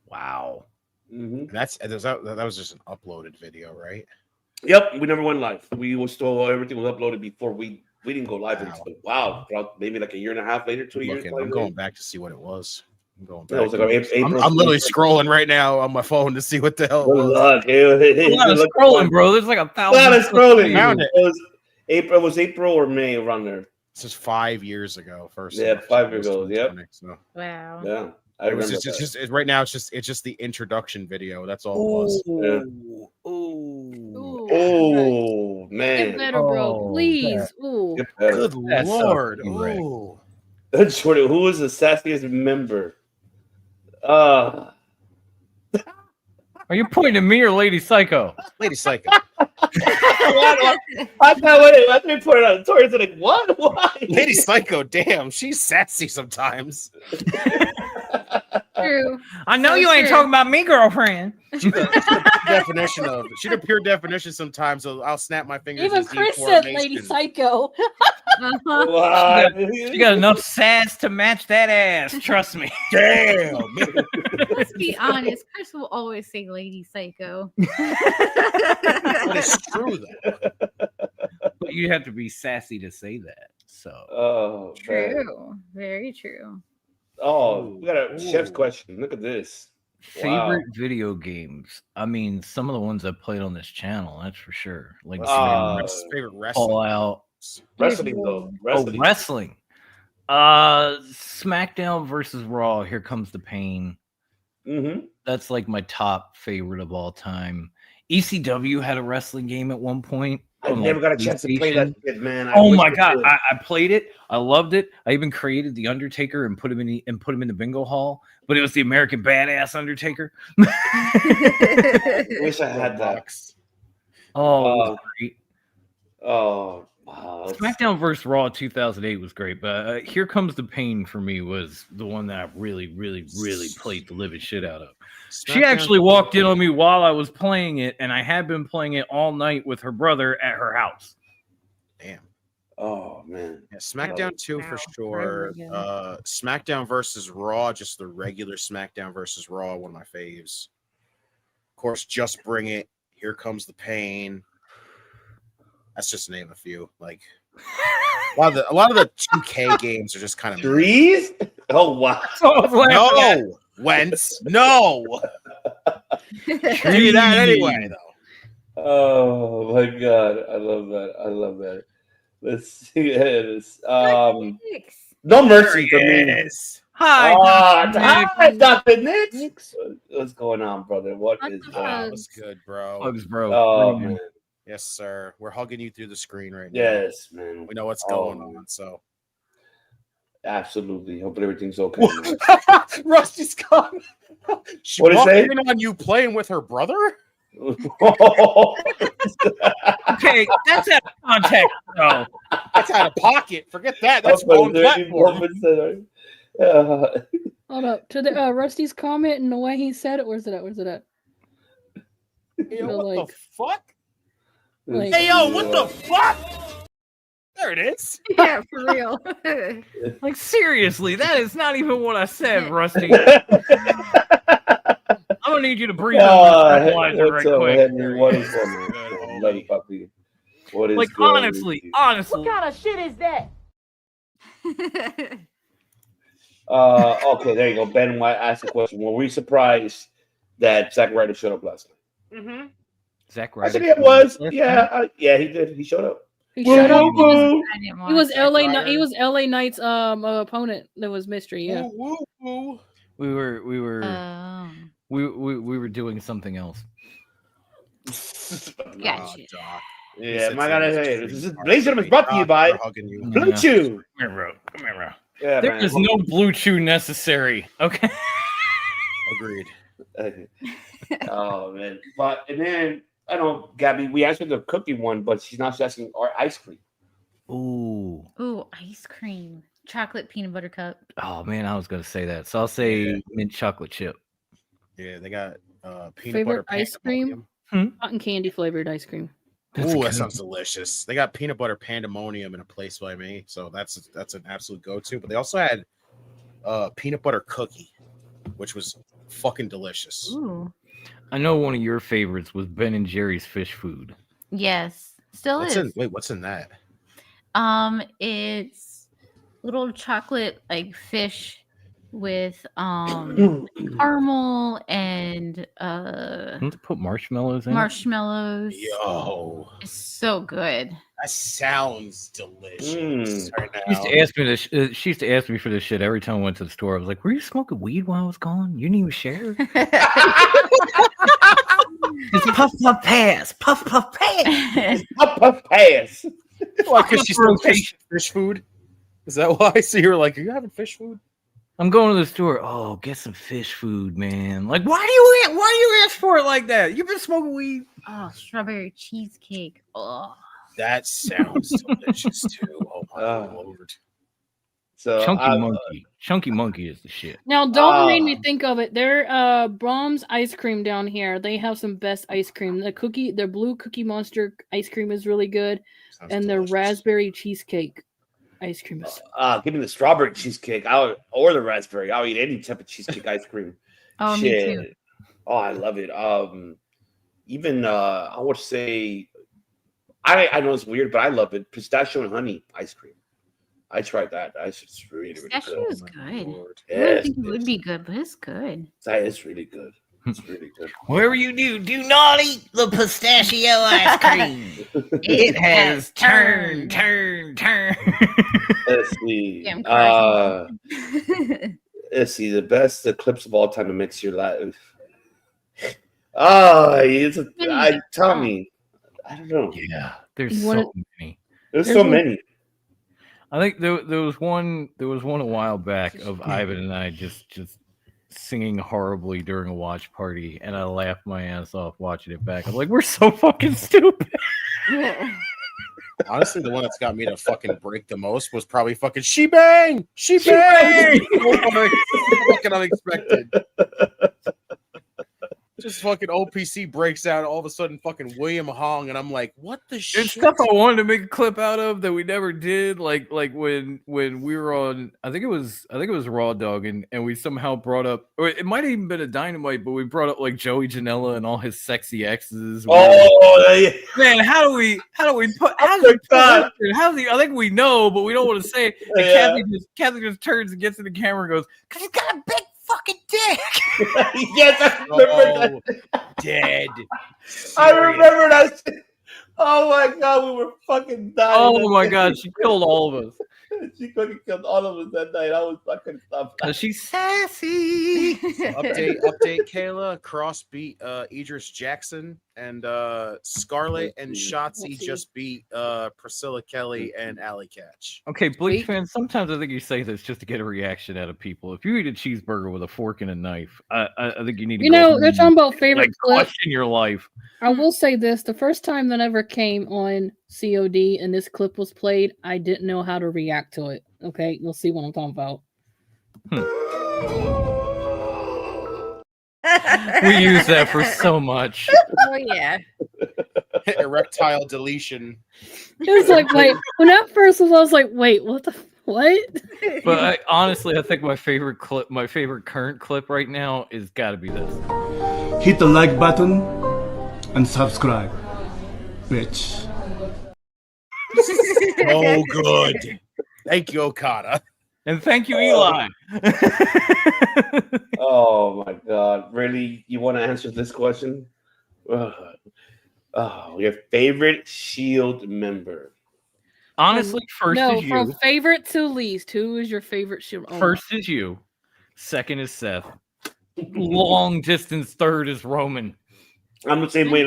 Wow. Mm-hmm. That was just an uploaded video, right? Yep, we never went live. We were still everything was uploaded before we didn't go live until maybe like a year and a half later, 2 years. I'm going back to see what it was. I'm going back. Yeah, it was like April I'm literally scrolling right now on my phone to see what the hell it was. Scrolling, bro. There's like 1,000. Scrolling. Found it. It was April or May around there. This is 5 years ago. First, yeah, 5 years ago. Yep. So. Wow. Yeah. It was just right now. It's just the introduction video. That's all it was. Oh man! Get better, bro. Please. Ooh. Good lord. Ooh. Jordan, who was the sassiest member? Are you pointing at me or Lady Psycho? Lady Psycho. I thought, wait, let me put it on. Tori's like, what? Why? Lady Psycho, damn, she's sassy sometimes. True. I know you ain't talking about me, girlfriend. She's the pure definition sometimes. So I'll snap my fingers. Even Chris said Lady Psycho. She got enough sass to match that ass. Trust me. Damn. Let's be honest. Chris will always say Lady Psycho. But it's true though. But you have to be sassy to say that. So. Oh, true. Very true. Oh, we got a chef's question. Look at this. Favorite video games? I mean, some of the ones I've played on this channel, that's for sure. Like favorite wrestling. All Out. Wrestling though. Wrestling. Oh, wrestling. SmackDown versus Raw. Here Comes the Pain. Mm-hmm. That's like my top favorite of all time. ECW had a wrestling game at one point. I never got a chance to play that shit, man. Oh my god, I played it. I loved it. I even created the Undertaker and put him in the bingo hall. But it was the American Badass Undertaker. I wish I had that. Oh, great. Oh, wow. SmackDown vs. Raw 2008 was great, but Here Comes the Pain for me was the one that I really, really, really played the living shit out of. She actually walked in on me while I was playing it, and I had been playing it all night with her brother at her house. Damn. Oh, man. Yeah, SmackDown 2 for sure. SmackDown versus Raw, just the regular SmackDown versus Raw, one of my faves. Of course, Just Bring It. Here Comes the Pain. That's just to name a few. Like a lot of the 2K games are just kind of threes. Oh wow! No, Wentz. No. Give you that anyway, though. Oh my god, I love that. I love that. Let's see this. No mercy for me. Hi, Dr. Nix. What's going on, brother? What is that? What's good, bro? Hugs, bro. Oh man. Yes, sir. We're hugging you through the screen right now. Yes, man. We know what's going on, so. Absolutely. Hoping everything's okay. Rusty's gone. She What is walked it? in on you playing with her brother? Okay, that's out of context, though. That's out of pocket. Forget that. That's phone platform. Hold up. To the Rusty's comment and the way he said it, where's it at? Where's it at? Yo, what like, the fuck? Like, Hey, yo, what the fuck? There it is. Yeah, for real. Like seriously, that is not even what I said, Rusty. I'm gonna need you to breathe on the stabilizer right quick. Henry? What is going on? Love you, puppy. What is Like honestly. What kind of shit is that? Okay, there you go. Ben White asked a question. Were we surprised that Zack Ryder showed up last night? Mm-hmm. Zack Ryder. Actually, it was. Yeah, yeah, he did. He showed up. He showed up. He was LA. He was LA Knight's opponent. That was mystery. Yeah. Woo, woo, woo. We were doing something else. Gotcha. Yeah, my God, this is Blazer is brought to you by Blue Chew. Come here, bro. Yeah, there is no Blue Chew necessary. Okay. Agreed. Oh man, but and then I know Gabby. We answered the cookie one, but she's not asking our ice cream. Ooh, ice cream, chocolate peanut butter cup. Oh man, I was gonna say that, so I'll say mint chocolate chip. Yeah, they got peanut Favorite butter ice cream? Cotton candy flavored ice cream. Ooh, that sounds delicious. They got peanut butter pandemonium in a place by me, so that's an absolute go-to. But they also had peanut butter cookie, which was fucking delicious. Ooh. I know one of your favorites was Ben and Jerry's fish food. Yes, still What's is. what's in that? It's little chocolate like fish with caramel and Let's put marshmallows in. marshmallows. Yo, It's so good. that sounds delicious right now. She used to ask me this. She used to ask me for this shit every time I went to the store. I was like, "Were you smoking weed while I was gone? You didn't even share." It's puff puff pass, puff puff pass, puff puff pass. Why? Because she's still fish food. Is that why? So you were like, "Are you having fish food?" I'm going to the store. Oh, get some fish food, man. Like, why do you ask for it like that? You've been smoking weed. Oh, strawberry cheesecake. Oh, that sounds delicious too. Oh my lord. So Chunky Monkey is the shit. Now, don't make me think of it. Their Brahms ice cream down here. They have some best ice cream. Their blue Cookie Monster ice cream is really good, and their raspberry cheesecake ice cream is. Give me the strawberry cheesecake. Or the raspberry. I'll eat any type of cheesecake ice cream. Oh, Shit. me too. Oh, I love it. Even I would say, I know it's weird, but I love it. Pistachio and honey ice cream. I tried that. It's really, really Pistachio good. is good. I don't Yes, think it would be good, but it's good. It's really good. It's really good. Whatever you do not eat the pistachio ice cream. It has turn. Let's see. Yeah, I'm Let's see. The best clips of all time to mix your life. Tell me. I don't know. Yeah, there's so many. There's so many. I think there was one a while back of Ivan and I just singing horribly during a watch party, and I laughed my ass off watching it back. I'm like, we're so fucking stupid. Honestly, the one that's got me to fucking break the most was probably fucking She Bang! Fucking unexpected. Just fucking OPC breaks out, all of a sudden fucking William Hong, and I'm like, what the shit? It's stuff I wanted to make a clip out of that we never did. Like when we were on, I think it was Raw Dog, and we somehow brought up, or it might have even been a Dynamite, but we brought up like Joey Janela and all his sexy exes. Man, how do we put? I think we know, but we don't want to say it. And Kathy just turns and gets in the camera and goes, "Cause he's got a big fucking dick." Yes, I remember that. Dead. I remember that. Oh my God, we were fucking dying. Oh my God, she killed all of us. She fucking killed all of us that night. I was fucking stop. Cause she's sassy. Update, Kayla. Cross beat Idris Jackson, and Scarlett and Shotzi just beat Priscilla Kelly and Alley Catch. Okay, Bleach fans, sometimes I think you say this just to get a reaction out of people. If you eat a cheeseburger with a fork and a knife, I think you need to they're talking about favorite clip. Question your life. I will say this. The first time that I ever came on COD and this clip was played, I didn't know how to react to it. Okay, you'll see what I'm talking about. We use that for so much. Oh yeah. erectile deletion. It was like, wait. When that first was, I was like, wait, what the what? But honestly, I think my favorite current clip right now is got to be this. Hit the like button and subscribe, bitch. Oh, good. Thank you, Okada. And thank you, Eli. Oh my God! Really, you want to answer this question? Your favorite Shield member? Honestly, first is you. From favorite to least, who is your favorite Shield? First is you. Second is Seth. Long distance third is Roman. I'm the same way.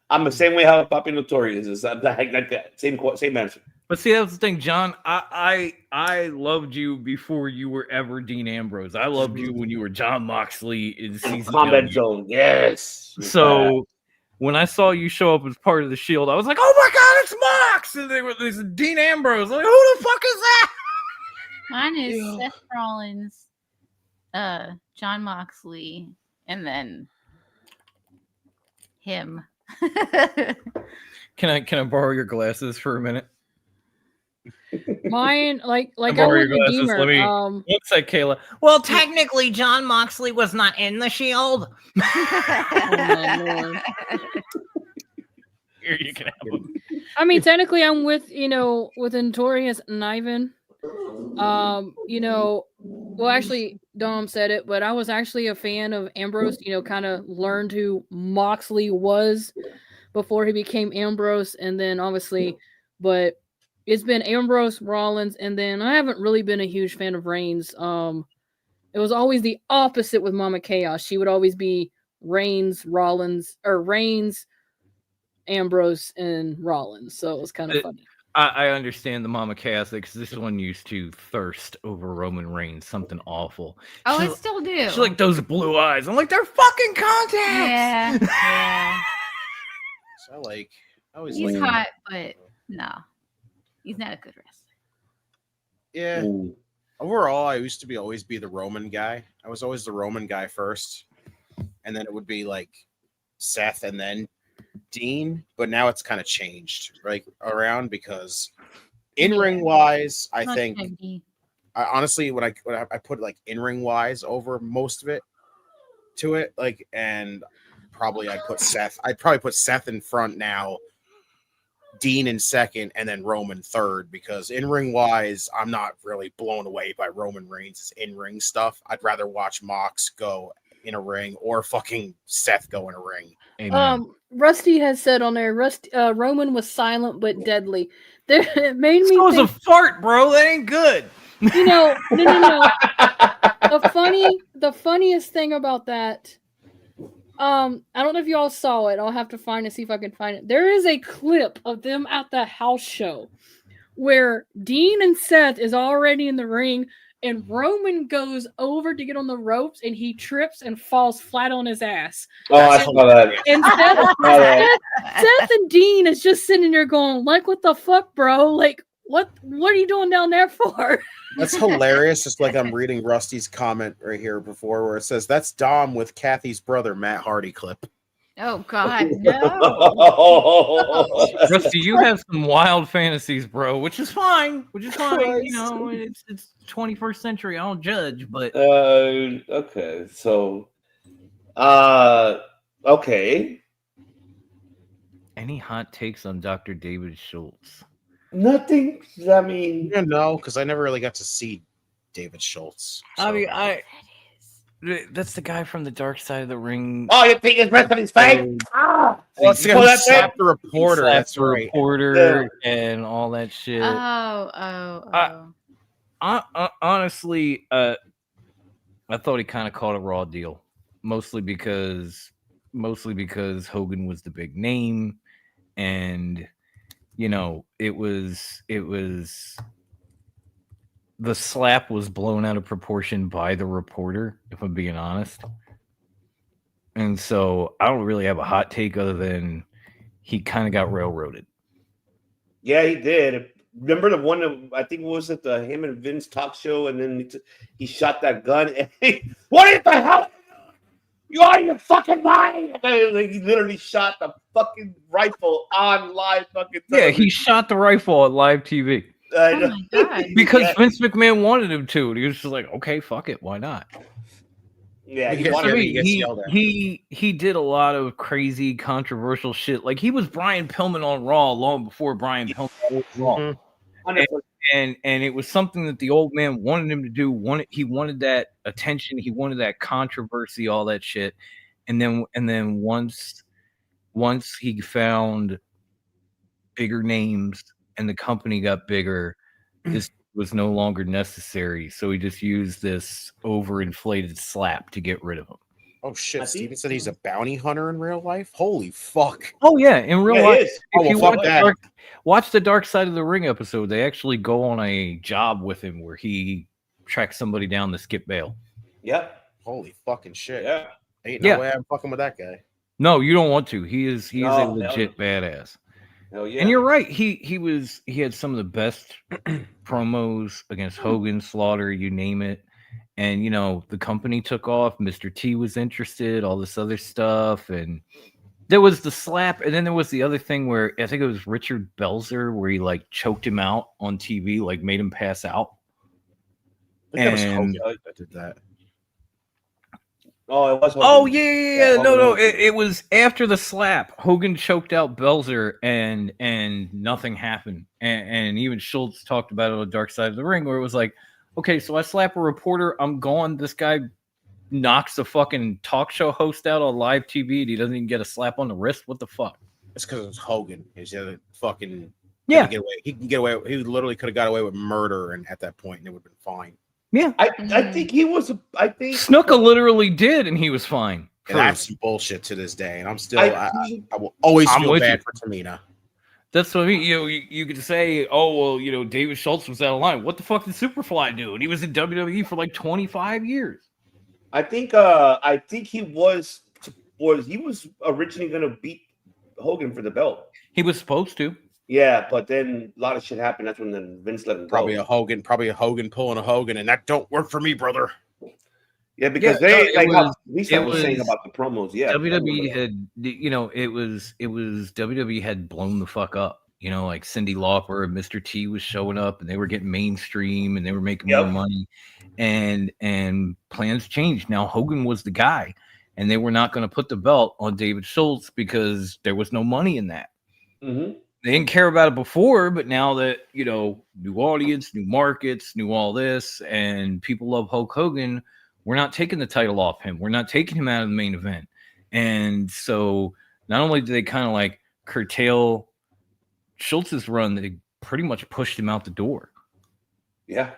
I'm the same way how Papi Notorious is. I'm like that. Same answer. But see, that's the thing, John. I loved you before you were ever Dean Ambrose. I loved you when you were John Moxley in season Combat Zone. Yes. So when I saw you show up as part of the Shield, I was like, "Oh my God, it's Mox!" And there's Dean Ambrose. Like, who the fuck is that? Mine is Seth Rollins, John Moxley, and then him. Can I borrow your glasses for a minute? Mine, like I borrow your was glasses. Redeemer. Let me. One sec, Kayla. Well, technically, John Moxley was not in the Shield. Here, you can have them. I mean, technically, I'm with Notorious and Ivan. Well, actually, Dom said it, but I was actually a fan of Ambrose. Kind of learned who Moxley was before he became Ambrose, and then obviously, but it's been Ambrose, Rollins, and then I haven't really been a huge fan of Reigns. It was always the opposite with Mama Chaos. She would always be Reigns, Ambrose, and Rollins. So it was kind of funny. I understand the Mama Chaos because this one used to thirst over Roman Reigns, something awful. Oh, I still do. She's like those blue eyes. I'm like, they're fucking contacts. Yeah. So He's hot, but no, he's not a good wrestler. Yeah. Ooh. Overall, I used to always be the Roman guy. I was always the Roman guy first, and then it would be like Seth and then Dean. But now it's kind of changed around because in-ring wise, I think honestly when I put like in-ring wise over most of it to it, and probably I'd probably put Seth in front now, Dean in second, and then Roman third, because in-ring wise, I'm not really blown away by Roman Reigns' in-ring stuff. I'd rather watch Mox go in a ring or fucking Seth go in a ring. Amen. Rusty has said on there, Roman was silent but deadly. It made me think, a fart, bro. That ain't good. No. The funniest thing about that, I don't know if you all saw it. I'll have to find it, see if I can find it. There is a clip of them at the house show where Dean and Seth is already in the ring, and Roman goes over to get on the ropes, and he trips and falls flat on his ass. Oh, I saw that. And Seth and Dean is just sitting there going, like, what the fuck, bro? Like, what are you doing down there for? That's hilarious. Just like I'm reading Rusty's comment right here before where it says, that's Dom with Kathy's brother, Matt Hardy clip. Oh, God, no. Rusty, you have some wild fantasies, bro, which is fine. It's 21st century. I don't judge, but... Okay, so... okay. Any hot takes on Dr. David Schultz? Nothing. I mean, no, because I never really got to see David Schultz. So. I mean, that's the guy from the Dark Side of the Ring. Oh, you think his rest of his face? Well, it's the reporter. That's the right. Reporter and all that shit. Honestly, I thought he kind of caught a raw deal, mostly because Hogan was the big name, and it was the slap was blown out of proportion by the reporter, if I'm being honest. And so I don't really have a hot take other than he kind of got railroaded. Yeah, he did. Remember the one that I think was at the him and Vince talk show, and then he shot that gun. What is the hell? You are your fucking mind. And then he literally shot the fucking rifle on live fucking television. Yeah, he shot the rifle on live TV. Oh my god! Because Vince McMahon wanted him to, and he was just like, "Okay, fuck it, why not?" Yeah, he did a lot of crazy, controversial shit. Like he was Brian Pillman on Raw long before Brian Pillman was Raw, and it was something that the old man wanted him to do. He wanted that attention, he wanted that controversy, all that shit. And then once he found bigger names and the company got bigger, this was no longer necessary. So he just used this overinflated slap to get rid of him. Oh shit! Steven said he's a bounty hunter in real life. Holy fuck! Oh yeah, in real life. If you watch the Dark Side of the Ring episode, they actually go on a job with him where he tracks somebody down to skip bail. Yep. Holy fucking shit! Yeah. Ain't no way I'm fucking with that guy. No, you don't want to. He is a legit badass. Hell yeah. And you're right. He had some of the best promos against Hogan, Slaughter, you name it. And you know, the company took off. Mr. T was interested, all this other stuff, and there was the slap, and then there was the other thing where I think it was Richard Belzer where he like choked him out on TV, like made him pass out. That was Hogan that did that. Oh, it was. Oh yeah. No. It was after the slap. Hogan choked out Belzer, and nothing happened. And even Schultz talked about it on the Dark Side of the Ring, where it was like, okay, so I slap a reporter, I'm gone. This guy knocks the fucking talk show host out on live TV, and he doesn't even get a slap on the wrist. What the fuck? It's because it's Hogan. He's the other fucking yeah. He can get away. He literally could have got away with murder, and at that point, and it would have been fine. Yeah, I think he was. I think Snuka literally did, and he was fine. And that's some bullshit to this day, and I'm still. I will always feel bad for Tamina. That's what I mean. You know, you could say, "Oh, well, you know, David Schultz was out of line. What the fuck did Superfly do?" And he was in WWE for like 25 years. I think he was originally going to beat Hogan for the belt. He was supposed to. Yeah, but then a lot of shit happened. That's when then Vince let him go. Probably a Hogan pulling a Hogan, and that don't work for me, brother. Yeah, because Lisa was saying about the promos. Yeah, WWE had, you know, it was WWE had blown the fuck up. You know, like Cyndi Lauper and Mr. T was showing up, and they were getting mainstream, and they were making more money, and plans changed. Now Hogan was the guy, and they were not going to put the belt on David Schultz because there was no money in that. Mm-hmm. They didn't care about it before, but now that, you know, new audience, new markets, new all this, and people love Hulk Hogan, we're not taking the title off him. We're not taking him out of the main event. And so not only did they kind of like curtail Schultz's run, they pretty much pushed him out the door. Yeah,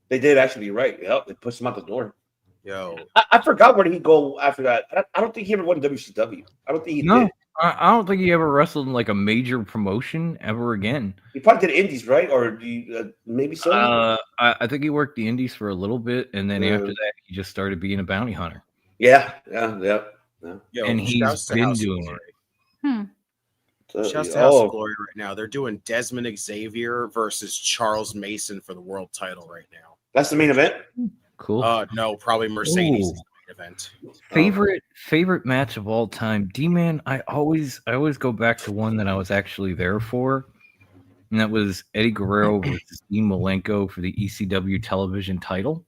they did actually. Right. Yep, they pushed him out the door. Yo, I forgot where did he go after that. I don't think he ever went to WCW. I don't think he did. I don't think he ever wrestled in like a major promotion ever again. He probably did Indies, right? Or maybe so. I think he worked the Indies for a little bit, and then after that, he just started being a bounty hunter. Yeah. Yo, and he's been doing it. Shouts to House of Glory right now. They're doing Desmond Xavier versus Charles Mason for the world title right now. That's the main event? Cool. No, probably Mercedes is the main event. Favorite match of all time. D-Man, I always go back to one that I was actually there for. And that was Eddie Guerrero versus Dean Malenko for the ECW television title.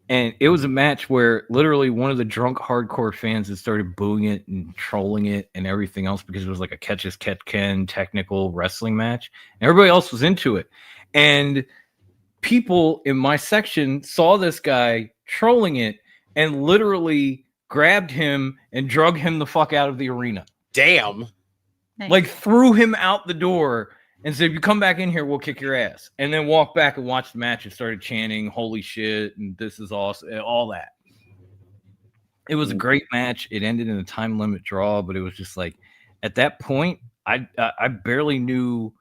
And it was a match where literally one of the drunk hardcore fans had started booing it and trolling it and everything else because it was like a catch as catch can technical wrestling match. And everybody else was into it. And people in my section saw this guy trolling it and literally grabbed him and drug him the fuck out of the arena. Damn. Nice. Like threw him out the door and said, if you come back in here, we'll kick your ass. And then walked back and watched the match and started chanting, holy shit, and this is awesome, and all that. It was a great match. It ended in a time limit draw, but it was just like, at that point, I barely knew,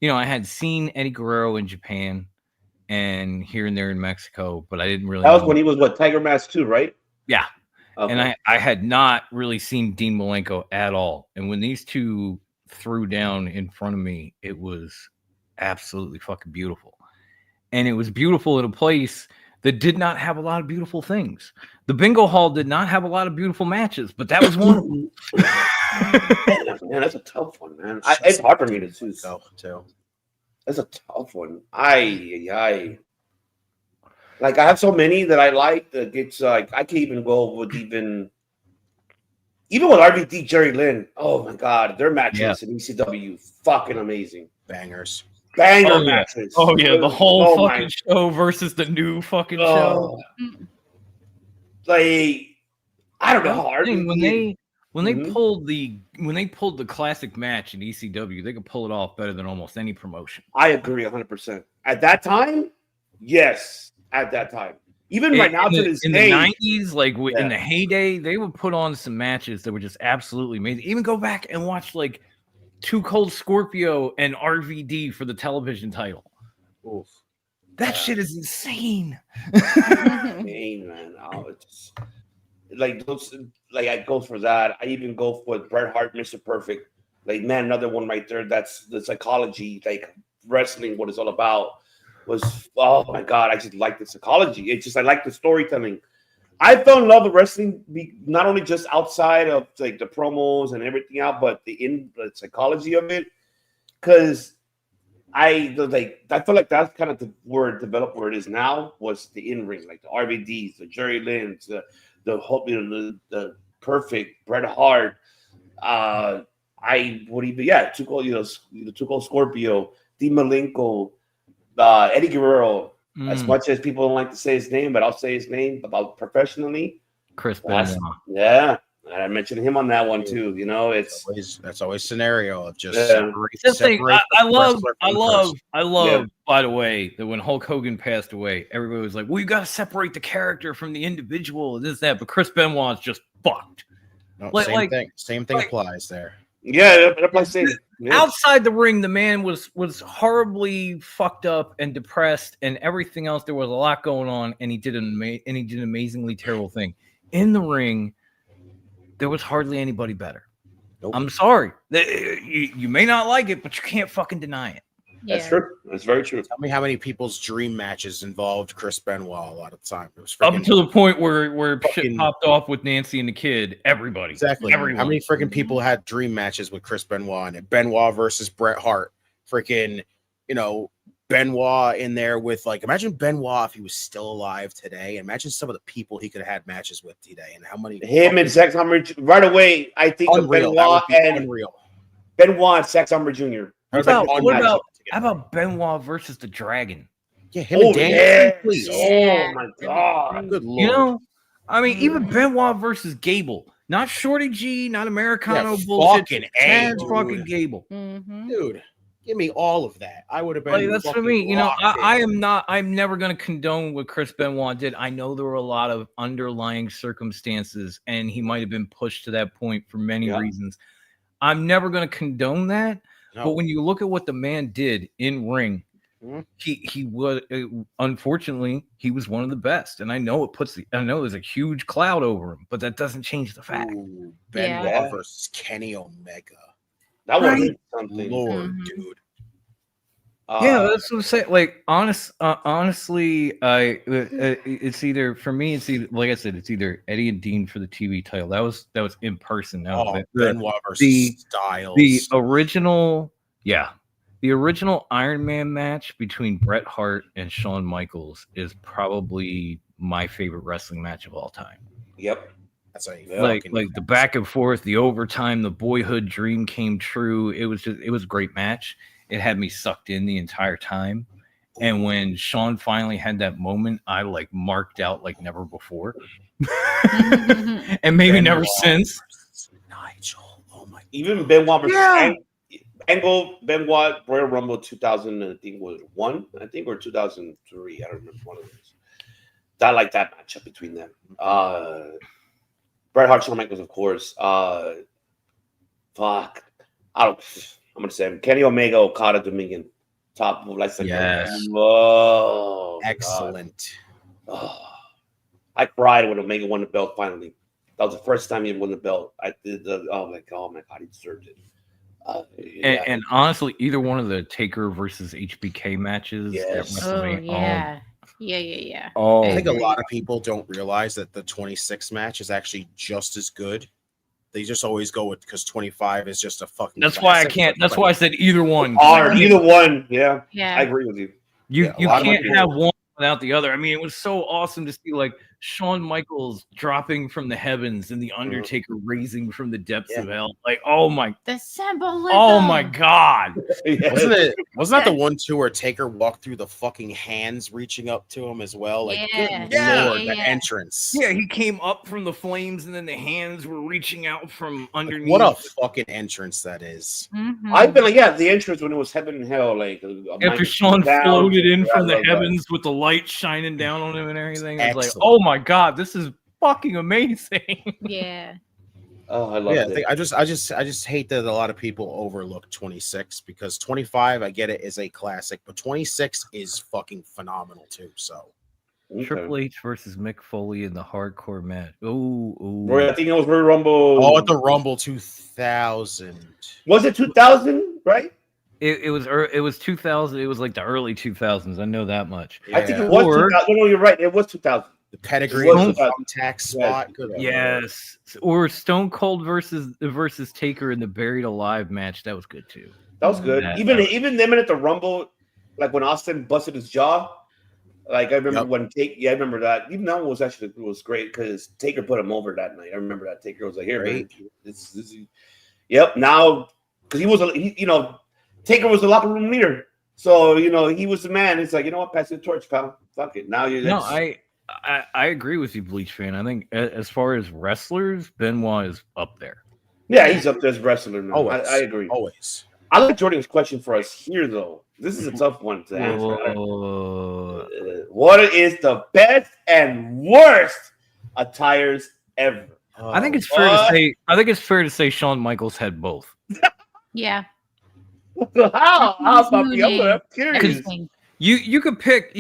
you know, I had seen Eddie Guerrero in Japan and here and there in Mexico, but I didn't really That was when he was Tiger Mask 2, right? Yeah. Okay. And I had not really seen Dean Malenko at all. And when these two threw down in front of me, it was absolutely fucking beautiful. And it was beautiful in a place that did not have a lot of beautiful things. The Bingo Hall did not have a lot of beautiful matches, but that was one of them. Man, that's a tough one, man. It's hard for me to choose. Too. That's a tough one. I like. I have so many that I like. That it's like I can even go with even with RVD, Jerry Lynn. Oh my God, their matches in ECW fucking amazing. Bangers. Banger matches. Oh yeah, the whole fucking show versus the new fucking show. Like I don't know. When they pulled the classic match in ECW, they could pull it off better than almost any promotion. I agree 100%. At that time, yes. At that time, even right now to this in day, the 90s, like in the heyday, they would put on some matches that were just absolutely amazing. Even go back and watch like Too Cold Scorpio and RVD for the television title. Oof. That shit is insane. Insane, man. Oh, it's like those. Like I go for that. I even go for Bret Hart, Mr. Perfect. Like man, another one right there. That's the psychology, like wrestling. What it's all about was. Oh my God, I just like the psychology. It's just I like the storytelling. I fell in love with wrestling, not only just outside of like the promos and everything out, but the psychology of it. Because I feel like that's kind of the word developed where it is now was the in ring, like the RVDs, the Jerry Lynn's, the Perfect, Bret Hart. Too Cold Scorpio, Dean Malenko, Eddie Guerrero. As much as people don't like to say his name, but I'll say his name about professionally. Chris Benoit. Yeah. I mentioned him on that one too. You know, that's always scenario of just I love. By the way, that when Hulk Hogan passed away, everybody was like, "Well, you got to separate the character from the individual." This, that, but Chris Benoit is just fucked. No, same thing applies there. Yeah, it applies same. Yeah. Outside the ring, the man was horribly fucked up and depressed, and everything else. There was a lot going on, and he did an amazingly terrible thing. In the ring, there was hardly anybody better. Nope. I'm sorry. You may not like it, but you can't fucking deny it. Yeah. That's true. That's very true. Tell me how many people's dream matches involved Chris Benoit a lot of the time. It was up until the point where shit popped off with Nancy and the Kid. Everybody. Exactly. Everyone. How many freaking people had dream matches with Chris Benoit and Benoit versus Bret Hart? Freaking, Benoit in there with imagine Benoit if he was still alive today. Imagine some of the people he could have had matches with today and how many him and Sex Hummer right away. I think unreal. Benoit and unreal. Benoit and Sex Hummer Jr. How about Benoit versus the Dragon? Yeah, him and Daniel. Oh my God. Good Lord. Even Benoit versus Gable. Not Shorty G, not Americano bullshit. Fucking Gable. Mm-hmm. Dude. Give me all of that. I would have been. That's for me. I'm never going to condone what Chris Benoit did. I know there were a lot of underlying circumstances, and he might have been pushed to that point for many reasons. I'm never going to condone that. No. But when you look at what the man did in ring, he was unfortunately he was one of the best. And I know there's a huge cloud over him, but that doesn't change the fact. Benoit versus Kenny Omega. That was something, Lord, dude. That's what I'm saying. Honestly, it's either for me. It's either, like I said, it's either Eddie and Dean for the TV title. That was in person. Benoit versus Styles. The original Iron Man match between Bret Hart and Shawn Michaels is probably my favorite wrestling match of all time. Yep. That's like the back and forth, the overtime, the boyhood dream came true. It was a great match. It had me sucked in the entire time. And when Shawn finally had that moment, I marked out like never before. And maybe never since. Nigel. Oh my. Even Benoit versus Angle, Benoit, Royal Rumble 2000, I think was 1, or 2003. I don't remember one of those. I like that matchup between them. Bret Hart, Shawn Michaels, of course. I'm gonna say him. Kenny Omega, Okada, Dominion, top of yes. Whoa, excellent. I cried when Omega won the belt finally. That was the first time he won the belt. I did oh my God, he deserved it. And honestly, either one of the Taker versus HBK matches. Yes. Yeah. Oh, I think a lot of people don't realize that the 26 match is actually just as good. They just always go with because 25 is just a fucking. That's why I can't. That's why I said either one. Either one. Yeah. Yeah. I agree with you. You Yeah, a lot of can't people- have one without the other. I mean, it was so awesome to see like Shawn Michaels dropping from the heavens and the Undertaker raising from the depths of hell. Like, oh my, The symbolism. oh my God! Wasn't that the one too where Taker walked through the fucking hands reaching up to him as well? Like, good lord, that entrance. Yeah, he came up from the flames and then the hands were reaching out from underneath. What a fucking entrance that is. I've been like, the entrance when it was heaven and hell, like After Shawn floated in from the heavens with the light shining down on him and everything, it's like, oh my God, this is fucking amazing. Yeah. Oh, I love it. I just hate that a lot of people overlook 26 because 25, I get it, is a classic, but 26 is fucking phenomenal too. So Triple H versus Mick Foley in the hardcore match. Ooh. I think it was Royal Rumble. Oh, at the Rumble 2000. Was it 2000? Right? It was 2000. It was like the early 2000s. I know that much. I think it was 2000. No, you're right. It was 2000. The pedigree thumbtack spot. Yes. Or Stone Cold versus Taker in the Buried Alive match. That was good too. That was good. Even them at the Rumble, like when Austin busted his jaw. Like I remember when I remember that. Even that one was great because Taker put him over that night. I remember that Taker was like, "Here, man, this is." Yep. Now, because Taker was the locker room leader, so he was the man. It's like, what, pass the torch, pal. Fuck it. Now you're. No, I agree with you, Bleach fan. I think as far as wrestlers, Benoit is up there. Yeah, he's up there as wrestler now. Always, I agree. Always. I like Jordan's question for us here, though. This is a tough one to answer. What is the best and worst attires ever? I think it's fair to say. I think it's fair to say Shawn Michaels had both. Yeah. How about me? I'm curious. You could pick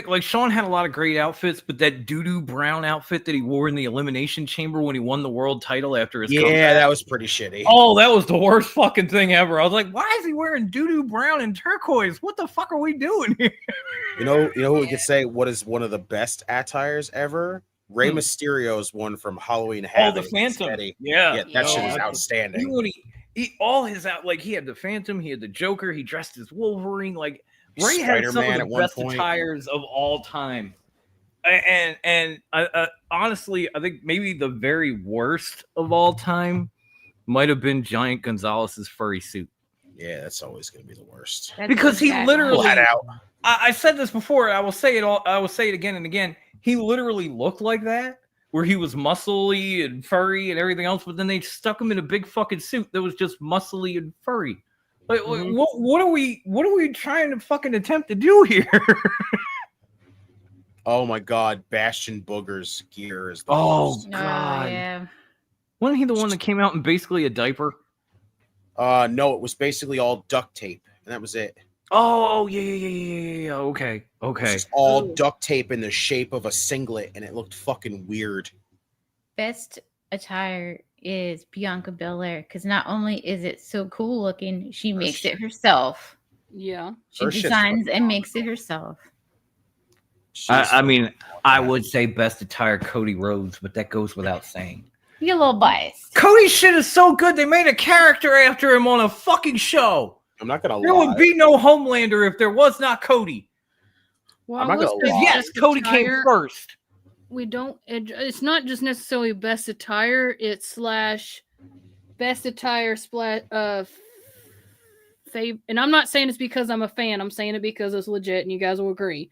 like Shawn had a lot of great outfits, but that doo-doo brown outfit that he wore in the Elimination Chamber when he won the world title after his comeback, that was pretty shitty. Oh, that was the worst fucking thing ever. I was like, why is he wearing doo-doo brown and turquoise? What the fuck are we doing here? You know who we could say what is one of the best attires ever? Rey Mysterio's one from Halloween Havoc. Oh, the Phantom. Yeah, that shit is outstanding. He had the Phantom, he had the Joker, he dressed as Wolverine, like Ray had some of the best attires of all time, and honestly, I think maybe the very worst of all time might have been Giant Gonzalez's furry suit. Yeah, that's always going to be the worst because he literally. Flat out. I said this before. I will say it again and again. He literally looked like that, where he was muscly and furry and everything else, but then they stuck him in a big fucking suit that was just muscly and furry. Like, what are we trying to fucking attempt to do here? Oh my God, Bastion Booger's gear is the worst. God. Yeah. Wasn't he the one that came out in basically a diaper? No, it was basically all duct tape, and that was it. Oh yeah. Okay. It's just all duct tape in the shape of a singlet, and it looked fucking weird. Best attire is Bianca Belair because not only is it so cool looking, she makes it herself. Yeah, she designs and makes it herself. I mean, I would say best attire Cody Rhodes, but that goes without saying. You're a little biased. Cody's shit is so good they made a character after him on a fucking show. I'm not gonna lie. There would be no Homelander if there was not Cody. Well, I'm not gonna lie. Yes, Cody came first. We don't. It's not just necessarily best attire. It's / best attire and I'm not saying it's because I'm a fan. I'm saying it because it's legit, and you guys will agree.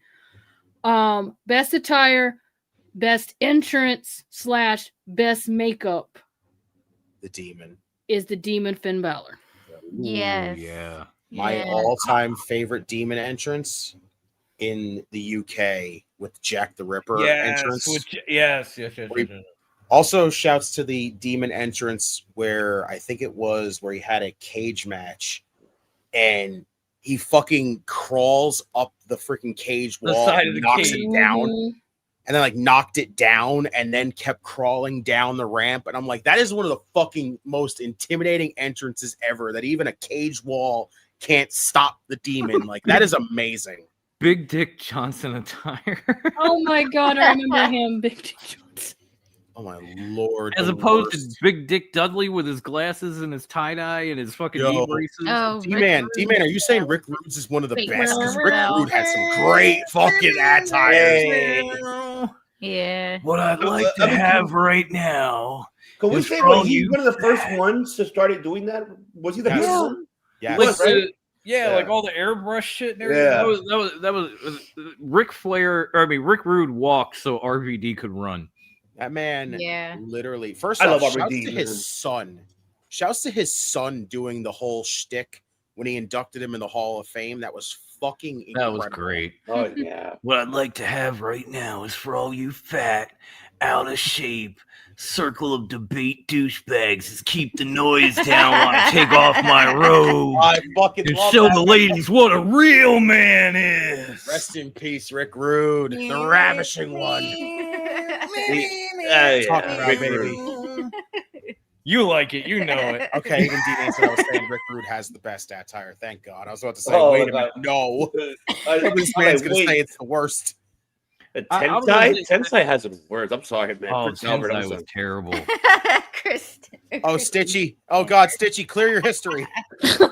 Best attire, best entrance / best makeup. The Demon is the Demon Finn Balor. Yes. Yeah. My all-time favorite Demon entrance in the UK with Jack the Ripper entrance. Yes. Also, shouts to the Demon entrance where I think it was where he had a cage match and he fucking crawls up the freaking cage wall and knocks it down. And then knocked it down and then kept crawling down the ramp. And I'm like, that is one of the fucking most intimidating entrances ever, that even a cage wall can't stop the Demon. Like, that is amazing. Big Dick Johnson attire. Oh my God, I remember him, Big Dick Johnson. Oh my Lord! As opposed to Big Dick Dudley with his glasses and his tie dye and his fucking knee braces. Oh, D-Man, are you saying Rick Rude's is one of the best? Because Rick Rude had some great fucking attires. Yeah. What I'd like to have right now. Can we say was he one of the first ones to start doing that? Was he the first one? Yeah, like all the airbrush shit and everything. Yeah. That was Ric Flair. Rick Rude walked so RVD could run. That man, literally. First I off, love shouts RVD, to his son. Shouts to his son doing the whole shtick when he inducted him in the Hall of Fame. That was fucking incredible. That was great. Oh yeah. What I'd like to have right now is for all you fat, out of shape, circle of debate douchebags is keep the noise down while I take off my robe. I fucking and love show that. the ladies what a real man is. Rest in peace, Rick Rude, the ravishing one. Talk about Rick baby. Rude. You like it, you know it. Okay, even D-Man said I was saying Rick Rude has the best attire. Thank God. I was about to say, Oh, wait a God. minute. No. This man's going to say it's the worst. Tensai has the worst. I'm sorry, man. Oh, Prince Albert, I'm Tensai was sorry. terrible. Kristen. Oh, Stitchy. Oh, God, Stitchy, clear your history.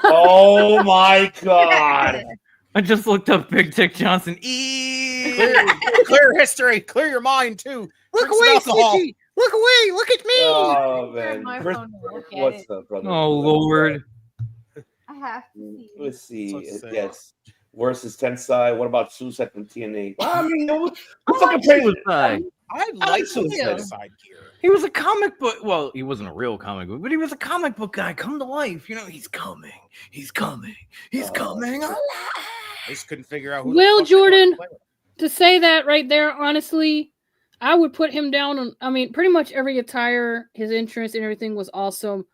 Oh my God. I just looked up Big Dick Johnson. Clear history. Clear your mind, too. Look Drink some away, alcohol. Stitchy. Look away. Look at me. Oh man. My Chris- phone to look at What's it. up, brother? Oh Lord. I have to see. Let's see. So sad. Yes. Worst is Tensai. What about Suicide from TNA? Well, I mean, who I fucking like plays Suicide. I like Suicide. Suicide Gear. He was a comic book. Well, he wasn't a real comic book, but he was a comic book guy come to life. You know, he's coming. He's coming. He's coming alive. I just couldn't figure out who the Will fuck they wanted Jordan, to play with. to say that right there, honestly, I would put him down on, I mean, pretty much every attire, his entrance and everything was awesome.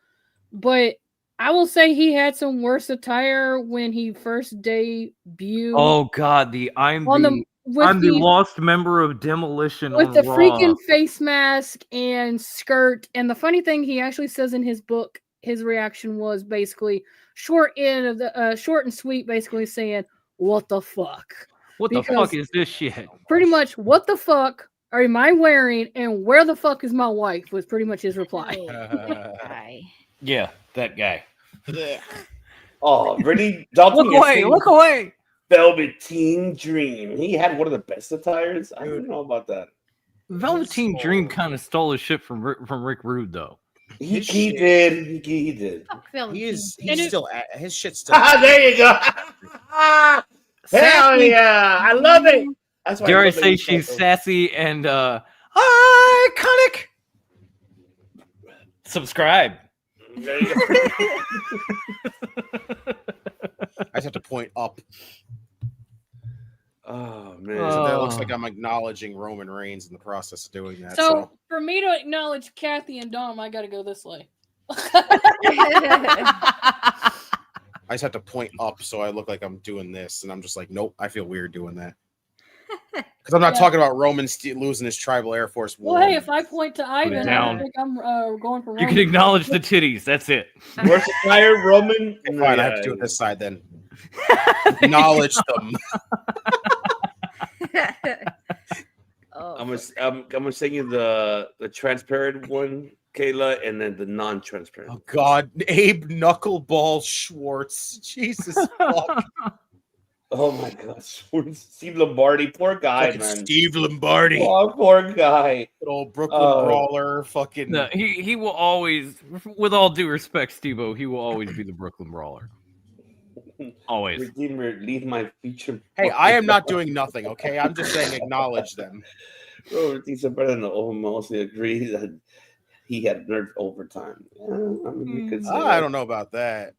But I will say he had some worse attire when he first debuted. Oh God, I'm the lost member of Demolition with on the Raw. freaking face mask and skirt. And the funny thing, he actually says in his book, his reaction was basically short and sweet, basically saying, "What the fuck? What the fuck is this shit?" Pretty much, what the fuck am I wearing? And where the fuck is my wife? Was pretty much his reply. Yeah, that guy. Oh, really? Dalton, Look away! Look away! Velveteen Dream. He had one of the best attires. I don't know about that. Velveteen Dream kind of stole his shit from Rick Rude, though. He did. He did. He's still his shit's still. There you go. Hell yeah! I love it. That's why Dare I love say it. she's sassy and iconic? Subscribe. There you I just have to point up. Oh man, So that looks like I'm acknowledging Roman Reigns in the process of doing that. So for me to acknowledge Kathy and Dom, I got to go this way. I just have to point up so I look like I'm doing this, and I'm just like, nope, I feel weird doing that. Because I'm not talking about Roman losing his tribal Air Force war. Well, hey, if I point to Ivan, I down. think I'm going for You Roman. can acknowledge the titties. That's it. Worst attire, Roman. Okay, fine, I have to do it this side then. Acknowledge them. I'm gonna send you the transparent one, Kayla, and then the non-transparent. Oh God, Abe Knuckleball Schwartz. Jesus fuck. Oh my God, Steve Lombardi, poor guy, Fucking man. Steve Lombardi. Oh, poor guy. Good old Brooklyn Brawler. Fucking. No, he will always, with all due respect, Steve-O, he will always be the Brooklyn Brawler. Always. Redeemer, leave my feature. Hey, I am not doing nothing. Okay, I'm just saying acknowledge them. Bro, these are better than the old. Mostly agree that he had nerfed overtime. Yeah, I mean, you could say I don't know about that.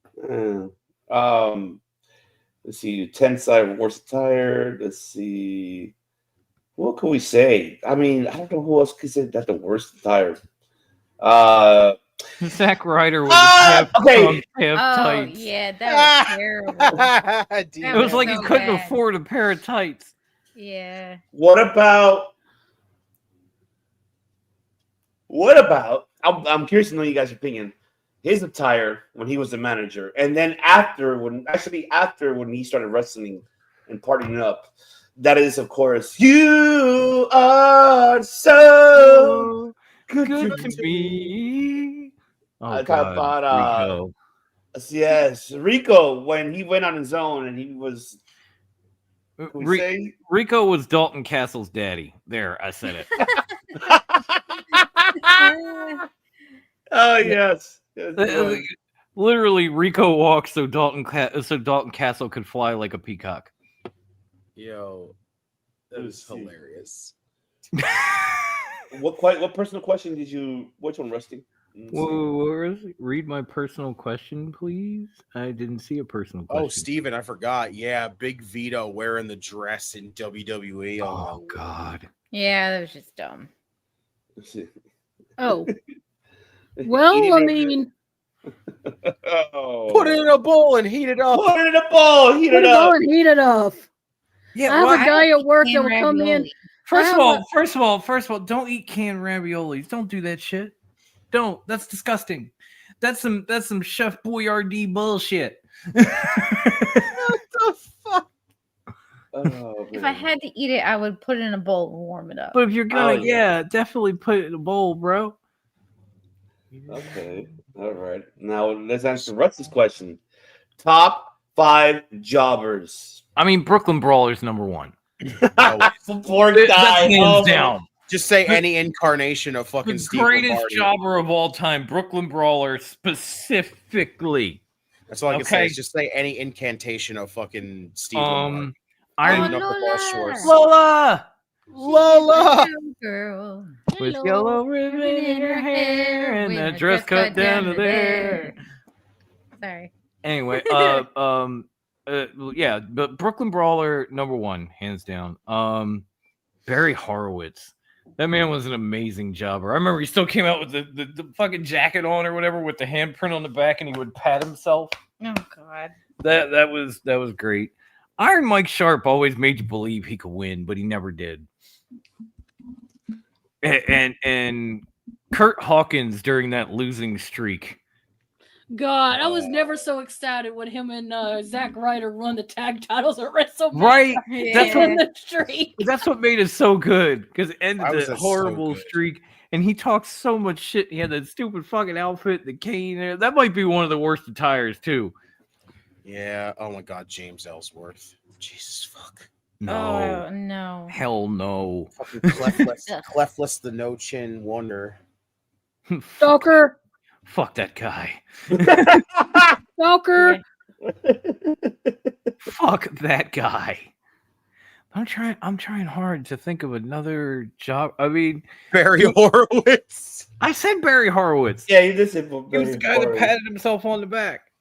Let's see, Tensai worst attire. Let's see, what can we say? I mean, I don't know who else could say that the worst attire. Zack Ryder was okay. tights. Yeah, that was terrible. It was like he couldn't afford a pair of tights. Yeah. What about? I'm curious to know you guys' opinion. His attire when he was the manager, and then after when he started wrestling and partying up. That is, of course, you are so good to me. Oh, Talk God, about Rico. yes, Rico when he went on his own and he was. Rico was Dalton Castle's daddy. There, I said it. Oh yes. Literally, Rico walked so Dalton Castle could fly like a peacock. Yo, that is hilarious. What personal question did you? Which one, Rusty? Whoa, read my personal question, please. I didn't see a personal question. Oh, Steven, I forgot. Yeah, Big Vito wearing the dress in WWE. Oh God. Yeah, that was just dumb. Oh. Well, I mean, put it in a bowl and heat it up. Put it in a bowl, heat it up. And heat it up. Yeah, I have a guy at work that will come in. First of all, don't eat canned raviolis. Don't do that shit. Don't. That's disgusting. That's some Chef Boyardee bullshit. What the fuck? If I had to eat it, I would put it in a bowl and warm it up. But if you're gonna, definitely put it in a bowl, bro. Okay. All right. Now let's answer Rusty's question. Top 5 jobbers. I mean, Brooklyn Brawler's number 1. Poor guy. That's hands down. Just say any incarnation of fucking The Steve greatest Lombardi. jobber of all time, Brooklyn Brawler specifically. That's all I can say. Is just say any incantation of fucking Steve Lombardi. Iron Knuckleball Shorts. Lola! Girl. With yellow ribbon in her hair and a dress cut down to there. Sorry. Anyway, yeah, but Brooklyn Brawler, number 1, hands down. Barry Horowitz. That man was an amazing jobber. I remember he still came out with the fucking jacket on or whatever with the handprint on the back, and he would pat himself. Oh God. That was great. Iron Mike Sharp always made you believe he could win, but he never did. And Kurt Hawkins during that losing streak. God, I was never so ecstatic when him and Zack Ryder won the tag titles at WrestleMania. Right, That's in the streak. That's what made it so good because it ended That the horrible streak. And he talked so much shit. He had that stupid fucking outfit, the cane there. That might be one of the worst attires too. Yeah. Oh my God, James Ellsworth. Jesus fuck. No. Oh, no. Hell no. Fucking cleftless the no chin wonder. Stalker. Fuck that guy. Stalker. Fuck that guy. I'm trying hard to think of another job. I mean, Barry Horowitz. I said Barry Horowitz. Yeah, he did say He was the guy that patted himself on the back.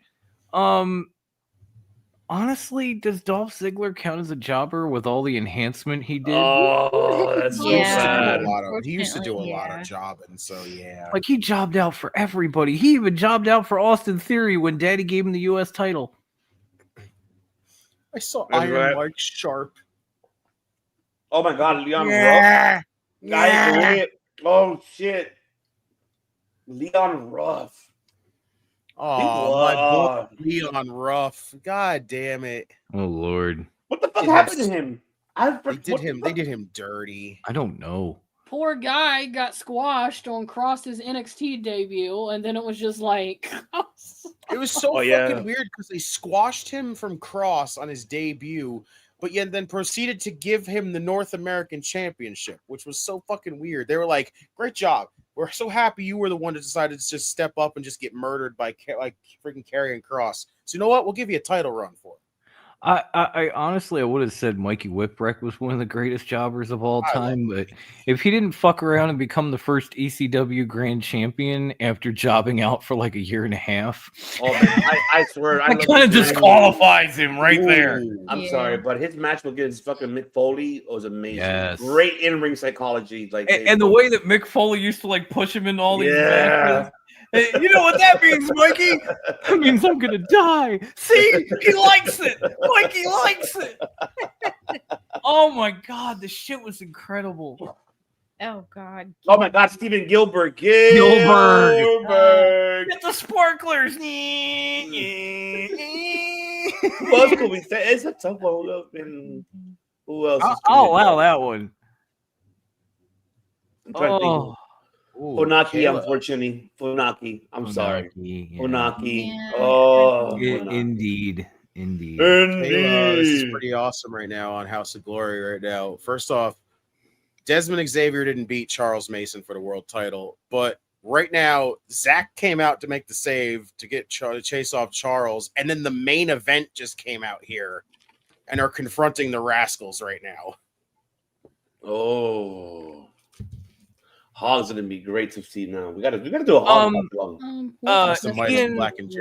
Honestly, does Dolph Ziggler count as a jobber with all the enhancement he did? Oh, that's so sad. He used to do a lot of jobbing, so yeah. Like he jobbed out for everybody. He even jobbed out for Austin Theory when Daddy gave him the U.S. title. I saw Iron Mike Sharp. Oh my God, Leon Ruff. Yeah. Oh shit. Leon Ruff. Oh, my boy Leon Ruff. God damn it. Oh Lord. What the fuck happened to him? They did him dirty. I don't know. Poor guy got squashed on Cross's NXT debut, and then it was just like it was so fucking weird because they squashed him from Cross on his debut, but yet then proceeded to give him the North American Championship, which was so fucking weird. They were like, "Great job. We're so happy you were the one that decided to just step up and just get murdered by like freaking Karrion Kross. So you know what? We'll give you a title run for it." I honestly, I would have said Mikey Whipwreck was one of the greatest jobbers of all time, but if he didn't fuck around and become the first ECW Grand Champion after jobbing out for like a year and a half, oh man, I swear, that kind of disqualifies him right there. I'm sorry, but his match against fucking Mick Foley was amazing. Yes. Great in-ring psychology, like and the way that Mick Foley used to like push him into all these matches. You know what that means, Mikey? That means I'm gonna die. See, he likes it. Mikey likes it. Oh my God, the shit was incredible. Oh God. Oh my God, Steven Gilbert. Gilbert. Gilbert. Get the sparklers. Who else could we say? It's a tough one. Who else? I'll allow that one. I'm trying to think. Funaki, unfortunately. Funaki. I'm sorry. Yeah. Funaki. Yeah. Oh, Indeed. Kayla, this is pretty awesome right now on House of Glory right now. First off, Desmond Xavier didn't beat Charles Mason for the world title, but right now Zach came out to make the save to get to chase off Charles, and then the main event just came out here and are confronting the Rascals right now. Oh, Hog's gonna be great to see now. We gotta do a Hog.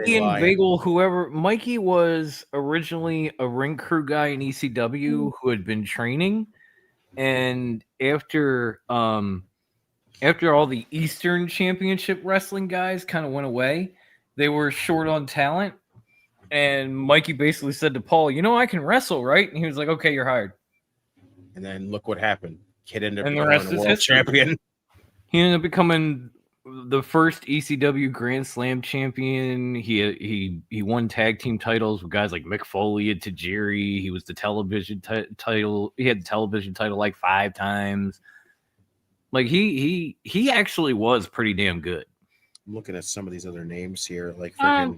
Ian Bagel, whoever. Mikey was originally a ring crew guy in ECW who had been training, and after all the Eastern Championship wrestling guys kind of went away, they were short on talent, and Mikey basically said to Paul, I can wrestle, right? And he was like, okay, you're hired. And then look what happened. Kid ended up And the becoming rest a is world history. champion. He ended up becoming the first ECW Grand Slam champion. He won tag team titles with guys like Mick Foley and Tajiri. He was the television title. He had the television title like 5 times. Like he actually was pretty damn good. I'm looking at some of these other names here, like I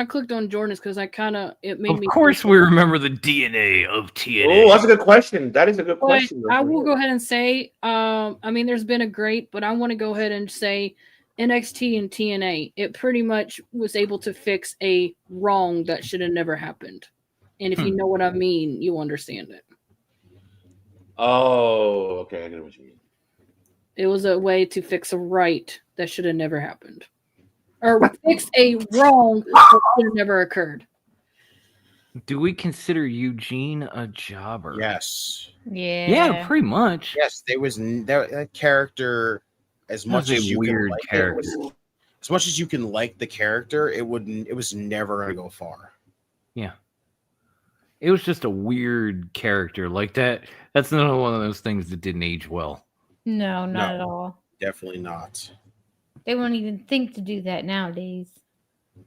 clicked on Jordan's because it made me. Of course, we remember the DNA of TNA. Oh, that's a good question. That is a good question. I will go ahead and say, there's been a great, but I want to go ahead and say NXT and TNA. It pretty much was able to fix a wrong that should have never happened. And if you know what I mean, you understand it. Oh, okay. I know what you mean. It was a way to fix a right that should have never happened. Or fix a wrong that should have never occurred. Do we consider Eugene a jobber? Yes. Yeah, pretty much. Yes, there was that character. As much as you weird can like character. as much as you can like the character, it was never going to go far. Yeah. It was just a weird character like that. That's another one of those things that didn't age well. No, not at all. Definitely not. They won't even think to do that nowadays. I'm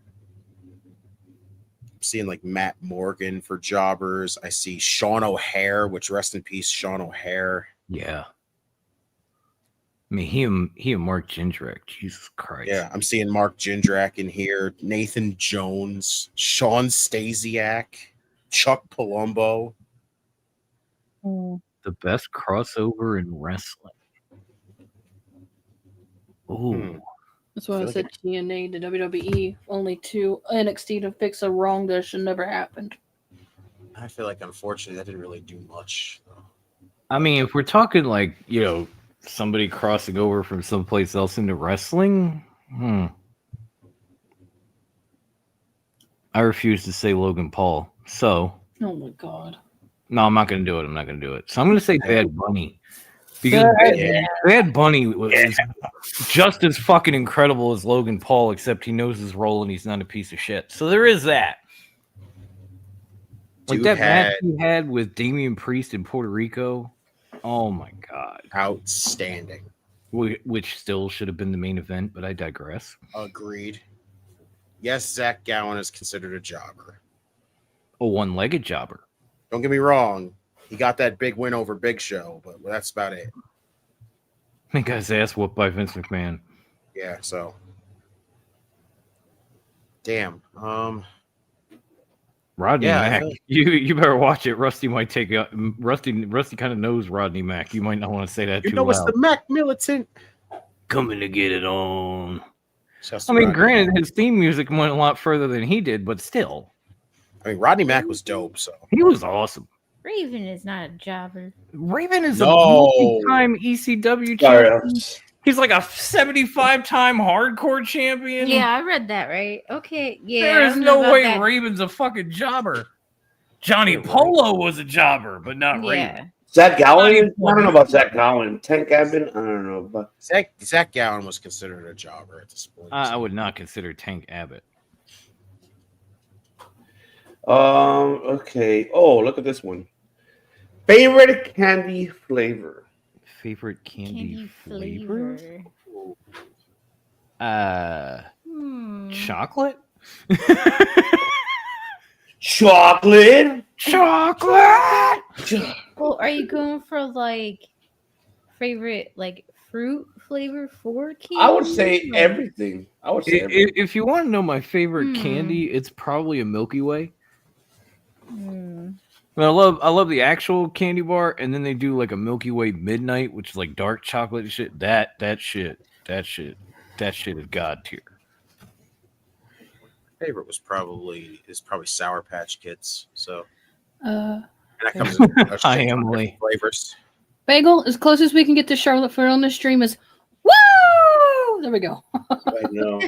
seeing like Matt Morgan for jobbers. I see Sean O'Hare, which rest in peace, Sean O'Hare. Yeah. I mean, he and Mark Jindrak. Jesus Christ. Yeah, I'm seeing Mark Jindrak in here. Nathan Jones, Sean Stasiak, Chuck Palumbo. The best crossover in wrestling. Ooh. That's why I said TNA to WWE, only to NXT to fix a wrong that should never happened. I feel like, unfortunately, that didn't really do much. I mean, if we're talking like, somebody crossing over from someplace else into wrestling, I refuse to say Logan Paul. So, Oh my God. no, I'm not going to do it. So I'm going to say Bad Bunny. Because Bad Bunny was just as fucking incredible as Logan Paul, except he knows his role and he's not a piece of shit. So there is that. Like that match he had with Damian Priest in Puerto Rico. Oh my God. Outstanding. Which still should have been the main event, but I digress. Agreed. Yes, Zach Gowen is considered a jobber. A one-legged jobber. Don't get me wrong. He got that big win over Big Show, but that's about it. That guy's ass whooped by Vince McMahon. Yeah, so. Damn. Rodney Mack. You better watch it. Rusty might take it. Rusty kind of knows Rodney Mack. You might not want to say that too loud. It's the Mac militant. Coming to get it on. Just I mean, Rodney granted, Mack. his theme music went a lot further than he did, but still. I mean, Rodney Mack was dope, so. He was awesome. Raven is not a jobber. Raven is a multi-time ECW champion. He's like a 75-time hardcore champion. Yeah, I read that right. Okay, yeah. There is no way Raven's a fucking jobber. Johnny Polo was a jobber, but not Raven. Zach Gowen? I don't know about Zach Gowen. Tank Abbott? I don't know. But Zach Gowen was considered a jobber at this point. I would not consider Tank Abbott. Okay. Oh, look at this one. Favorite candy flavor. Favorite candy flavor. Chocolate? Chocolate. Well, are you going for like favorite like fruit flavor for candy? I would say everything. I would say everything. If you want to know my favorite candy, it's probably a Milky Way. Well, I love the actual candy bar, and then they do like a Milky Way Midnight, which is like dark chocolate and shit. That shit is god tier. Favorite was probably Sour Patch Kids. So Uh, and that comes in Hi, Emily. flavors. Bagel, as close as we can get to Charlotte Flair on the stream is woo! There we go. I know.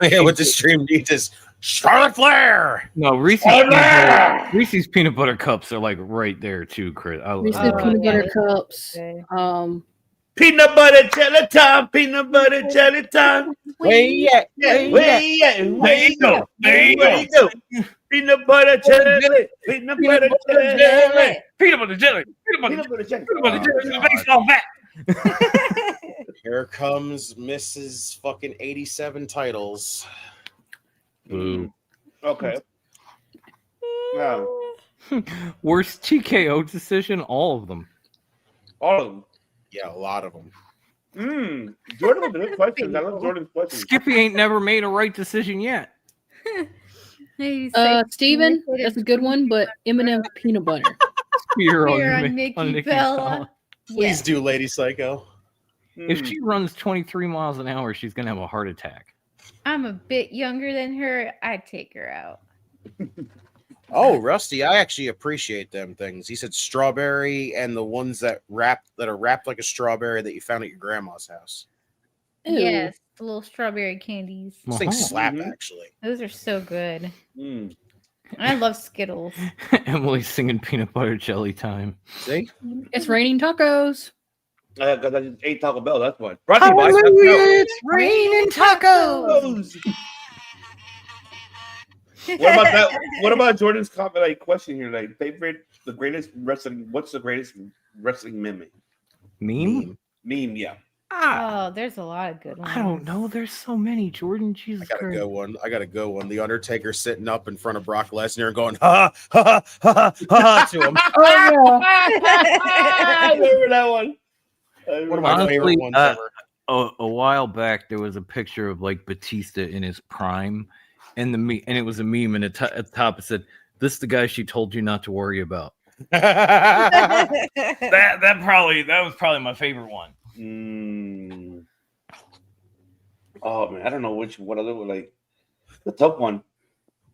Yeah, what the stream needs is Charlotte Flair. No, Reese's peanut butter cups are like right there too, Chris. Reese's peanut butter cups. Peanut butter jelly time. Peanut butter jelly time. Where you at? Where you go? Peanut butter jelly. Peanut butter jelly. Peanut butter jelly. Peanut butter jelly. Peanut butter jelly. Baseball bat. Here comes Mrs. fucking 87 titles. Boo. Okay. Now, Worst TKO decision? All of them. all of them. Yeah, a lot of them. Jordan with the good questions. I love Jordan's questions. Skippy ain't never made a right decision yet. Steven, that's a good one, but M&M peanut butter. Spear on Nikki Bella. Please do, Lady Psycho. If she runs 23 miles an hour, she's gonna have a heart attack. I'm a bit younger than her. I'd take her out. Oh, Rusty, I actually appreciate them things. He said strawberry and the ones that are wrapped like a strawberry that you found at your grandma's house. Ew. Yes, the little strawberry candies. Those things slap, actually. Those are so good. I love Skittles. Emily's singing peanut butter jelly time. See? It's raining tacos. Because I just ate Taco Bell. That's what. Brought to you by Taco Bell. It's raining tacos. What about that? What about Jordan's comment? Like question here, like the greatest wrestling. What's the greatest wrestling meme? Meme, yeah. Oh, there's a lot of good ones. I don't know. There's so many. Jordan, Jesus I Christ. gotta go one. The Undertaker sitting up in front of Brock Lesnar and going ha ha ha ha to him. Oh I remember that one. One of my favorite ones ever. A while back, there was a picture of like Batista in his prime, and it was a meme, and at the top it said, "This is the guy she told you not to worry about." that was probably my favorite one. Oh man, I don't know what other one, like the top one.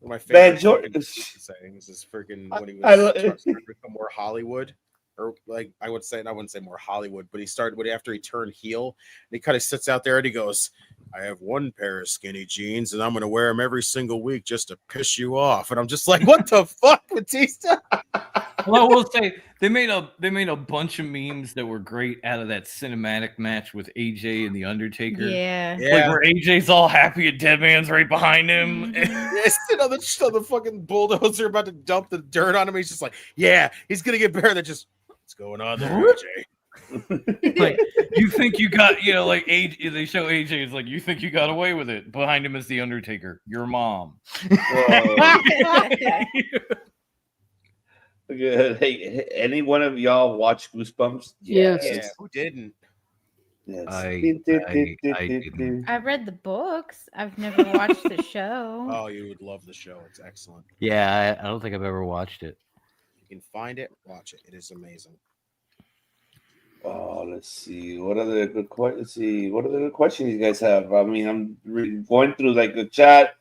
My favorite Jordan sayings is freaking when he was starting to become more Hollywood. Or like I wouldn't say more Hollywood, but he started after he turned heel, and he kind of sits out there and he goes, "I have one pair of skinny jeans, and I'm going to wear them every single week just to piss you off." And I'm just like, "What the fuck, Batista?" Well, I will say they made a bunch of memes that were great out of that cinematic match with AJ and the Undertaker. Yeah. Like where AJ's all happy and Deadman's right behind him. Yes, the fucking bulldozer about to dump the dirt on him. He's just like, "Yeah, he's gonna get better." Than just what's going on there, AJ? Like, you think you got, like AJ, they show AJ is like, you think you got away with it. Behind him is the Undertaker, your mom. Hey, any one of y'all watch Goosebumps? Yes. Yeah, who didn't? Yes. I didn't. I've read the books. I've never watched the show. Oh, you would love the show. It's excellent. Yeah, I don't think I've ever watched it. You can find it, watch it. It is amazing. Oh, let's see. What other good questions you guys have? I mean, I'm going through like the chat.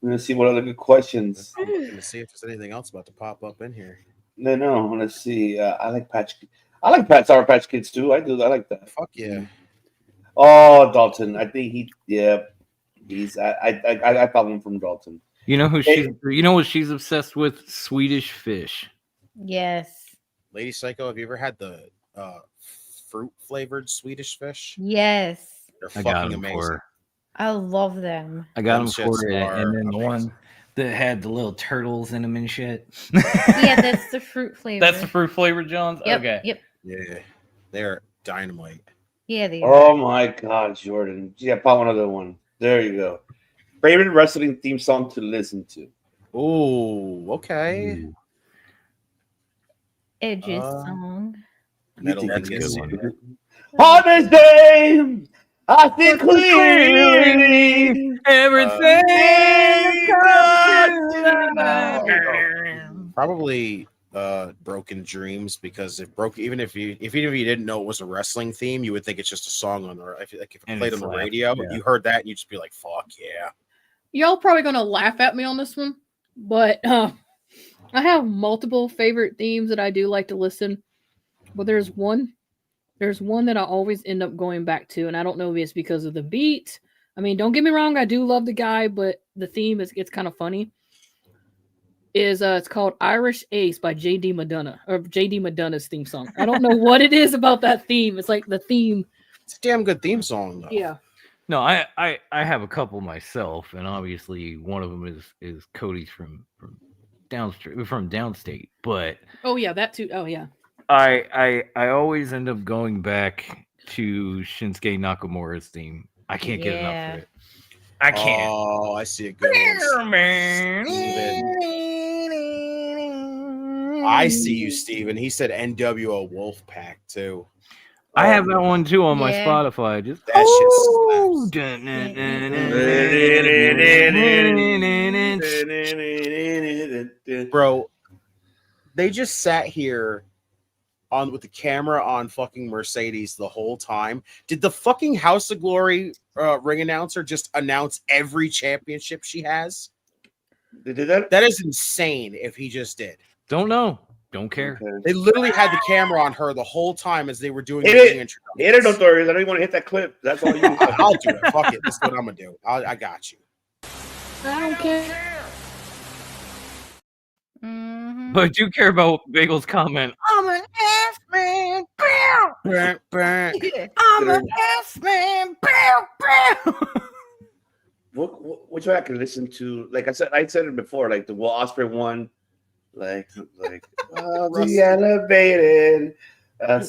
I'm gonna see what other good questions. I'm looking to see if there's anything else about to pop up in here. No. Let's see. I like Sour Patch Kids too. I do. I like that. Fuck yeah. Oh, Dalton. I think he's. I found him from Dalton. You know who she's? You know what she's obsessed with? Swedish fish. Yes. Lady Psycho, have you ever had the fruit flavored Swedish fish? Yes. They're I got fucking them amazing. for her. I love them. I got Them them for shits her, are and then the amazing. one that had the little turtles in them and shit. Yeah, that's the fruit flavor. That's the fruit flavor, John's? Yep, Okay. Yep. Yeah, they're dynamite. Yeah, they Oh my God, Jordan. Yeah, pop another one. There you go. Favorite wrestling theme song to listen to? Oh, okay. Edge's song. Metal You think Dingus. that's a good On this day, I think clearly everything probably Broken Dreams, because even if you didn't know it was a wrestling theme, you would think it's just a song on the if it played on the radio, you heard that and you'd just be like, fuck yeah. Y'all probably gonna laugh at me on this one, but I have multiple favorite themes that I do like to listen. But there's one that I always end up going back to, and I don't know if it's because of the beat. I mean, don't get me wrong, I do love the guy, but the theme it's kind of funny. It's called Irish Ace by JD Madonna, or JD Madonna's theme song. I don't know what it is about that theme. It's like the theme. It's a damn good theme song, though. Yeah. No, I have a couple myself, and obviously one of them is Cody's from downstate. But Oh yeah, that too. Oh yeah. I always end up going back to Shinsuke Nakamura's theme. I can't get enough of it. I can't. Oh, I see a good one. I see you, Steven. He said NWO Wolfpack too. I have that one too on my Yeah. Spotify. Just That shit. Bro, they just sat here with the camera on fucking Mercedes the whole time. Did the fucking House of Glory ring announcer just announce every championship she has? They did that? That is insane if he just did. Don't know. Don't care. Okay. They literally had the camera on her the whole time as they were doing the Hit it, introductions. don't worry. I don't even want to hit that clip. That's all you need. I'll do it. Fuck it. That's what I'm gonna do. I got you. I don't care. But I do care about Bagel's comment. I'm an ass man. Bow. I'm an ass man. Bow. Bow. Which one I can listen to? Like I said it before. Like the Will Ospreay one. Like I'll be elevated. Yeah,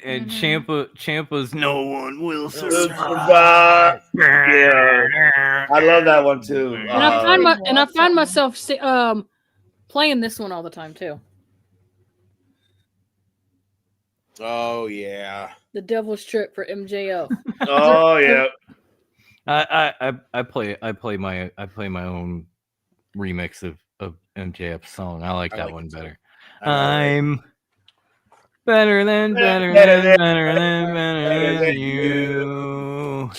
and Ciampa's "No One Will Survive." Yeah, I love that one too. And I find myself playing this one all the time too. Oh yeah. The Devil's Trip for MJF. Oh yeah. I play my own remix of MJF's song. I like that one better. I'm better than you,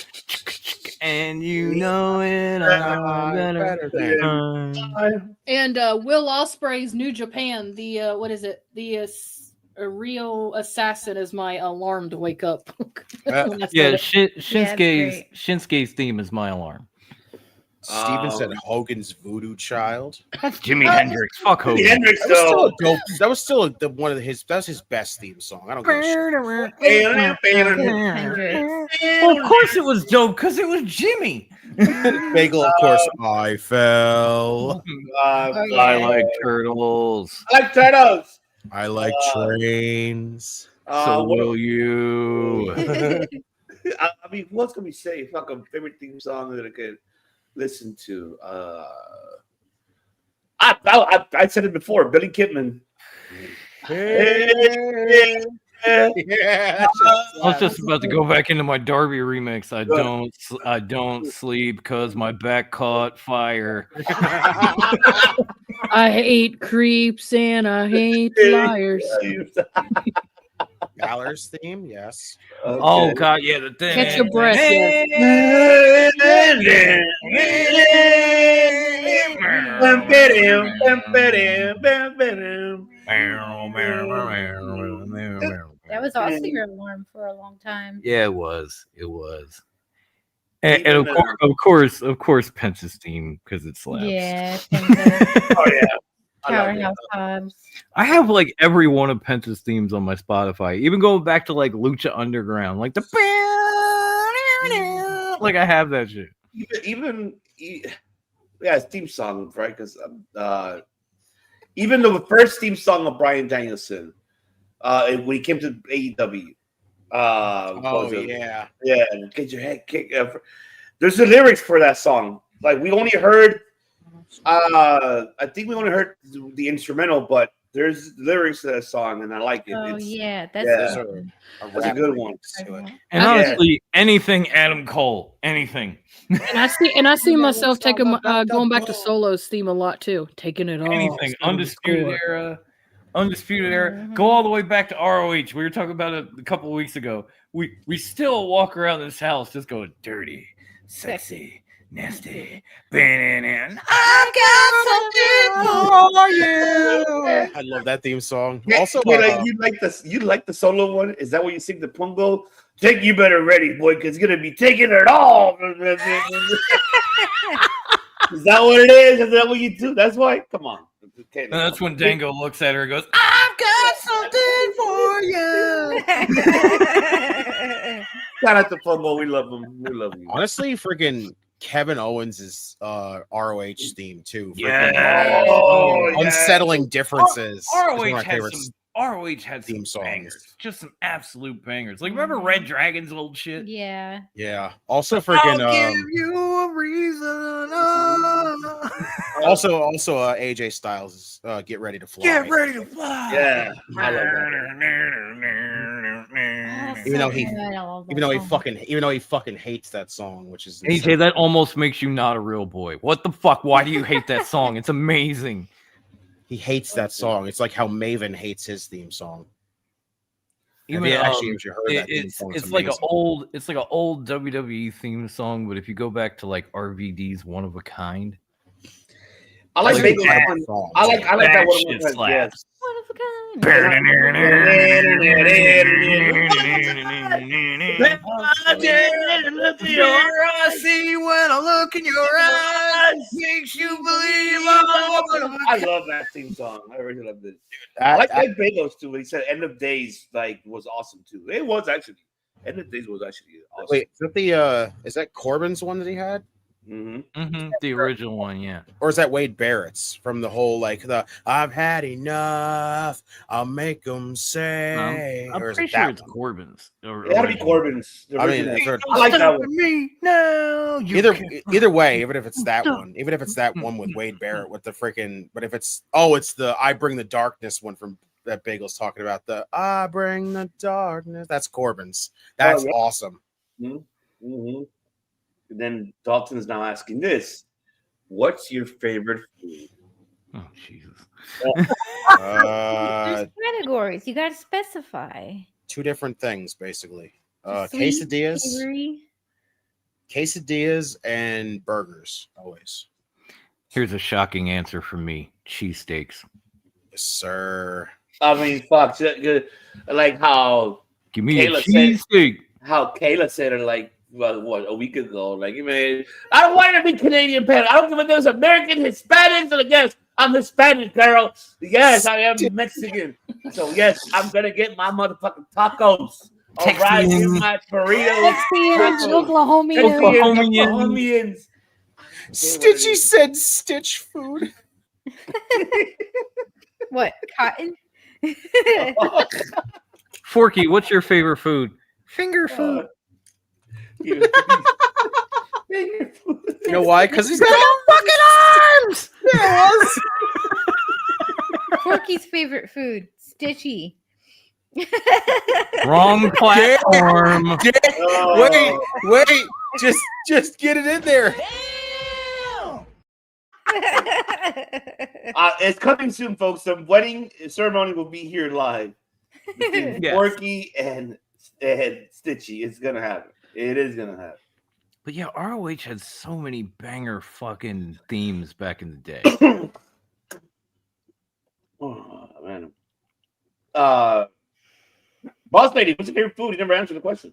and you know it. I'm better than. And Will Ospreay's New Japan. The what is it? The Rio Assassin is my alarm to wake up. Shinsuke's theme is my alarm. Steven said Hogan's Voodoo Child. That's Jimi Hendrix. Fuck Hogan. Jimi Hendrix, that was still one of his. That's his best theme song. I don't give a shit. Well, of course it was dope because it was Jimmy. Bagel, of course. I fell. I like turtles. I like turtles. I like trains. So will you? I mean, what's gonna be say fucking favorite theme song that I could listen to? I said it before. Billy Kidman. Yeah. I was just about to go back into my Darby remix. I don't sleep because my back caught fire. I hate creeps and I hate liars. Balor's theme, yes. Okay. Oh god, yeah, the thing. Catch your breath. That was also your alarm for a long time. Yeah, it was. And of course, Pence's theme because it slaps. Yeah. Oh yeah. Powerhouse Hobbs. I have like every one of Pence's themes on my Spotify, even going back to like Lucha Underground, like the like I have that shit. Even it's theme song, right? Because even the first theme song of Bryan Danielson, when he came to AEW, yeah, get your head kicked. There's the lyrics for that song. Like we only heard I think we only heard the instrumental, but there's lyrics to that song, and I like it. Oh yeah, that's that's a good one. And honestly, anything Adam Cole, anything. And I see myself taking going back to Solo's theme a lot too, taking it all. Anything Undisputed Era. Go all the way back to ROH. We were talking about it a couple of weeks ago. We still walk around this house just going dirty, sexy, nasty. I've got something for you. I love that theme song. Yeah, Also, you like the solo one? Is that what you sing the Pungo? Jake, you better ready, boy, because you're gonna be taking it all. Is that what it is? Is that what you do? That's why. Come on. Okay, And that's when Dango looks at her and goes, I've got something for you. Shout out to Pungo. We love him. We love you. honestly, freaking Kevin Owens' ROH theme too. Yeah. Unsettling differences. is one of my favorite ROH had theme some songs. bangers, just some absolute bangers. Like remember Red Dragon's old shit? Yeah. Yeah. Also, freaking. I'll give you a reason. Also, AJ Styles' "Get Ready to Fly." Get ready to fly. Yeah. I love that. Even though he fucking hates that song, which is AJ, that almost makes you not a real boy. What the fuck? Why do you hate that song? It's amazing. He hates that song. It's like how Maven hates his theme song. Even, Have you actually heard that theme it's song? it's like an old WWE theme song, but if you go back to like RVD's One of a Kind, I like that that. I like that one. Shit slaps. One of a kind. I see when I look in your eyes, makes you believe I love that theme song. I really love it. I like Bagos too. When he said "End of Days" was awesome too. It was actually "End of Days" was actually awesome. Wait, is that Corbin's one that he had? The original one, yeah. Or is that Wade Barrett's from the whole I've had enough, I'll make them say? I'm or is pretty it sure that it's one? Corbin's. It had to be Corbin's. I mean, I like that one. me now. Either way, even if it's that one with Wade Barrett with the freaking, but if it's the I Bring the Darkness one from that Bagel's talking about, the I Bring the Darkness. That's Corbin's. That's awesome. Mm-hmm. And then Dalton's now asking this: what's your favorite food? Oh Jesus! There's categories. You got to specify. Two different things, basically. Sweet, Quesadillas and burgers, always. Here's a shocking answer from me: cheesesteaks. Yes, sir. I mean, fuck, like how Give me Kayla a cheesesteak. How Kayla said it a week ago. Like, man, I don't want to be Canadian parent. I don't give a damn. American, Hispanics, and yes, I'm Hispanic, girl. Yes, I am Mexican. So yes, I'm gonna get my motherfucking tacos. All right, here's my burritos. Oklahomians. Stitchy said stitch food. What? Cotton? Forky, what's your favorite food? Finger food. You know why? Because he's got fucking arms. Yes. Forky's favorite food, Stitchy. Wrong platform. Wait. Just get it in there. It's coming soon, folks. The wedding ceremony will be here live. Yes. Forky and Stitchy. It's gonna happen. It is gonna happen. But yeah, ROH had so many banger fucking themes back in the day. Oh man. Boss lady, what's your favorite food? You never answered the question.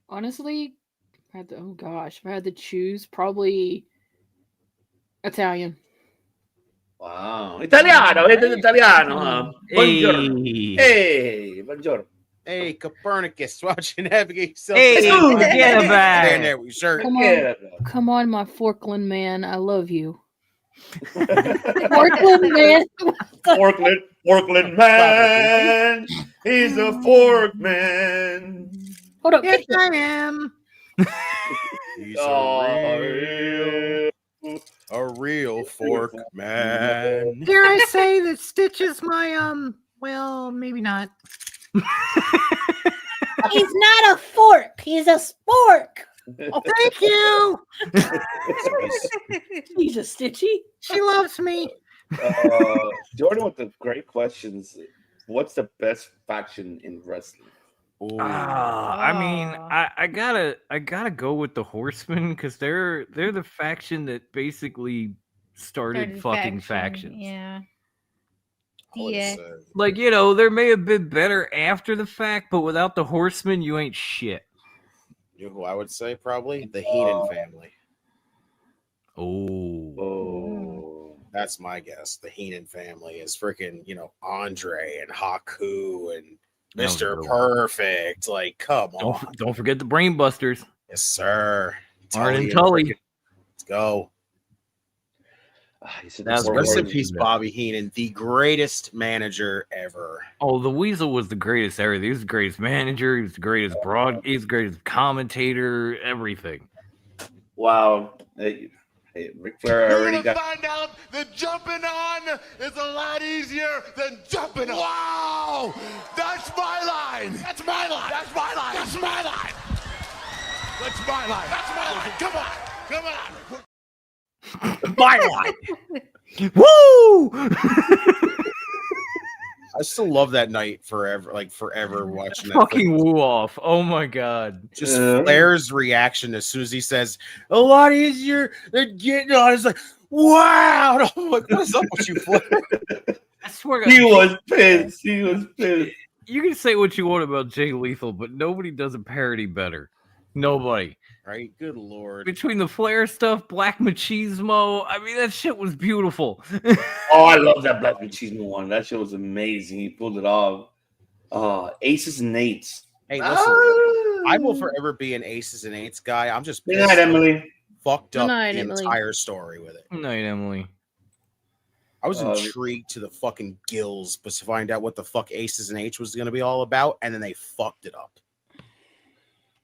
Honestly, if I had to choose, probably Italian. Wow. Italiano, Italiano. Buongiorno. Hey, buongiorno. Hey, Copernicus, watching navigate yourself. Hey, forget about Stand it. there with your shirt. Come on, my Forkland man. I love you. Forkland man. Forkland man. He's a fork man. Hold up. Yes, I am. He's a real fork man. Dare I say that Stitch is my well, maybe not. He's not a fork. He's a spork. Oh, thank you. He's a Stitchy. She loves me. Jordan with the great questions. What's the best faction in wrestling? I mean, I gotta go with the Horsemen because they're the faction that basically started fucking factions. Yeah. Yeah. Like, you know, there may have been better after the fact, but without the Horsemen, you ain't shit. You know who I would say probably? The Heenan family. Oh. That's my guess. The Heenan family is freaking, you know, Andre and Haku and Mr. Perfect. Like, come on. Don't forget the Brain Busters. Yes, sir. Arn and Tully. Let's go. Rest in peace, Bobby Heenan, the greatest manager ever. Oh, the Weasel was the greatest ever. He was the greatest manager. He was the greatest he's the greatest commentator. Everything. Wow. Hey, Ric Flair already got. Find out that jumping on is a lot easier than jumping on. Wow! That's my line. That's my line. That's my line. That's my line. That's my line. That's my line. Come on. Come on. My line. Woo! I still love that night forever, like forever watching that. Fucking woo off. Oh my god. Just Flair's reaction as soon as he says, a lot easier than getting on. It's like, wow. And I'm like, what is up with you, Flair? I swear He was pissed. He was pissed. You can say what you want about Jay Lethal, but nobody does a parody better. Nobody. Right? Good lord. Between the Flair stuff, Black Machismo, I mean, that shit was beautiful. Oh, I love that Black Machismo one. That shit was amazing. He pulled it off. Aces and Eights. Hey, listen, I will forever be an Aces and Eights guy. I'm just Good night, Emily. Fucked up Good night, the Emily. entire story with it. Good night, Emily. I was intrigued to the fucking gills, but to find out what the fuck Aces and Eights was going to be all about, and then they fucked it up.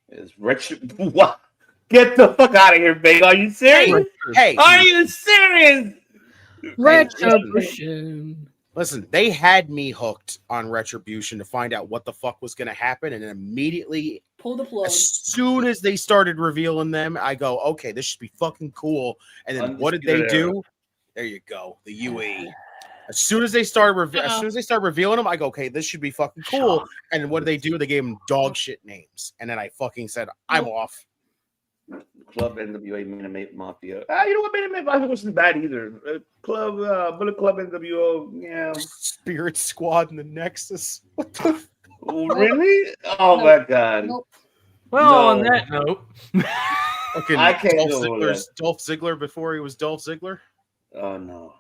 It's Richard. What? Get the fuck out of here, Big. Are you serious? Hey, are you serious? Retribution. Listen, they had me hooked on Retribution to find out what the fuck was going to happen, and then immediately, pull the plug. As soon as they started revealing them, I go, okay, this should be fucking cool. And then what did they do? There you go, the UE. As soon as they started revealing them, I go, okay, this should be fucking cool. And then what did they do? They gave them dog shit names, and then I fucking said, I'm off. Club NWA Minute Mafia. You know what? Minute Mafia wasn't bad either. Bullet Club NWO. Yeah. Spirit Squad and the Nexus. What the? Really? Oh my god. Nope. Well, on that note, okay, I can't Dolph Ziggler before he was Dolph Ziggler. Oh no.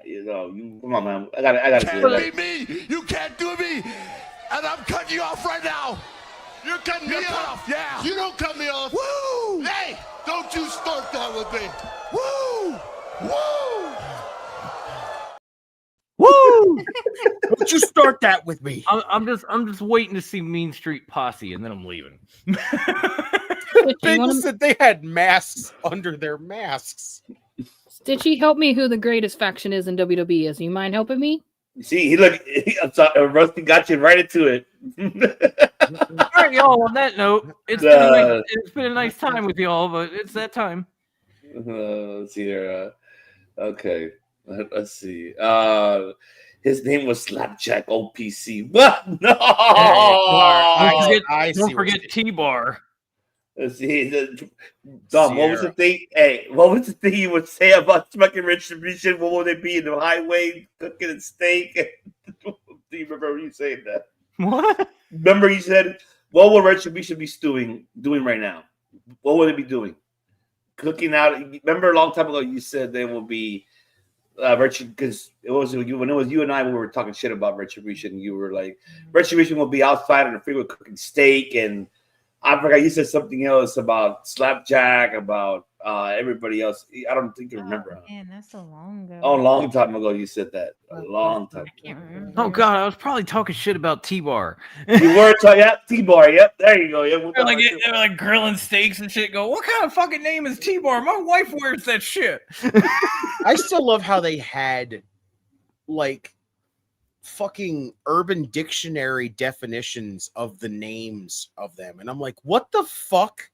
You come on, man. I gotta Can't beat me. You can't do me. And I'm cutting you off right now. You're cutting me off. Yeah. You don't cut me off. Woo! Hey, don't you start that with me. Woo! Woo! Don't you start that with me. I'm just waiting to see Mean Street Posse, and then I'm leaving. Big said they had masks under their masks. Stitchy, help me who the greatest faction is in WWE is. You mind helping me? See, I'm sorry, Rusty got you right into it. All right, y'all. On that note, it's been a nice time with y'all, but it's that time. Let's see here. Okay, let's see. His name was Slapjack OPC. What? No. Don't forget T-Bar. Let's see. Dom, what was the thing? Hey, what was the thing you would say about fucking Retribution? What would they be in the highway cooking a steak? Do you remember you saying that? What? Remember you said, what will Retribution be doing right now? What would they be doing? Cooking out. Remember a long time ago you said they will be because it was you when it was you and I we were talking shit about Retribution. You were like, Retribution will be outside on the freeway cooking steak and I forgot you said something else about Slapjack, about everybody else. I don't think you remember. Man, that's so long ago. Oh, a long time ago you said that. A long time. I can't remember. Oh God, I was probably talking shit about T-Bar. You were talking, yeah, T-Bar. Yep, there you go. Yeah, They're like grilling steaks and shit. Go, what kind of fucking name is T-Bar? My wife wears that shit. I still love how they had like fucking Urban Dictionary definitions of the names of them, and I'm like, what the fuck?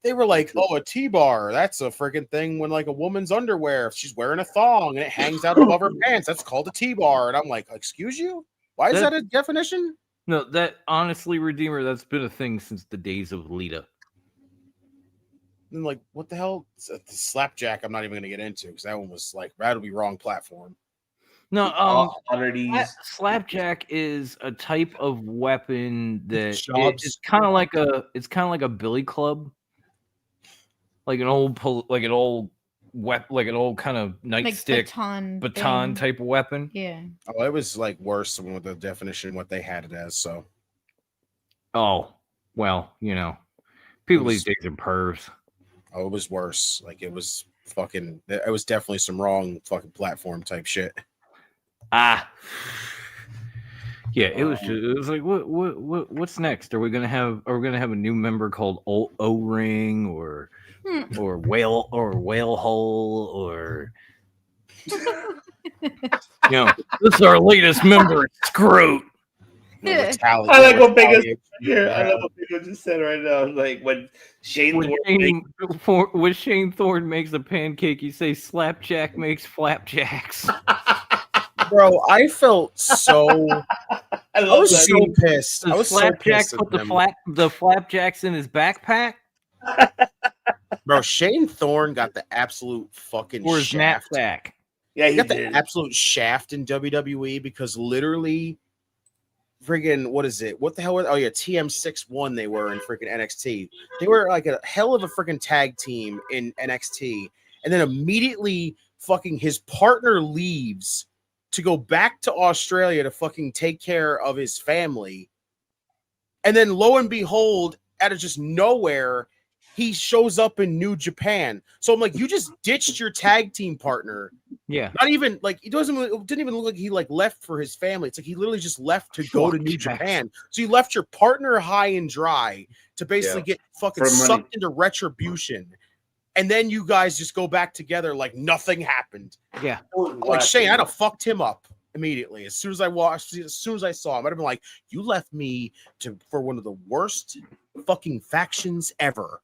They were like, oh, a T-bar, that's a freaking thing when like a woman's underwear, if she's wearing a thong and it hangs out above her pants, that's called a T-bar. And I'm like, excuse you? Why is that a definition? No, that honestly, Redeemer, that's been a thing since the days of Lita. And like, what the hell? The Slapjack, I'm not even going to get into because that one was like, that'll be wrong platform. No, Slapjack is a type of weapon that it's kind of like a billy club, like an old kind of nightstick baton type of weapon. Yeah. Oh, it was like worse than what the definition what they had it as. So. Oh well, people these days are pervs. Oh, it was worse. Like it was fucking. It was definitely some wrong fucking platform type shit. Yeah, it was like what's next? Are we gonna have a new member called O-Ring or whale hole or this is our latest member, Scroot. I like what Vegas just said right now. Like when Shane Thorne makes a pancake, you say Slapjack makes flapjacks. Bro, I felt so. I was so pissed. I was so pissed. Put the flapjacks in his backpack. Bro, Shane Thorne got the absolute fucking or his shaft. knapsack. Yeah, he got the absolute shaft in WWE because literally, friggin' what is it? What the hell? Oh yeah, TM61. They were in freaking NXT. They were like a hell of a freaking tag team in NXT, and then immediately, fucking his partner leaves to go back to Australia to fucking take care of his family. And then lo and behold, out of just nowhere, he shows up in New Japan. So I'm like, you just ditched your tag team partner. Yeah. Not even like it didn't even look like he like left for his family. It's like he literally just left to go to New Japan. So you left your partner high and dry to basically get fucking sucked into retribution. And then you guys just go back together like nothing happened. Yeah. Like Shane, I'd have fucked him up immediately. As soon as I saw him, I'd have been like, you left me for one of the worst fucking factions ever.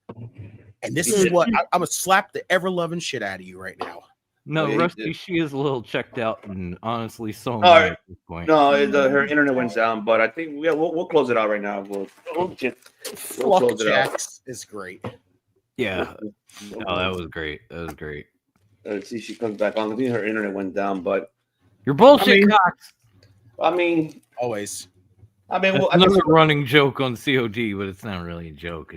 And this is what I'm gonna slap the ever-loving shit out of you right now. No, Rusty, she is a little checked out, and honestly, so am I at this point. No, her internet went down, but I think we'll close it out right now. We'll close it out. Is great. Yeah. Oh, that was great. Let's see if she comes back on. I think her internet went down, but you're bullshit, Cox. I mean, always. I mean, it's another running joke on COD, but it's not really a joke.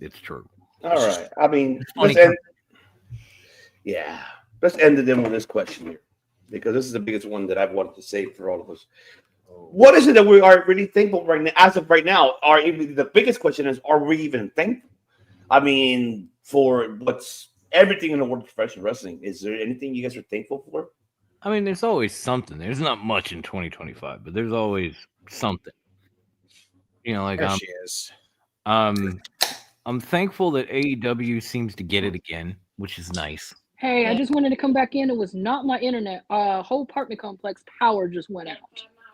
It's true. All right. I mean, let's end it in with this question here, because this is the biggest one that I've wanted to say for all of us. What is it that we are really thankful right now? As of right now, the biggest question is: are we even thankful? I mean, for what's everything in the world of professional wrestling, is there anything you guys are thankful for? I mean, there's always something. There's not much in 2025, but there's always something. Like there she is. I'm thankful that AEW seems to get it again, which is nice. Hey, I just wanted to come back in. It was not my internet. Whole apartment complex power just went out.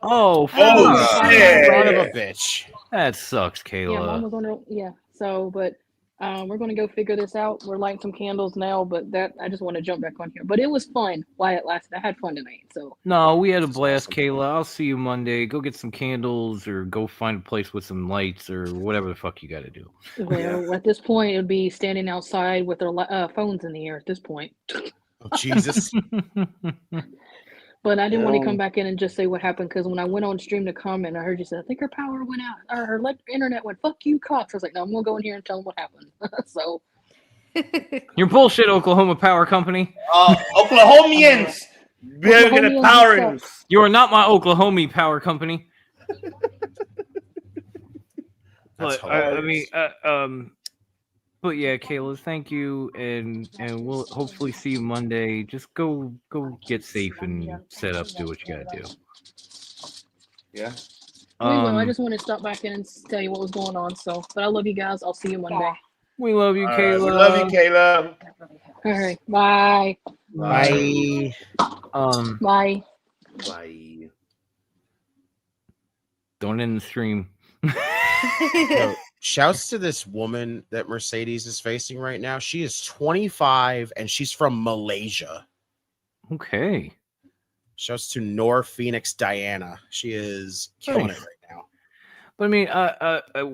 Oh, shit. Son of a bitch. That sucks, Kayla. Yeah, Mom was on her, so, but we're going to go figure this out. We're lighting some candles now, but I just want to jump back on here. But it was fun while it lasted. I had fun tonight. So no, we had a blast, Kayla. I'll see you Monday. Go get some candles or go find a place with some lights or whatever the fuck you got to do. Well, at this point, it would be standing outside with their phones in the air at this point. Oh, Jesus. But I didn't want to come back in and just say what happened, because when I went on stream to comment, I heard you say, I think her power went out, or her internet went, fuck you, Cox. I was like, no, I'm going to go in here and tell them what happened. So. You're bullshit, Oklahoma Power Company. Oklahomians. We're going to power him. You are not my Oklahoma Power Company. But I mean, but yeah, Kayla, thank you, and we'll hopefully see you Monday. Just go get safe and set up, do what you gotta do. Yeah. We will. I just want to stop back in and tell you what was going on. So, but I love you guys. I'll see you Monday. We love you, Kayla. We love you, Kayla. All right. Bye. Bye. Bye. Bye. Don't end the stream. Yo, shouts to this woman that Mercedes is facing right now. She is 25 and she's from Malaysia. Okay. Shouts to Nor Phoenix Diana. She is killing it right now. But I mean,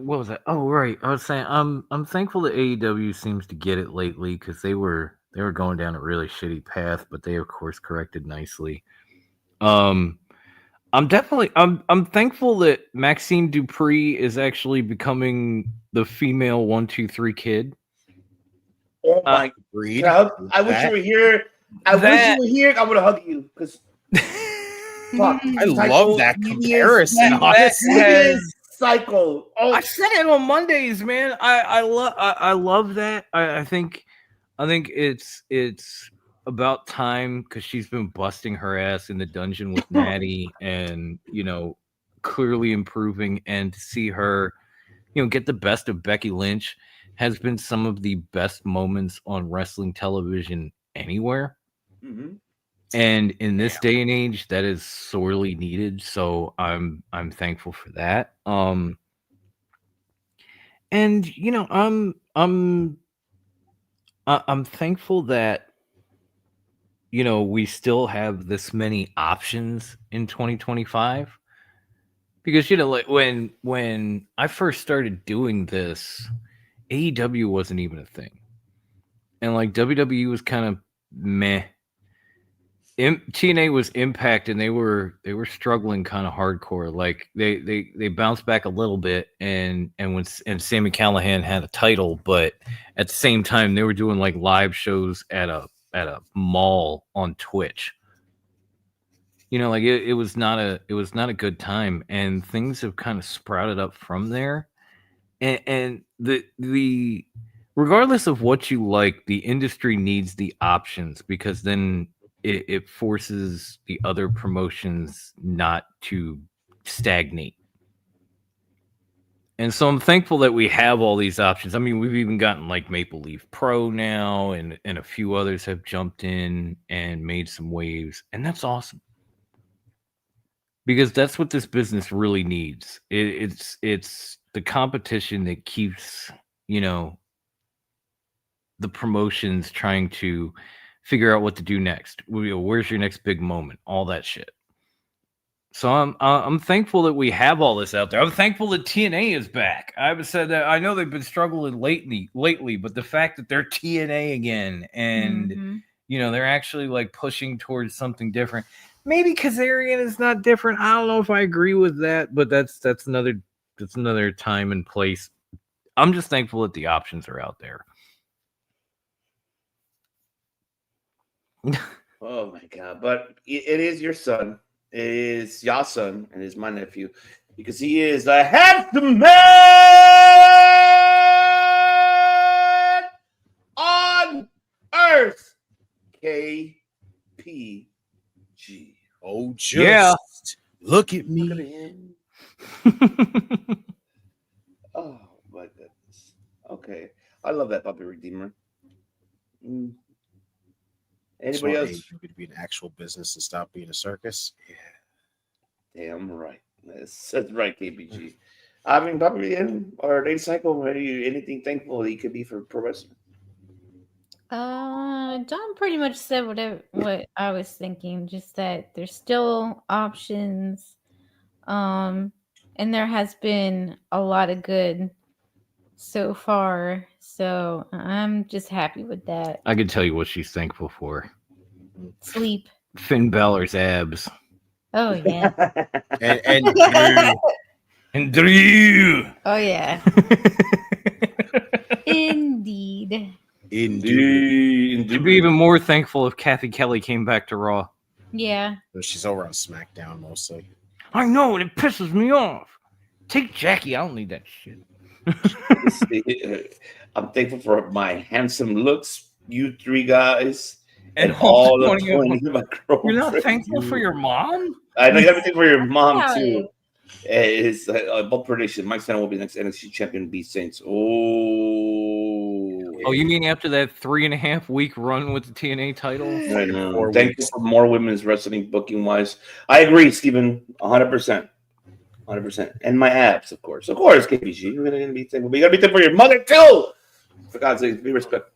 what was that? Oh, right. I was saying, I'm thankful that AEW seems to get it lately because they were going down a really shitty path, but they of course corrected nicely. I'm thankful that Maxine Dupree is actually becoming the female 1-2-3 kid. Oh my God! I wish you were here. I wish you were here. I would have hugged you because. I love that comparison. Honestly, Psycho. Oh, I said it on Mondays, man. I love that. I think it's about time because she's been busting her ass in the dungeon with Natty and clearly improving, and to see her get the best of Becky Lynch has been some of the best moments on wrestling television anywhere. Mm-hmm. And in this day and age, that is sorely needed. So I'm thankful for that. And I'm thankful that we still have this many options in 2025. Because like when I first started doing this, AEW wasn't even a thing, and like WWE was kind of meh. TNA was Impact, and they were struggling kind of hardcore. Like they bounced back a little bit, and Sami Callihan had a title, but at the same time they were doing like live shows at a mall on Twitch. Like it was not a good time, and things have kind of sprouted up from there. And the regardless of what you like, the industry needs the options, because then it forces the other promotions not to stagnate. And so I'm thankful that we have all these options. I mean, we've even gotten like Maple Leaf Pro now, and a few others have jumped in and made some waves, and that's awesome. Because that's what this business really needs. It's the competition that keeps, the promotions trying to figure out what to do next. Where's your next big moment? All that shit. So I'm thankful that we have all this out there. I'm thankful that TNA is back. I've said that I know they've been struggling lately, but the fact that they're TNA again, and they're actually like pushing towards something different. Maybe Kazarian is not different. I don't know if I agree with that, but that's another time and place. I'm just thankful that the options are out there. Oh my God! But it is your son. It is your son, and it's my nephew, because he is the handsome man on earth. KPG. Oh, just look at me. Look at him. Oh my goodness. Okay, I love that puppy redeemer. Anybody else? Could be an actual business and stop being a circus. Yeah, damn right. That's right, KPG. I mean, puppy or Lady Psycho. Anything thankful that you could be for pro wrestling? John pretty much said what I was thinking. Just that there's still options, and there has been a lot of good so far. So I'm just happy with that. I can tell you what she's thankful for. Sleep. Finn Balor's abs. Oh yeah. and Drew. Oh yeah. Indeed. You'd be even more thankful if Kathy Kelly came back to Raw. Yeah. She's over on SmackDown mostly. I know, and it pisses me off. Take Jackie. I don't need that shit. I'm thankful for my handsome looks, you three guys, and all all of 20 of 20 of my girlfriends. You're not thankful for your mom? I know you gotta be thankful for your mom Yeah. too. It's a bold prediction. Mike Santa will be the next NXT champion. Beat Saints. Oh, you mean after that 3.5 week run with the TNA title? I know. Thankful for more women's wrestling booking wise. I agree, Steven, 100%. 100%. And my abs, of course. Of course, KBG. You're gonna be thankful. But you gotta be thankful for your mother too. For God's sake, be respectful.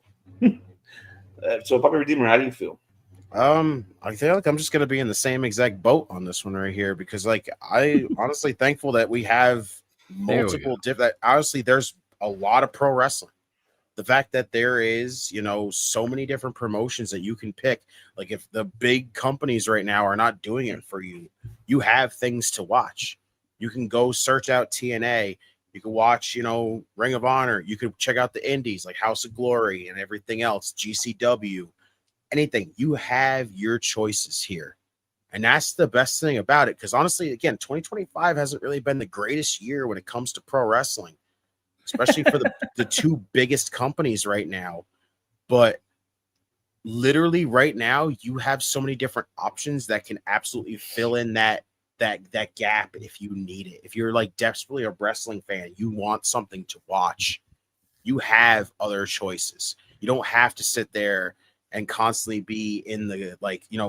So, Puppy Redeemer, how do you feel? I feel like I'm just gonna be in the same exact boat on this one right here because, like, I honestly thankful that we have multiple different. Honestly, there's a lot of pro wrestling. The fact that there is, so many different promotions that you can pick. Like, if the big companies right now are not doing it for you, you have things to watch. You can go search out TNA. You can watch, Ring of Honor. You could check out the indies like House of Glory and everything else, GCW. Anything. You have your choices here. And that's the best thing about it. Because honestly, again, 2025 hasn't really been the greatest year when it comes to pro wrestling, especially for the two biggest companies right now. But literally right now, you have so many different options that can absolutely fill in that gap if you need it. If you're like desperately a wrestling fan, you want something to watch, you have other choices. You don't have to sit there and constantly be in the,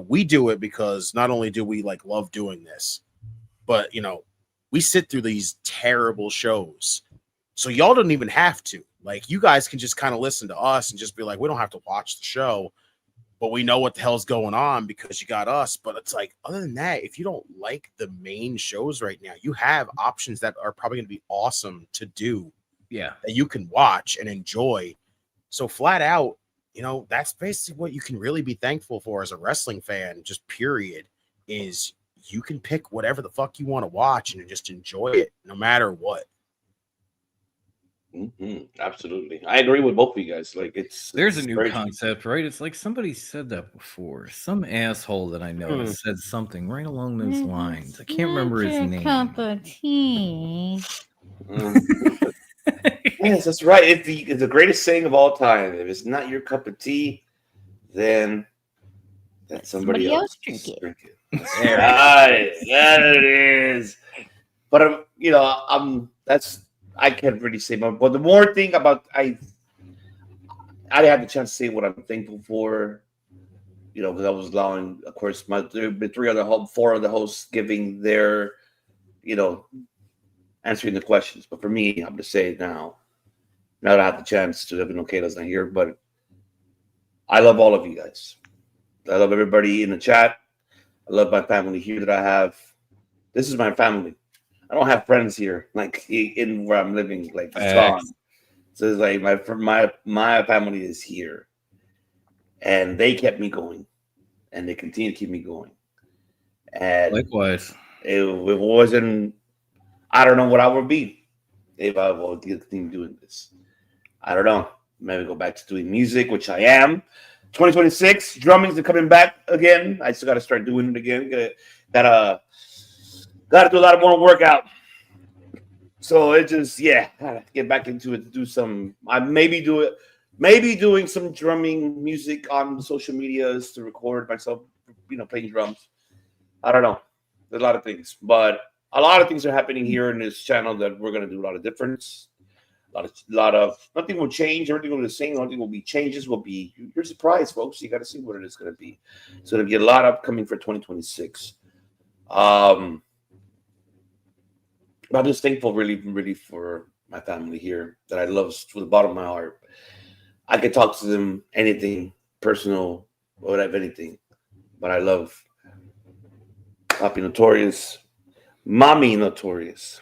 we do it because not only do we love doing this, but we sit through these terrible shows. So y'all don't even have to. You guys can just kind of listen to us and just be like, we don't have to watch the show, but we know what the hell's going on because you got us. But it's like, other than that, if you don't like the main shows right now, you have options that are probably going to be awesome to do. Yeah. That you can watch and enjoy. So flat out, that's basically what you can really be thankful for as a wrestling fan, just period, is you can pick whatever the fuck you want to watch and just enjoy it no matter what. Mm-hmm. Absolutely. I agree with both of you guys. There's a new concept, right? It's like somebody said that before. Some asshole that I know said something right along those lines. I can't remember his name. Cup of tea. Yes, that's right. It's the greatest saying of all time. If it's not your cup of tea, then that's somebody else drink it. That's right. That it is. But I can't really say more. But the more thing about I had the chance to say what I'm thankful for, because I was allowing, of course, four other hosts giving their, answering the questions. But for me, I'm going to say it now that I have the chance to, Kayla's not here, but I love all of you guys. I love everybody in the chat. I love my family here that I have. This is my family. I don't have friends here, in where I'm living, it's gone. So it's like my family is here, and they kept me going, and they continue to keep me going. And likewise, it wasn't. I don't know what I would be if I would continue doing this. I don't know. Maybe go back to doing music, which I am. 2026, drumming's coming back again. I still got to start doing it again. Gotta do a lot more workout. So it just, gotta get back into it to do some. I maybe doing some drumming music on social medias to record myself, playing drums. I don't know. There's a lot of things, but a lot of things are happening here in this channel that we're gonna do a lot of difference. A lot of nothing will change. Everything will be the same. Nothing will be changes. You're surprised, folks. You got to see what it is going to be. So there'll be a lot upcoming for 2026. I'm just thankful, really, really, for my family here that I love from the bottom of my heart. I could talk to them anything personal, or whatever, anything. But I love Papi Notorious, Mommy Notorious.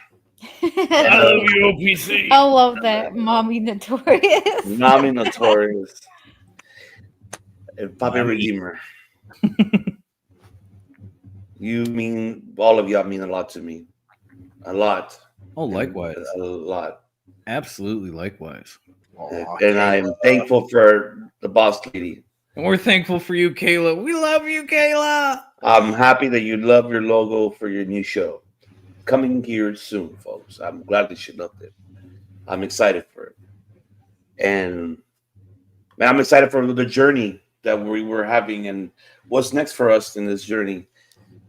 I love you, OPC. I love that. Mommy Notorious. Mommy Notorious. And Papi Redeemer. All of y'all mean a lot to me. A lot. Oh, likewise. A lot. Absolutely likewise. And I'm thankful for the boss lady. And we're thankful for you, Kayla. We love you, Kayla. I'm happy that you love your logo for your new show. Coming here soon, folks. I'm glad that you loved it. I'm excited for it. And man, I'm excited for the journey that we were having and what's next for us in this journey.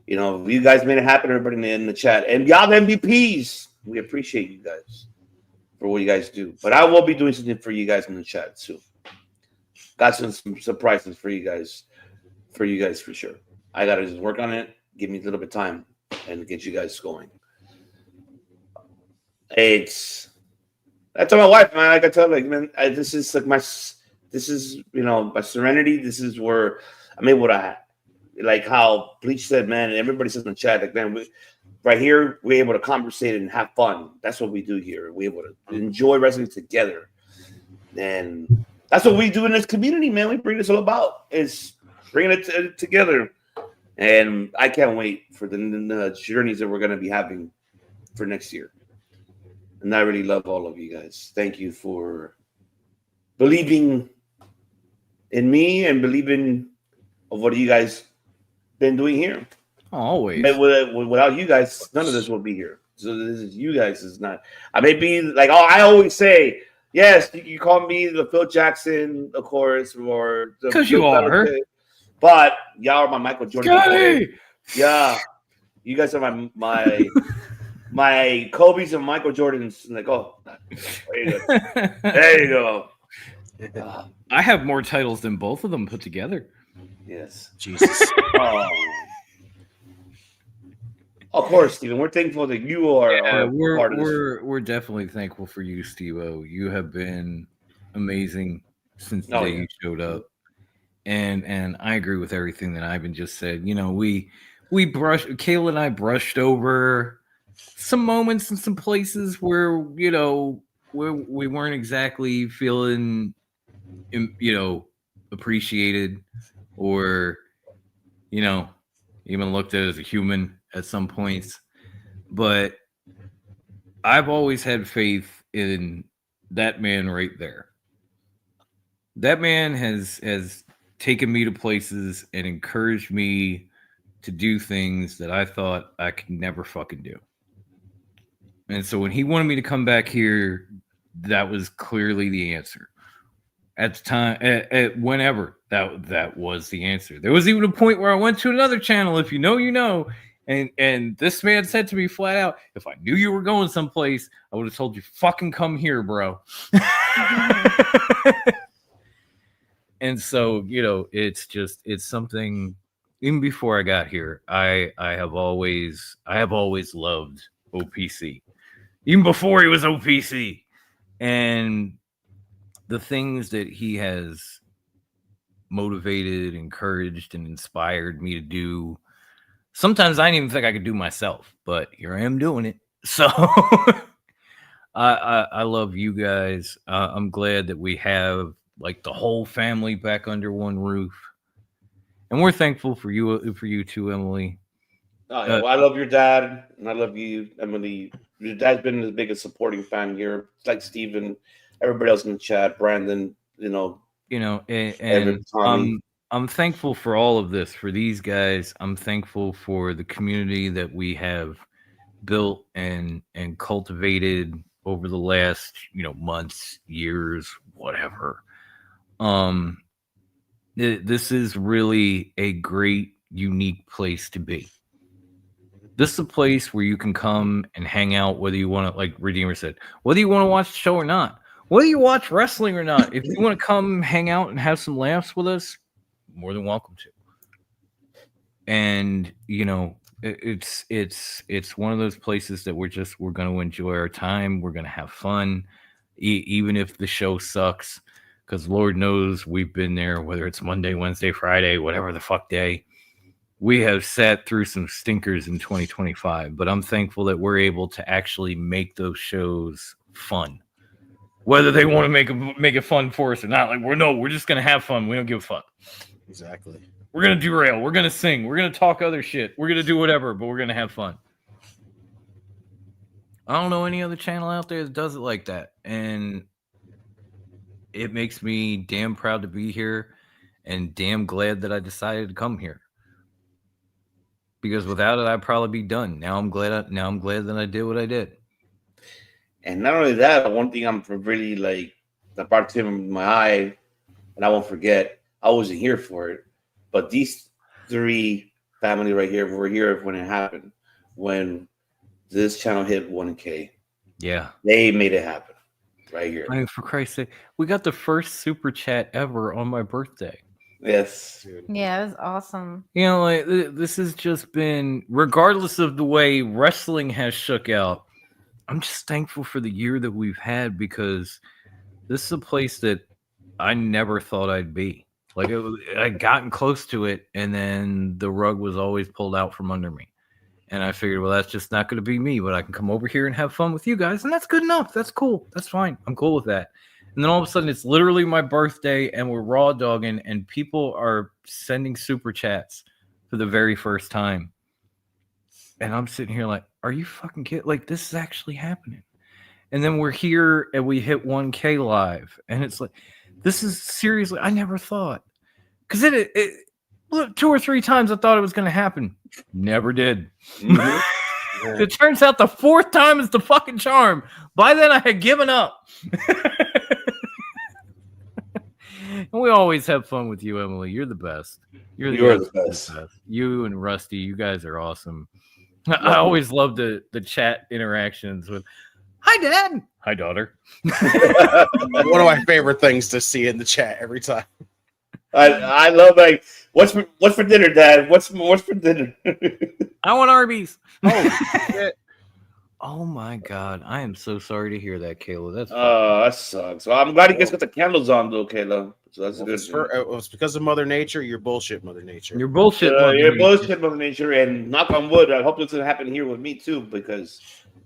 You know, you guys made it happen, everybody in the chat. And y'all MVPs, we appreciate you guys for what you guys do. But I will be doing something for you guys in the chat too. Got some surprises for you guys for sure. I gotta just work on it, give me a little bit of time, and get you guys going. That's my wife, man. Like I tell her, man, this is like my serenity. This is where I'm able to, like how Bleach said, man, and everybody says in the chat, like, man, right here, we're able to conversate and have fun. That's what we do here. We're able to enjoy wrestling together. And that's what we do in this community, man. We bring this all about, is bringing it together. And I can't wait for the journeys that we're going to be having for next year. And I really love all of you guys. Thank you for believing in me and believing of what you guys been doing here. Always. Without you guys, none of this will be here. So this is you guys. Is not. I may be like, I always say, yes, you call me the Phil Jackson, of course, or because you are. But y'all are my Michael Jordan. Scotty! Yeah, you guys are my Kobe's and Michael Jordans. Like, oh, there you go. There you go. I have more titles than both of them put together. Yes. Jesus. Of course, Steven. We're thankful that you are part of this. We're definitely thankful for you, Steve-O. You have been amazing since the day you showed up. And I agree with everything that Ivan just said. You know, Kayla and I brushed over some moments and some places where, you know, where we weren't exactly feeling, you know, appreciated or, you know, even looked at as a human at some points. But I've always had faith in that man right there. That man has taken me to places and encouraged me to do things that I thought I could never fucking do. And so when he wanted me to come back here, that was clearly the answer. At the time, whenever that was the answer. There was even a point where I went to another channel, if you know, you know, and this man said to me flat out, if I knew you were going someplace, I would have told you, fucking come here, bro. And so, you know, it's something. Even before I got here, I have always loved OPC, even before he was OPC, and the things that he has motivated, encouraged, and inspired me to do. Sometimes I didn't even think I could do myself, but here I am doing it. So I love you guys. I'm glad that we have like the whole family back under one roof. And we're thankful for you too, Emily. Well, I love your dad, and I love you, Emily. Your dad's been the biggest supporting fan here. It's like Steven, everybody else in the chat, Brandon, and I'm thankful for all of this, for these guys. I'm thankful for the community that we have built and cultivated over the last, months, years, whatever. This is really a great, unique place to be. This is a place where you can come and hang out, whether you want to, like Redeemer said, whether you want to watch the show or not, whether you watch wrestling or not. If you want to come hang out and have some laughs with us, more than welcome to. And it's one of those places that we're going to enjoy our time. We're going to have fun, even if the show sucks. Because Lord knows we've been there, whether it's Monday, Wednesday, Friday, whatever the fuck day. We have sat through some stinkers in 2025, but I'm thankful that we're able to actually make those shows fun. Whether they want to make it fun for us or not, we're just gonna have fun. We don't give a fuck. Exactly. We're gonna derail. We're gonna sing. We're gonna talk other shit. We're gonna do whatever, but we're gonna have fun. I don't know any other channel out there that does it like that, and it makes me damn proud to be here and damn glad that I decided to come here. Because without it, I'd probably be done. Now I'm glad that I did what I did. And not only that, one thing I'm really like that brought to my eye, and I won't forget. I wasn't here for it, but these three family right here were here when it happened. When this channel hit 1K, Yeah, they made it happen right here. I mean, for Christ's sake, we got the first super chat ever on my birthday. Yes. Yeah, it was awesome. You know, like this has just been, regardless of the way wrestling has shook out, I'm just thankful for the year that we've had, because this is a place that I never thought I'd be. Like I'd gotten close to it, and then the rug was always pulled out from under me. And I figured, well, that's just not going to be me, but I can come over here and have fun with you guys, and that's good enough. That's cool. That's fine. I'm cool with that. And then all of a sudden, it's literally my birthday, and we're raw dogging, and people are sending super chats for the very first time. And I'm sitting here like, are you fucking kidding? Like, this is actually happening. And then we're here, and we hit 1K live, and it's like, this is seriously, I never thought. Because it 2 or 3 times I thought it was going to happen. Never did. Mm-hmm. It turns out the 4th time is the fucking charm. By then, I had given up. And we always have fun with you, Emily. You're the best. You're the best. You and Rusty, you guys are awesome. I always love the chat interactions with, hi, Dad. Hi, daughter. One of my favorite things to see in the chat every time. I love, like, what's for dinner, Dad? What's for dinner? I want Arby's. Oh shit. Oh my God. I am so sorry to hear that, Kayla. That's that sucks. Well, I'm glad you guys got the candles on though, Kayla. So that's good. It's because of Mother Nature. You're bullshit, Mother Nature. You're bullshit. You're bullshit, Mother Nature. And knock on wood, I hope this doesn't happen here with me too, because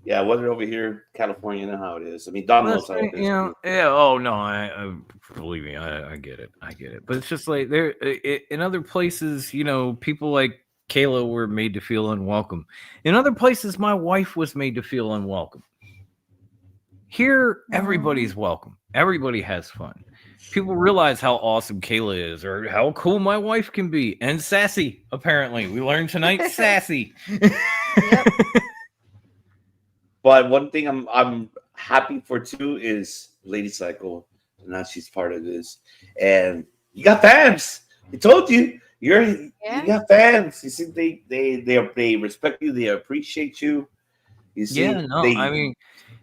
weather over here, California, you know how it is. I mean, Don knows how it is. Yeah. Oh no, I believe me, I get it. I get it. But it's just like there in other places, people like Kayla were made to feel unwelcome. In other places, my wife was made to feel unwelcome. Here, everybody's welcome. Everybody has fun. People realize how awesome Kayla is, or how cool my wife can be, and sassy. Apparently, we learned tonight, sassy. But one thing I'm happy for too is Lady Psycho, and now she's part of this. And you got fans. I told you. You got fans. You see, they respect you. They appreciate you. You see, I mean,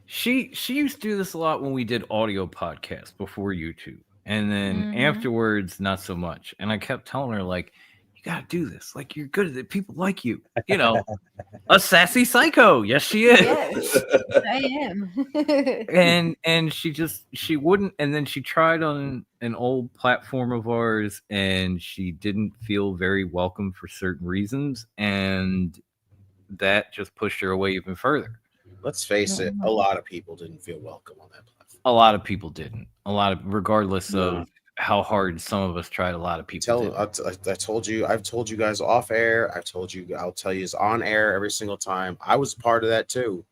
she used to do this a lot when we did audio podcasts before YouTube, and then afterwards, not so much. And I kept telling her, like, you got to do this. Like, you're good at it. People like you. A sassy psycho. Yes, she is. Yes, I am. and she wouldn't. And then she tried on an old platform of ours, and she didn't feel very welcome for certain reasons, and that just pushed her away even further. Let's face it, a lot of people didn't feel welcome on that platform. A lot of people didn't. Regardless of how hard some of us tried, a lot of people. I told you. I've told you guys off air. I've told you. I'll tell you on air every single time. I was a part of that too,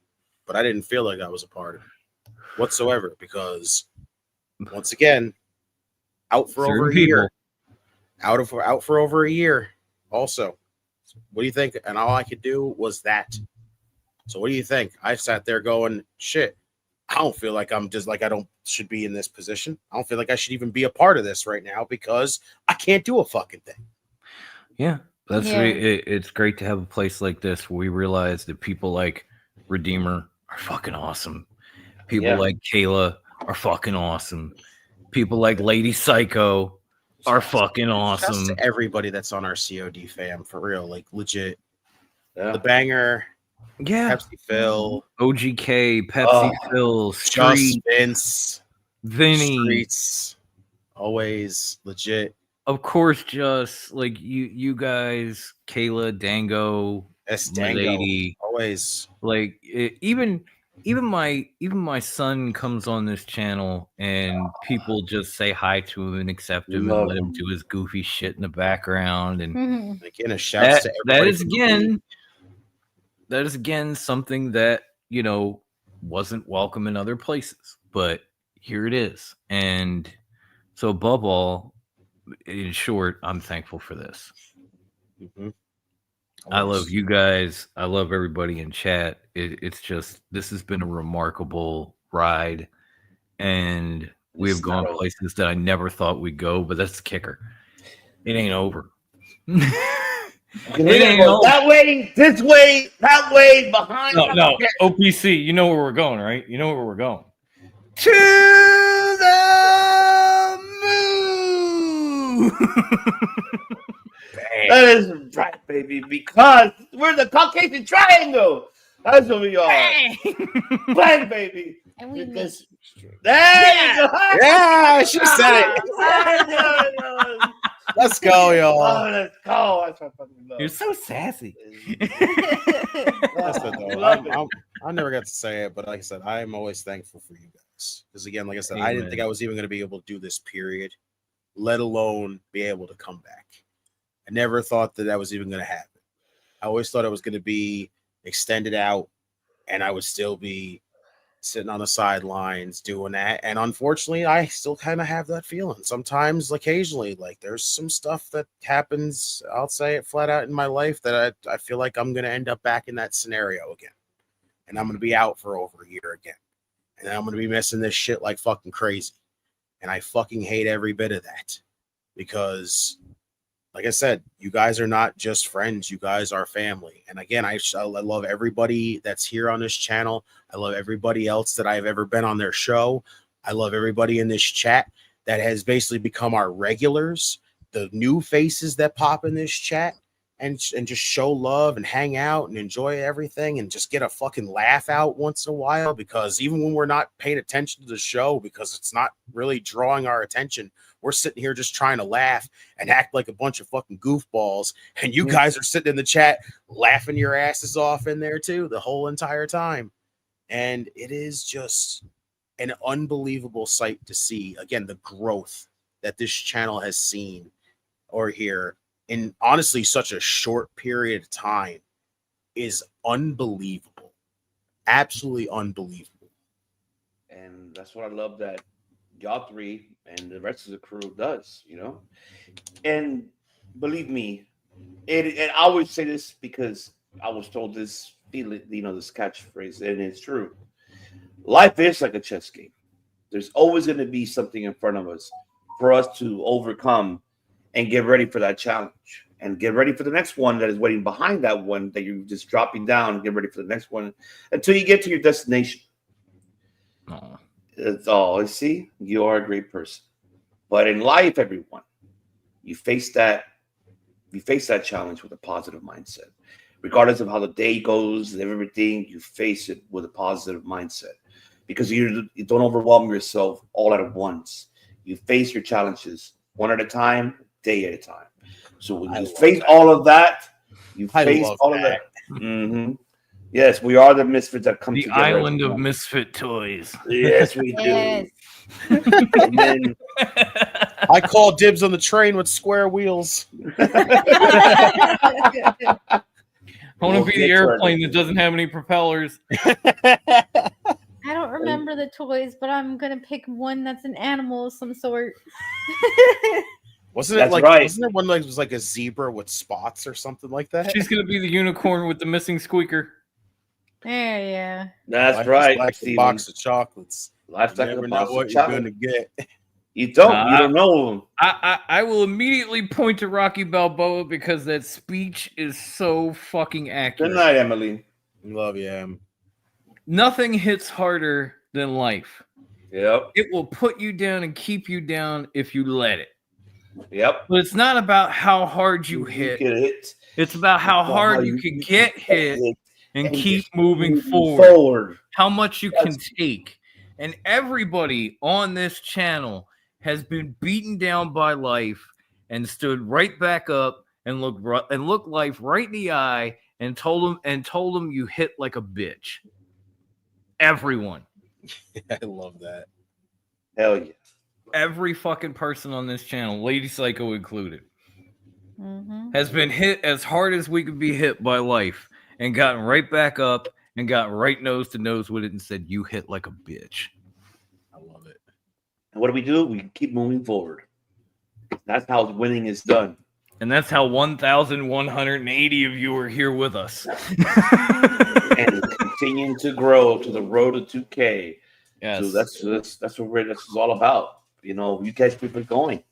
but I didn't feel like I was a part of it whatsoever, because once again, out for over a year. Out for over a year. Also, what do you think? And all I could do was that. So what do you think? I sat there going, shit. I don't feel like I'm just like I should be in this position. I don't feel like I should even be a part of this right now, because I can't do a fucking thing. Yeah, it's great to have a place like this where we realize that people like Redeemer are fucking awesome. People like Kayla are fucking awesome. People like Lady Psycho are fucking awesome. Just to everybody that's on our COD fam, for real, like legit. The Banger. Yeah, Pepsi Phil, OGK, Pepsi Phil, Street, Vince, Vinny, Streets, always legit. Of course, just like you guys, Kayla, Dango, Lady, always. Like even my son comes on this channel, and people just say hi to him and accept him and let him do his goofy shit in the background. And again, a shout to everybody. That is again something that, wasn't welcome in other places, but here it is. And so above all, in short, I'm thankful for this. I love you guys. I love everybody in chat. It's just, this has been a remarkable ride, and we have gone places that I never thought we'd go, but that's the kicker. It ain't over. It ain't over. That way, this way, that way, behind. No. OPC, you know where we're going, right? You know where we're going. To the moon. That is right, baby, because we're the Caucasian Triangle. That's what we are. Bang, baby. And we because there you go. Yeah, she said it. Let's go, y'all. Oh, let's go. That's what I fucking love. You're so sassy. That's it, though. I never got to say it, but like I said, I am always thankful for you guys. Because again, like I said, I didn't think I was even going to be able to do this period, let alone be able to come back. I never thought that was even going to happen. I always thought it was going to be extended out, and I would still be sitting on the sidelines doing that. And unfortunately, I still kind of have that feeling. Sometimes, occasionally, like there's some stuff that happens, I'll say it flat out, in my life that I feel like I'm going to end up back in that scenario again. And I'm going to be out for over a year again. And I'm going to be missing this shit like fucking crazy. And I fucking hate every bit of that. Because, like I said, you guys are not just friends. You guys are family. And again, I love everybody that's here on this channel. I love everybody else that I've ever been on their show. I love everybody in this chat that has basically become our regulars, the new faces that pop in this chat and just show love and hang out and enjoy everything and just get a fucking laugh out once in a while, because even when we're not paying attention to the show because it's not really drawing our attention, we're sitting here just trying to laugh and act like a bunch of fucking goofballs. And you guys are sitting in the chat laughing your asses off in there too the whole entire time. And it is just an unbelievable sight to see, again, the growth that this channel has seen or here in honestly such a short period of time is unbelievable. Absolutely unbelievable. And that's what I love that y'all three and the rest of the crew does, you know. And believe me, and I always say this because I was told this, you know, this catchphrase, and it's true. Life is like a chess game. There's always going to be something in front of us for us to overcome and get ready for that challenge and get ready for the next one that is waiting behind that one that you're just dropping down and get ready for the next one until you get to your destination. It's all, see, you are a great person. But in life, everyone, you face that challenge with a positive mindset. Regardless of how the day goes and everything, you face it with a positive mindset because you don't overwhelm yourself all at once. You face your challenges one at a time, day at a time. So when you face all of that, you face all of that. Mm-hmm. Yes, we are the misfits that come together. The island of misfit toys. Yes, we do. Yes. And then I call dibs on the train with square wheels. I want to be the airplane that doesn't have any propellers. I don't remember the toys, but I'm gonna pick one that's an animal of some sort. Wasn't it like? Right. Wasn't there one like was like a zebra with spots or something like that? She's gonna be the unicorn with the missing squeaker. Yeah. That's Life right. is like a box of chocolates. Life's like You a never know box what of you're chocolate. gonna get. You don't know. I will immediately point to Rocky Balboa because that speech is so fucking accurate. Good night, Emily. Love you, Em. Nothing hits harder than life. Yep. It will put you down and keep you down if you let it. Yep. But it's not about how hard you hit. It's about how hard you can get hit and keep moving forward. How much you can take. And everybody on this channel has been beaten down by life and stood right back up and looked life right in the eye and told them you hit like a bitch. Everyone. I love that. Hell yeah. Every fucking person on this channel, Lady Psycho included, has been hit as hard as we could be hit by life and gotten right back up and got right nose to nose with it and said, you hit like a bitch. I love it. And what do? We keep moving forward. That's how winning is done. And that's how 1,180 of you are here with us. And continuing to grow to the road to 2K. Yes. So that's what this is all about. You know, you guys keep it going.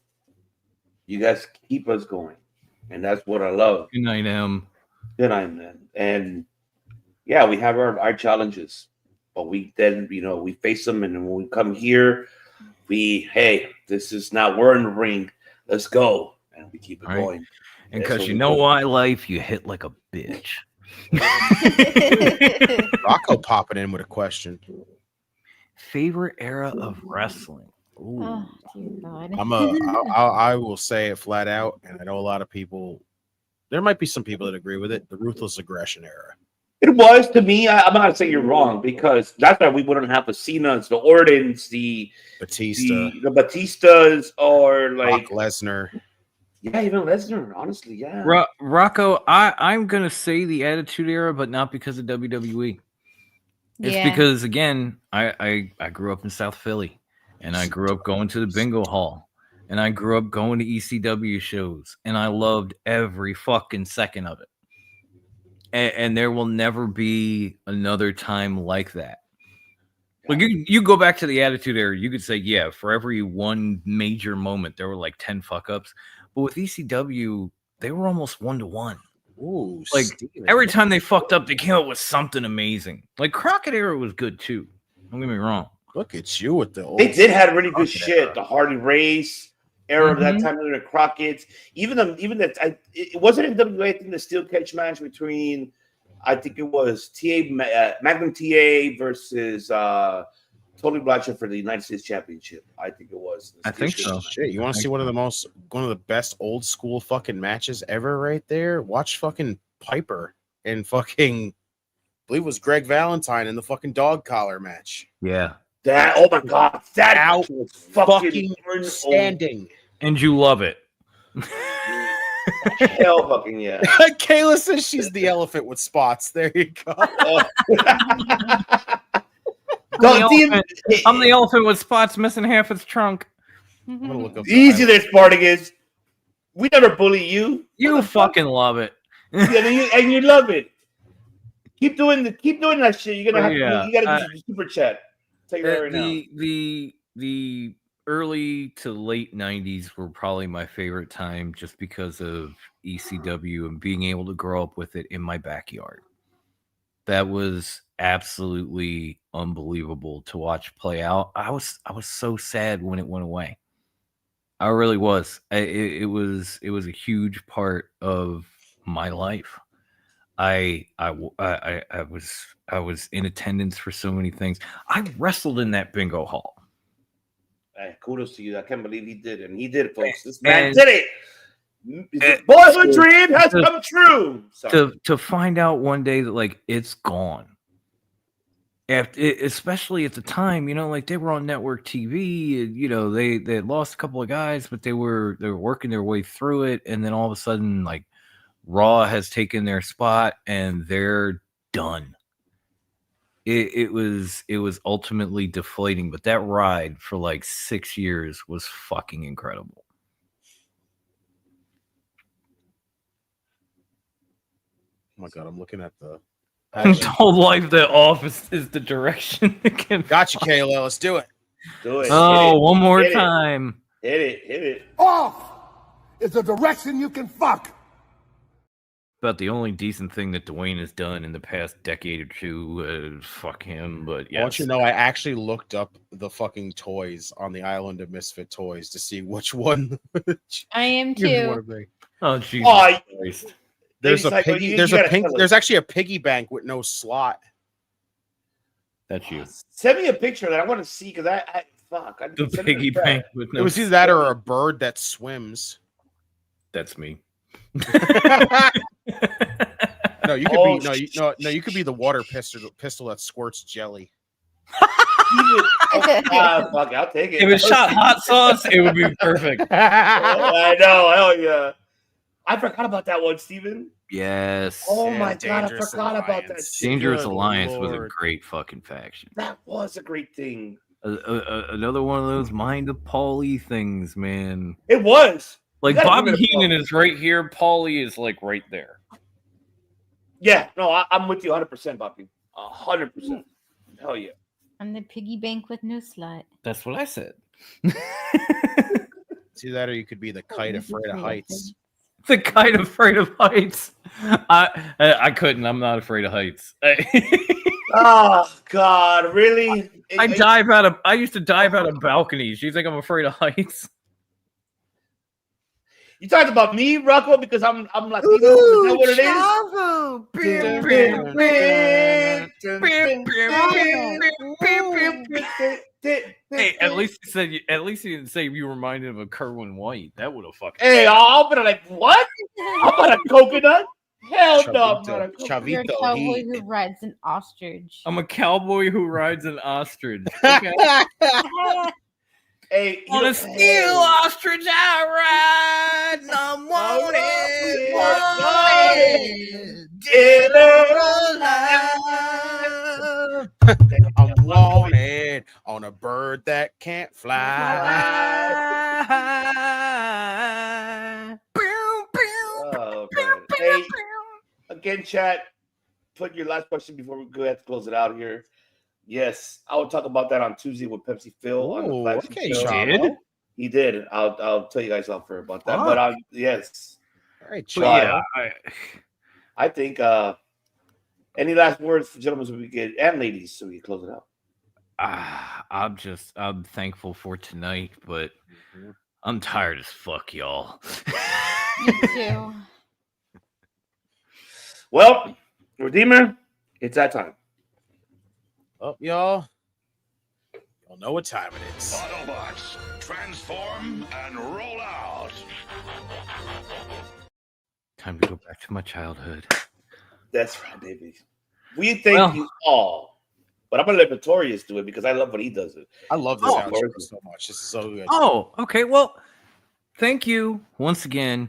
You guys keep us going. And that's what I love. Good night, Em. Good night, man. And yeah, we have our challenges. But we then, we face them. And then when we come here, this is not, we're in the ring. Let's go. And we keep it going. And because you know why, life, you hit like a bitch. Rocco popping in with a question. Favorite era of wrestling? Ooh. Oh, dear God. I will say it flat out, and I know a lot of people. There might be some people that agree with it. The ruthless aggression era. It was to me. I'm not saying you're wrong because that's why we wouldn't have the Cenas, the Ordens, the Batistas, or like Brock Lesnar. Yeah, even Lesnar. Honestly, yeah. Rocco, I'm gonna say the Attitude Era, but not because of WWE. It's because again, I grew up in South Philly, and I grew up going to the bingo hall, and I grew up going to ECW shows, and I loved every fucking second of it. And there will never be another time like that. Like you go back to the Attitude Era, you could say, yeah, for every one major moment, there were like 10 fuck ups. But with ECW, they were almost 1-to-1. Ooh, like Steven. Every time they fucked up, they came up with something amazing. Like Crockett Era was good too. Don't get me wrong. Look at you with the old. They did have really good shit. The Hardy Race era of that time, the Crockett's. Even that. It wasn't in WA. I think the steel cage match between, I think it was Magnum TA versus Tony Blanchard for the United States Championship. I think it was. I think so. Shit, you want to see one of the best old school fucking matches ever right there? Watch fucking Piper and fucking, I believe it was Greg Valentine in the fucking dog collar match. Yeah. That, oh my God, that out was fucking standing. And you love it. Hell fucking yeah. Kayla says she's the elephant with spots. There you go. I'm the elephant with spots missing half its trunk. I'm gonna look up Easy there, Spartacus. We never bully you. You fucking love it. and you love it. Keep doing that shit. You're gonna you gotta do super chat. Tell you that right now. The early to late 90s were probably my favorite time just because of ECW and being able to grow up with it in my backyard. That was absolutely unbelievable to watch play out. I was so sad when it went away. I really was. It was a huge part of my life. I was in attendance for so many things. I wrestled in that bingo hall. Hey, kudos to you. I can't believe he did it. And he did it, folks. This man did it. His boyhood dream has come true. To find out one day that like it's gone. Especially at the time, like they were on network TV. They had lost a couple of guys, but they were working their way through it, and then all of a sudden, like Raw has taken their spot, and they're done. It was ultimately deflating, but that ride for like 6 years was fucking incredible. Oh my God, I'm looking at the told life that off is the direction. Gotcha, Kayla. Let's do it. Do it. Oh, one more time. Hit it. Off is the direction you can fuck. About the only decent thing that Dwayne has done in the past decade or two. Fuck him, but yeah. I want you to know I actually looked up the fucking toys on the Island of Misfit Toys to see which one. I am too. Oh, Jesus Christ. There's a piggy. There's actually a piggy bank with no slot. That's you. Send me a picture of that. I want to see because the piggy bank with no. It was either that or a bird that swims. That's me. No, you could be you could be the water pistol that squirts jelly. Fuck, I'll take it. If it shot hot sauce, it would be perfect. I know. Hell yeah. I forgot about that one, Steven. Yes. Oh my God, I forgot about that. Dangerous Alliance was a great fucking faction. That was a great thing. Another one of those mind of Paulie things, man. It was. Like You gotta Bobby give it a Heenan bump. is right here. Paulie is like right there. Yeah, no, I'm with you 100%, Bobby. 100%. Hell yeah. I'm the piggy bank with no slut. That's what I said. See that, or you could be the kite afraid of heights. The kite afraid of heights. I couldn't. I'm not afraid of heights. Oh God, really? I used to dive out of balconies. You think I'm afraid of heights? You talked about me, Rocco, because I'm Latino. Is that what it is? Hey, at least you didn't say you reminded of a Kerwin White. That would have fucking. Hey, I'll be like, what? I'm not a coconut. Hell no, I'm not a coconut. You're a cowboy who rides an ostrich. I'm a cowboy who rides an ostrich. Okay. Hey, on a steel ostrich I ride, and I'm wanted, I'm wanted on a bird that can't fly. Oh, man. Hey, again, chat, put your last question before we go ahead to close it out here. Yes, I will talk about that on Tuesday with Pepsi Phil on the flagship show. He did. I'll tell you guys about that. But yes. All right, yeah. I think any last words for gentlemen so we get and ladies so we can close it out. I'm thankful for tonight, but I'm tired as fuck, y'all. Me too. Well, Redeemer, it's that time. Oh, y'all know what time it is. Autobots, transform and roll out. Time to go back to my childhood. That's right, baby. We thank you all. But I'm going to let Pretorius do it because I love when he does it. I love this outro so much. This is so good. Oh, okay. Well, thank you once again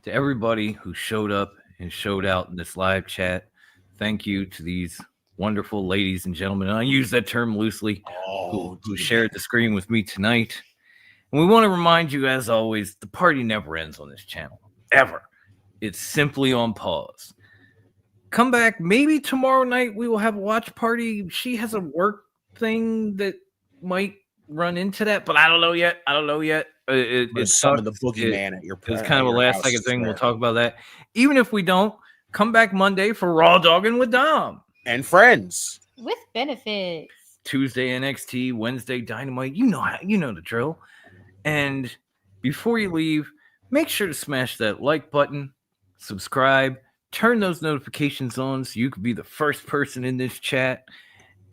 to everybody who showed up and showed out in this live chat. Thank you to these wonderful ladies and gentlemen, and I use that term loosely, who shared the screen with me tonight. And we want to remind you, as always, the party never ends on this channel, ever. It's simply on pause. Come back, maybe tomorrow night we will have a watch party. She has a work thing that might run into that, but I don't know yet. It's some of the boogeyman at your It's kind of a last second thing. We'll talk about that. Even if we don't, come back Monday for Raw Dogging with Dom. And friends. With benefits. Tuesday NXT, Wednesday Dynamite. You know the drill. And before you leave, make sure to smash that like button, subscribe, turn those notifications on so you can be the first person in this chat,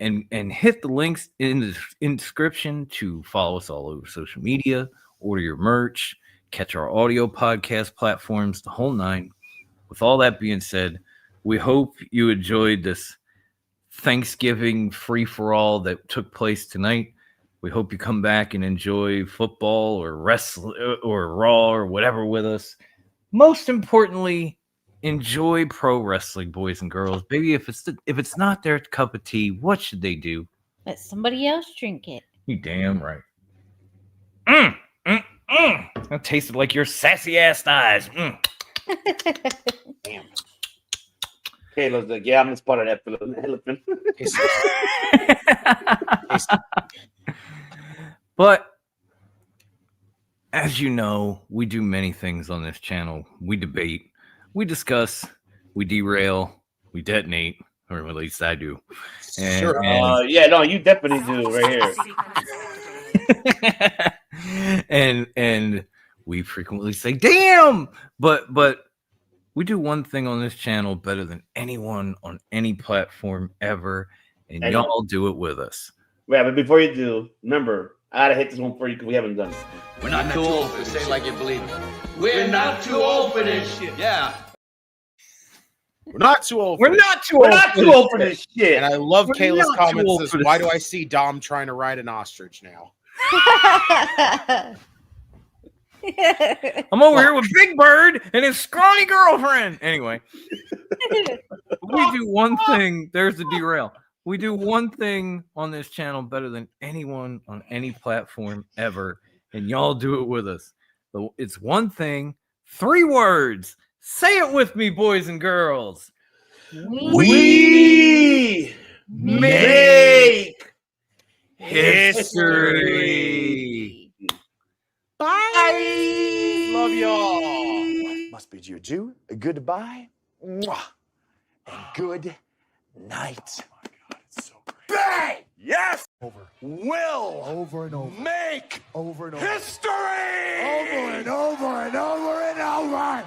and hit the links in the description to follow us all over social media, order your merch, catch our audio podcast platforms, the whole nine. With all that being said, we hope you enjoyed this Thanksgiving free-for-all that took place tonight. We hope you come back and enjoy football or wrestling or Raw or whatever with us. Most importantly, enjoy pro wrestling, boys and girls. Baby, if it's not their cup of tea, what should they do? Let somebody else drink it. You damn right. That tasted like your sassy ass thighs. Damn. Kayla's like, yeah, I'm just part of that elephant. But as you know, we do many things on this channel. We debate, we discuss, we derail, we detonate, or at least I do. And, sure. Yeah, no, you definitely do right here. and we frequently say, damn, but we do one thing on this channel better than anyone on any platform ever, and y'all do it with us. Yeah, but before you do, remember, I gotta hit this one for you because we haven't done it. We're not too old for this. Say it like you believe it. We're not too old for this shit. Yeah. We're not too old. We're not too old for this shit. And I love We're Kayla's not too comments. old Says, for this why do shit. I see Dom trying to ride an ostrich now? I'm over here with Big Bird and his scrawny girlfriend. Anyway, we do one thing. There's the derail. We do one thing on this channel better than anyone on any platform ever, and y'all do it with us. It's one thing, 3 words. Say it with me, boys and girls. We make history. Bye. Love y'all. Must bid you adieu, a goodbye, mwah, and good night. Oh my God, it's so great. Bang! Yes! Will Over and over. make Over and over. history! Over and over and over and over.